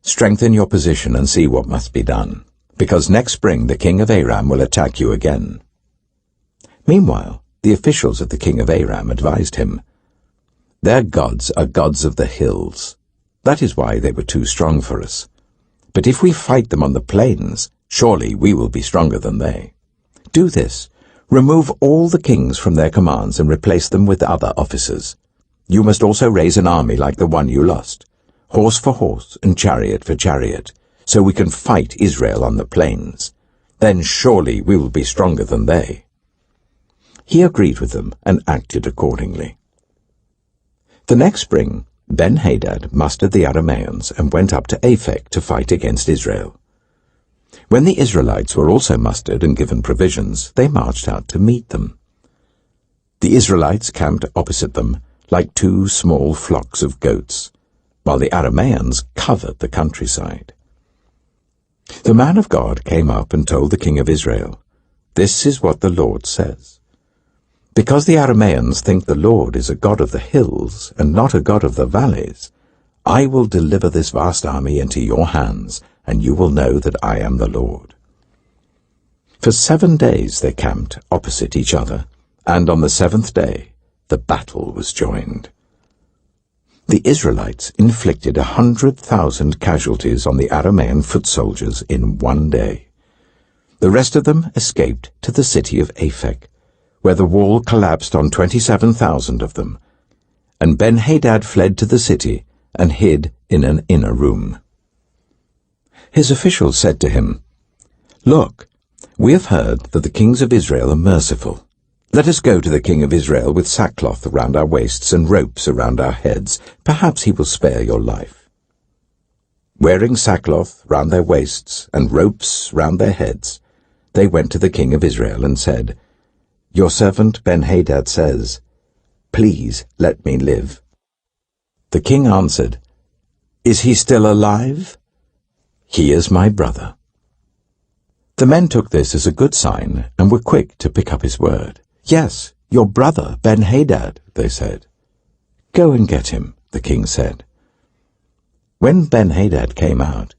"Strengthen your position and see what must be done, because next spring the king of Aram will attack you again." Meanwhile, the officials of the king of Aram advised him, "Their gods are gods of the hills. That is why they were too strong for us. But if we fight them on the plains, surely we will be stronger than they. Do this, remove all the kings from their commands and replace them with other officers. You must also raise an army like the one you lost, horse for horse and chariot for chariot, so we can fight Israel on the plains. Then surely we will be stronger than they." He agreed with them and acted accordingly. The next spring, Ben-Hadad mustered the Arameans and went up to Aphek to fight against Israel. When the Israelites were also mustered and given provisions, they marched out to meet them. The Israelites camped opposite them like two small flocks of goats, while the Arameans covered the countryside. The man of God came up and told the king of Israel, "This is what the Lord says. Because the Arameans think the Lord is a God of the hills and not a God of the valleys, I will deliver this vast army into your hands, and you will know that I am the Lord." For 7 days they camped opposite each other, and on the 7th day the battle was joined. The Israelites inflicted 100,000 casualties on the Aramean foot soldiers in 1 day. The rest of them escaped to the city of Aphek, where the wall collapsed on 27,000 of them, and Ben-Hadad fled to the city and hid in an inner room. His officials said to him, "Look, we have heard that the kings of Israel are merciful. Let us go to the king of Israel with sackcloth around our waists and ropes around our heads. Perhaps he will spare your life." Wearing sackcloth round their waists and ropes round their heads, they went to the king of Israel and said, "Your servant Ben-Hadad says, 'Please let me live.'" The king answered, "Is he still alive?" "He is my brother." The men took this as a good sign and were quick to pick up his word. "Yes, your brother Ben-Hadad," they said. "Go and get him," the king said. When Ben-Hadad came out,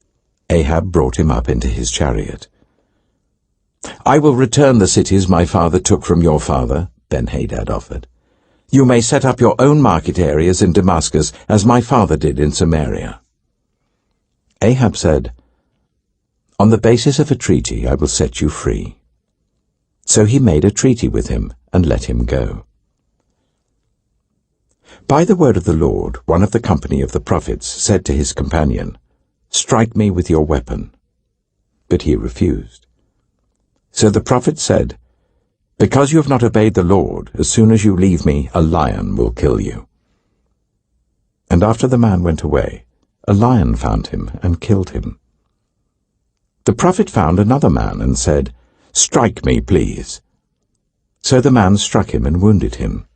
Ahab brought him up into his chariot. "I will return the cities my father took from your father," Ben-Hadad offered. "You may set up your own market areas in Damascus, as my father did in Samaria." Ahab said, "On the basis of a treaty I will set you free." So he made a treaty with him and let him go. By the word of the Lord, one of the company of the prophets said to his companion, "Strike me with your weapon." But he refused. So the prophet said, "Because you have not obeyed the Lord, as soon as you leave me, a lion will kill you." And after the man went away, a lion found him and killed him. The prophet found another man and said, "Strike me, please." So the man struck him and wounded him.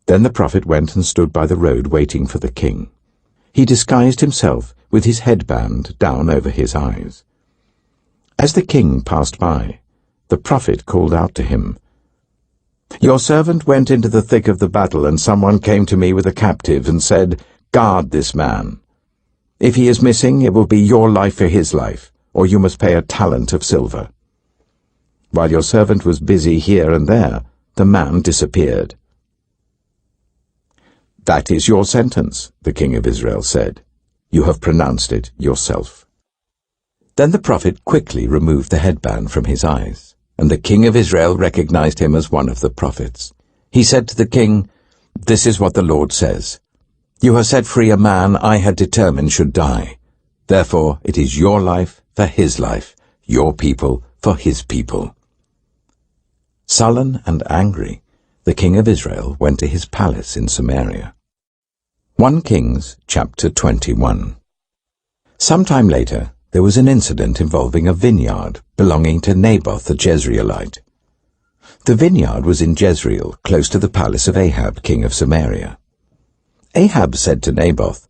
Then the prophet went and stood by the road waiting for the king. he disguised himself with his headband down over his eyes. As the king passed by, the prophet called out to him, "Your servant went into the thick of the battle, and someone came to me with a captive and said, 'Guard this man. If he is missing, it will be your life for his life, or you must pay a talent of silver.' While your servant was busy here and there, the man disappeared." "That is your sentence," the king of Israel said. "You have pronounced it yourself." Then the prophet quickly removed the headband from his eyes, and the king of Israel recognized him as one of the prophets. He said to the king, "This is what the Lord says. You have set free a man I had determined should die. Therefore it is your life for his life, your people for his people." Sullen and angry, the king of Israel went to his palace in Samaria. 1 Kings chapter 21. Sometime later, there was an incident involving a vineyard belonging to Naboth the Jezreelite. The vineyard was in Jezreel, close to the palace of Ahab, king of Samaria. Ahab said to Naboth,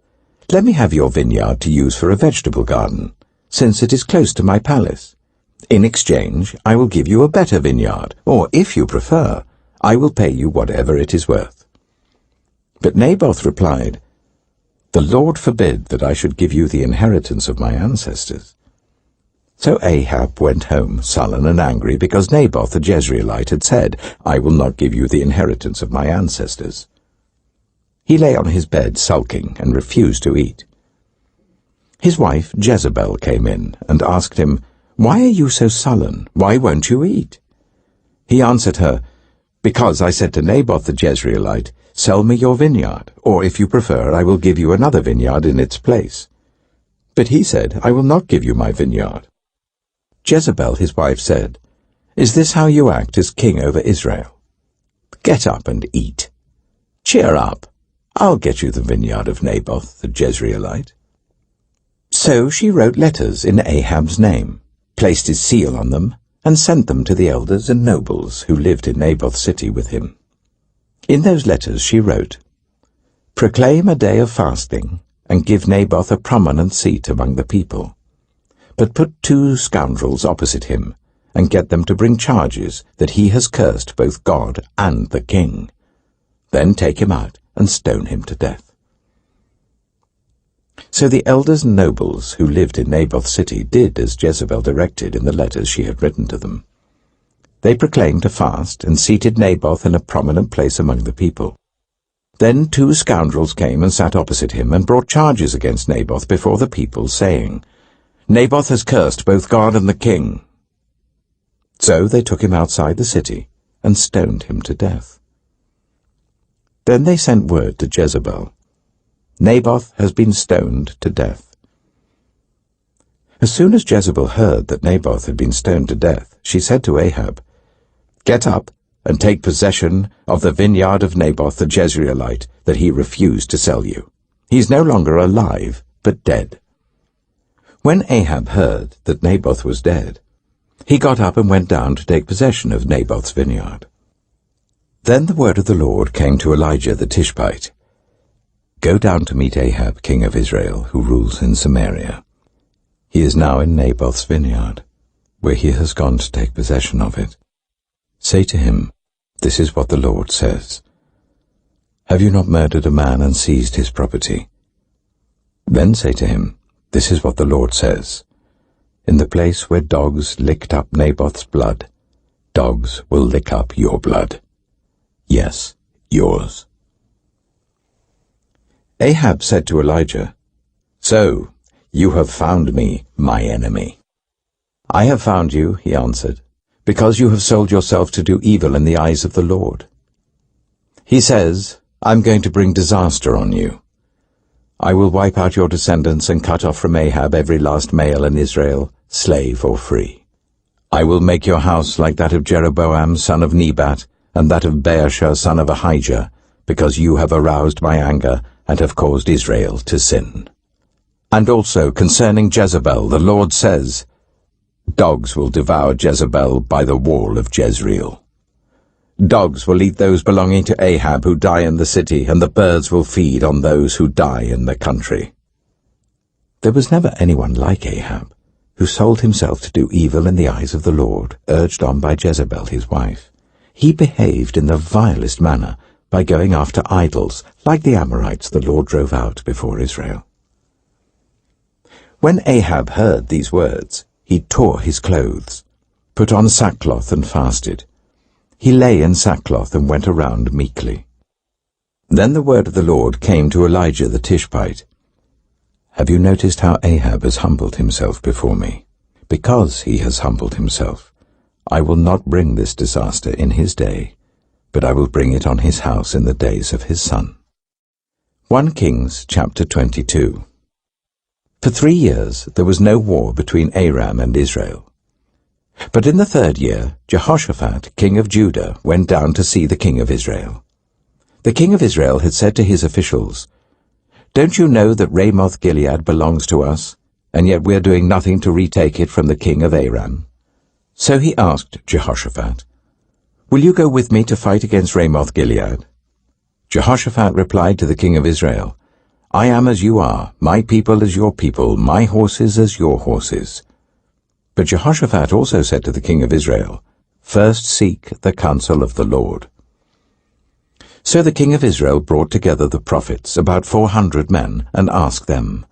"Let me have your vineyard to use for a vegetable garden, since it is close to my palace. In exchange, I will give you a better vineyard, or, if you prefer, I will pay you whatever it is worth." But Naboth replied, "The Lord forbid that I should give you the inheritance of my ancestors." So Ahab went home, sullen and angry, because Naboth the Jezreelite had said, "I will not give you the inheritance of my ancestors." He lay on his bed sulking and refused to eat. His wife Jezebel came in and asked him, "Why are you so sullen? Why won't you eat?" He answered her, "Because I said to Naboth the Jezreelite, 'Sell me your vineyard, or if you prefer, I will give you another vineyard in its place.' But he said, 'I will not give you my vineyard.'" Jezebel, his wife, said, "Is this how you act as king over Israel? Get up and eat. Cheer up. I'll get you the vineyard of Naboth the Jezreelite." So she wrote letters in Ahab's name, placed his seal on them, and sent them to the elders and nobles who lived in Naboth's city with him. In those letters she wrote, "Proclaim a day of fasting, and give Naboth a prominent seat among the people. But put 2 scoundrels opposite him, and get them to bring charges that he has cursed both God and the king. Then take him out and stone him to death." So the elders and nobles who lived in Naboth's city did as Jezebel directed in the letters she had written to them. They proclaimed a fast and seated Naboth in a prominent place among the people. Then 2 scoundrels came and sat opposite him and brought charges against Naboth before the people, saying, "Naboth has cursed both God and the king." So they took him outside the city and stoned him to death. Then they sent word to Jezebel, "Naboth has been stoned to death." As soon as Jezebel heard that Naboth had been stoned to death, she said to Ahab, "Get up and take possession of the vineyard of Naboth the Jezreelite that he refused to sell you. He is no longer alive, but dead." When Ahab heard that Naboth was dead, he got up and went down to take possession of Naboth's vineyard. Then the word of the Lord came to Elijah the Tishbite, "Go down to meet Ahab, king of Israel, who rules in Samaria. He is now in Naboth's vineyard, where he has gone to take possession of it. Say to him, 'This is what the Lord says. Have you not murdered a man and seized his property?' Then say to him, 'This is what the Lord says. In the place where dogs licked up Naboth's blood, dogs will lick up your blood. Yes, yours.'" Ahab said to Elijah, "So, you have found me, my enemy." "I have found you," he answered, "because you have sold yourself to do evil in the eyes of the Lord. He says, 'I'm going to bring disaster on you. I will wipe out your descendants and cut off from Ahab every last male in Israel, slave or free. I will make your house like that of Jeroboam, son of Nebat, and that of Baasha, son of Ahijah, because you have aroused my anger and have caused Israel to sin.' And also concerning Jezebel, the Lord says, 'Dogs will devour Jezebel by the wall of Jezreel.' Dogs will eat those belonging to Ahab who die in the city, and the birds will feed on those who die in the country." There was never anyone like Ahab, who sold himself to do evil in the eyes of the Lord, urged on by Jezebel his wife. He behaved in the vilest manner by going after idols, like the Amorites the Lord drove out before Israel. When Ahab heard these words, he tore his clothes, put on sackcloth and fasted. He lay in sackcloth and went around meekly. Then the word of the Lord came to Elijah the Tishbite. "Have you noticed how Ahab has humbled himself before me? Because he has humbled himself, I will not bring this disaster in his day, but I will bring it on his house in the days of his son." 1 Kings chapter 22. For 3 years there was no war between Aram and Israel. But in the 3rd year, Jehoshaphat, king of Judah, went down to see the king of Israel. The king of Israel had said to his officials, "Don't you know that Ramoth-Gilead belongs to us, and yet we are doing nothing to retake it from the king of Aram?" So he asked Jehoshaphat, "Will you go with me to fight against Ramoth-Gilead?" Jehoshaphat replied to the king of Israel, "I am as you are, my people as your people, my horses as your horses." But Jehoshaphat also said to the king of Israel, "First seek the counsel of the Lord." So the king of Israel brought together the prophets, about 400 men, and asked them,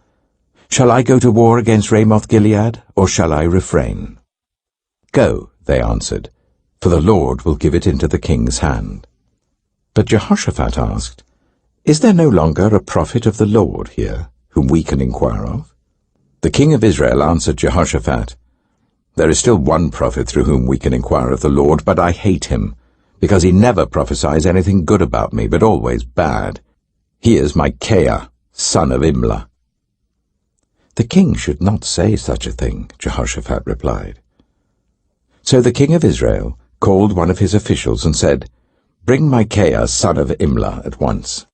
"Shall I go to war against Ramoth-Gilead, or shall I refrain?" "Go," they answered, "for the Lord will give it into the king's hand." But Jehoshaphat asked, "Is there no longer a prophet of the Lord here, whom we can inquire of?" The king of Israel answered Jehoshaphat, "There is still one prophet through whom we can inquire of the Lord, but I hate him, because he never prophesies anything good about me, but always bad. He is Micaiah, son of Imlah." "The king should not say such a thing," Jehoshaphat replied. So the king of Israel called one of his officials and said, "Bring Micaiah, son of Imlah, at once."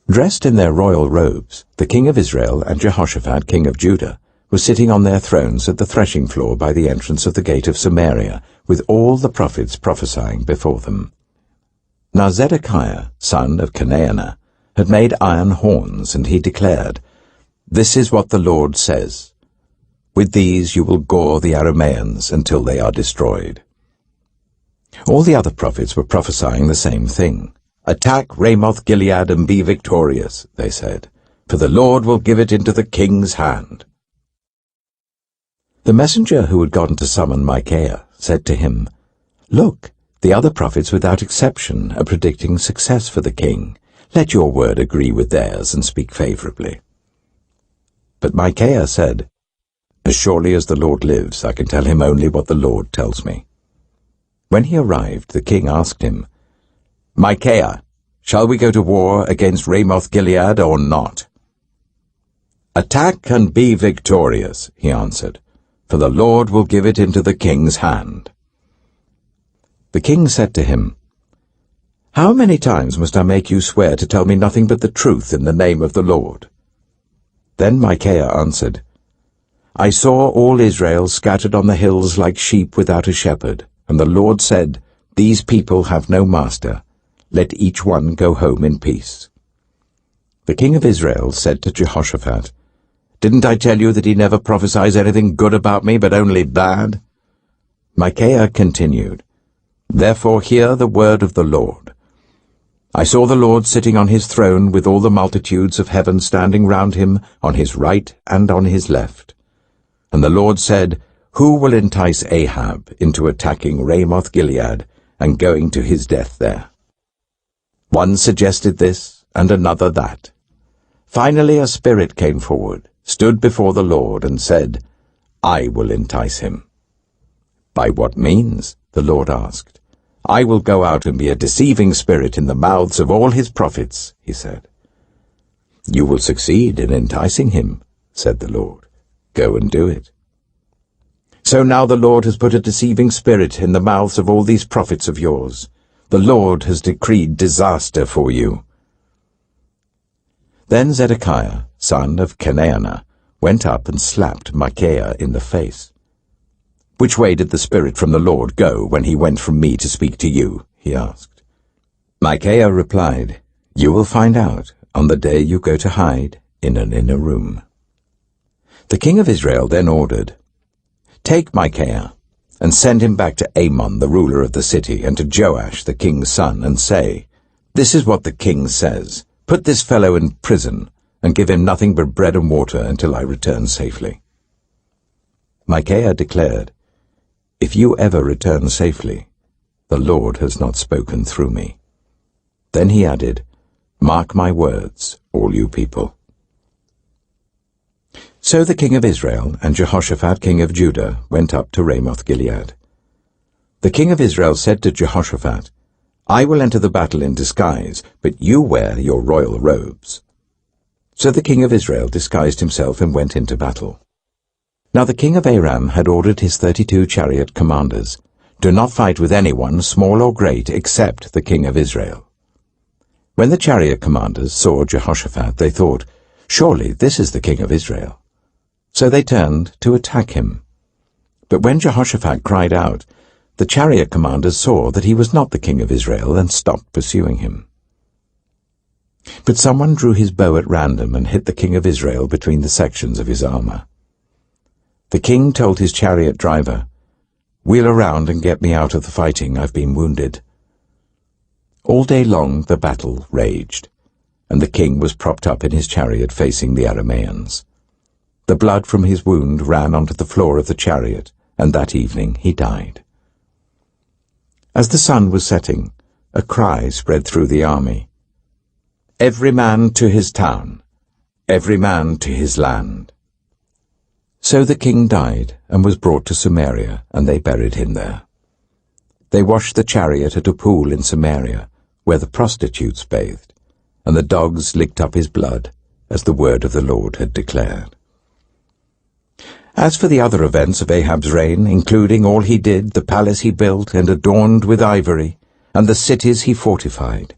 Dressed in their royal robes, the king of Israel and Jehoshaphat, king of Judah, were sitting on their thrones at the threshing floor by the entrance of the gate of Samaria, with all the prophets prophesying before them. Now Zedekiah, son of Chenaanah, had made iron horns, and he declared, "This is what the Lord says. With these you will gore the Arameans until they are destroyed." All the other prophets were prophesying the same thing. "Attack Ramoth-Gilead and be victorious," they said, "for the Lord will give it into the king's hand." The messenger who had gone to summon Micaiah said to him, "Look, the other prophets without exception are predicting success for the king. Let your word agree with theirs and speak favorably." But Micaiah said, "As surely as the Lord lives, I can tell him only what the Lord tells me." When he arrived, the king asked him, "Micaiah, shall we go to war against Ramoth-Gilead or not?" "Attack and be victorious," he answered, "for the Lord will give it into the king's hand." The king said to him, "How many times must I make you swear to tell me nothing but the truth in the name of the Lord?" Then Micaiah answered, "I saw all Israel scattered on the hills like sheep without a shepherd, and the Lord said, 'These people have no master. Let each one go home in peace.'" The king of Israel said to Jehoshaphat, "Didn't I tell you that he never prophesies anything good about me, but only bad?" Micaiah continued, "Therefore hear the word of the Lord. I saw the Lord sitting on his throne with all the multitudes of heaven standing round him on his right and on his left. And the Lord said, 'Who will entice Ahab into attacking Ramoth-Gilead and going to his death there?' One suggested this, and another that. Finally a spirit came forward, stood before the Lord, and said, 'I will entice him.' 'By what means?' the Lord asked. 'I will go out and be a deceiving spirit in the mouths of all his prophets,' he said. 'You will succeed in enticing him,' said the Lord. 'Go and do it.' So now the Lord has put a deceiving spirit in the mouths of all these prophets of yours. The Lord has decreed disaster for you." Then Zedekiah, son of Chenaanah, went up and slapped Micaiah in the face. "Which way did the spirit from the Lord go when he went from me to speak to you?" he asked. Micaiah replied, "You will find out on the day you go to hide in an inner room." The king of Israel then ordered, "Take Micaiah and send him back to Amon, the ruler of the city, and to Joash, the king's son, and say, 'This is what the king says. Put this fellow in prison and give him nothing but bread and water until I return safely.'" Micaiah declared, "If you ever return safely, the Lord has not spoken through me." Then he added, "Mark my words, all you people." So the king of Israel and Jehoshaphat king of Judah went up to Ramoth-Gilead. The king of Israel said to Jehoshaphat, "I will enter the battle in disguise, but you wear your royal robes." So the king of Israel disguised himself and went into battle. Now the king of Aram had ordered his 32 chariot commanders, "Do not fight with anyone, small or great, except the king of Israel." When the chariot commanders saw Jehoshaphat, they thought, "Surely this is the king of Israel." So they turned to attack him. But when Jehoshaphat cried out, the chariot commanders saw that he was not the king of Israel and stopped pursuing him. But someone drew his bow at random and hit the king of Israel between the sections of his armor. The king told his chariot driver, "Wheel around and get me out of the fighting, I've been wounded." All day long the battle raged, and the king was propped up in his chariot facing the Arameans. The blood from his wound ran onto the floor of the chariot, and that evening he died. As the sun was setting, a cry spread through the army, "Every man to his town, every man to his land." So the king died and was brought to Samaria, and they buried him there. They washed the chariot at a pool in Samaria, where the prostitutes bathed, and the dogs licked up his blood, as the word of the Lord had declared. As for the other events of Ahab's reign, including all he did, the palace he built and adorned with ivory, and the cities he fortified,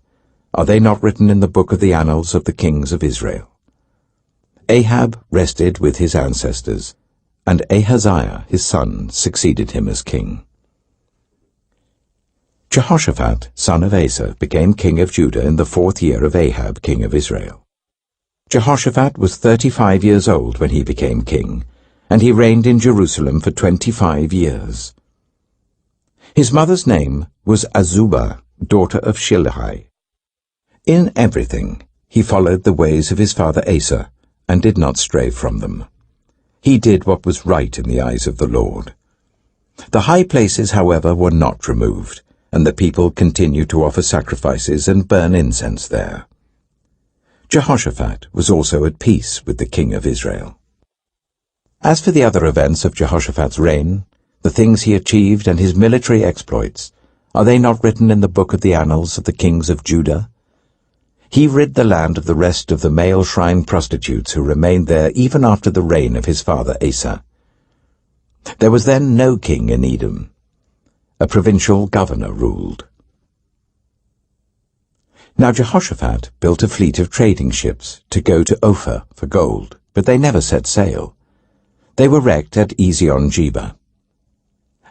are they not written in the book of the annals of the kings of Israel? Ahab rested with his ancestors, and Ahaziah his son succeeded him as king. Jehoshaphat, son of Asa, became king of Judah in the 4th year of Ahab, king of Israel. Jehoshaphat was 35 years old when he became king, and he reigned in Jerusalem for 25 years. His mother's name was Azubah, daughter of Shilhi. In everything he followed the ways of his father Asa, and did not stray from them. He did what was right in the eyes of the Lord. The high places, however, were not removed, and the people continued to offer sacrifices and burn incense there. Jehoshaphat was also at peace with the king of Israel. As for the other events of Jehoshaphat's reign, the things he achieved and his military exploits, are they not written in the book of the annals of the kings of Judah? He rid the land of the rest of the male shrine prostitutes who remained there even after the reign of his father Asa. There was then no king in Edom. A provincial governor ruled. Now Jehoshaphat built a fleet of trading ships to go to Ophir for gold, but they never set sail. They were wrecked at Ezion-Geber.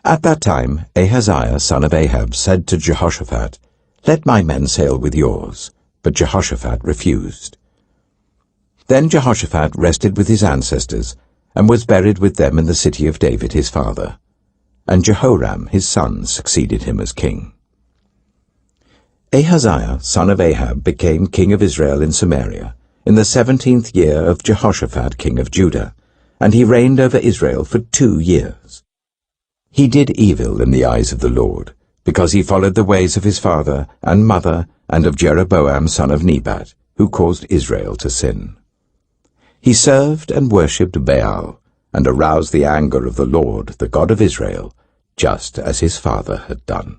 At that time Ahaziah, son of Ahab, said to Jehoshaphat, "Let my men sail with yours." But Jehoshaphat refused. Then Jehoshaphat rested with his ancestors, and was buried with them in the city of David his father. And Jehoram his son succeeded him as king. Ahaziah, son of Ahab, became king of Israel in Samaria, in the 17th year of Jehoshaphat king of Judah, and he reigned over Israel for 2 years. He did evil in the eyes of the Lord, because he followed the ways of his father and mother, and of Jeroboam son of Nebat, who caused Israel to sin. He served and worshipped Baal, and aroused the anger of the Lord, the God of Israel, just as his father had done.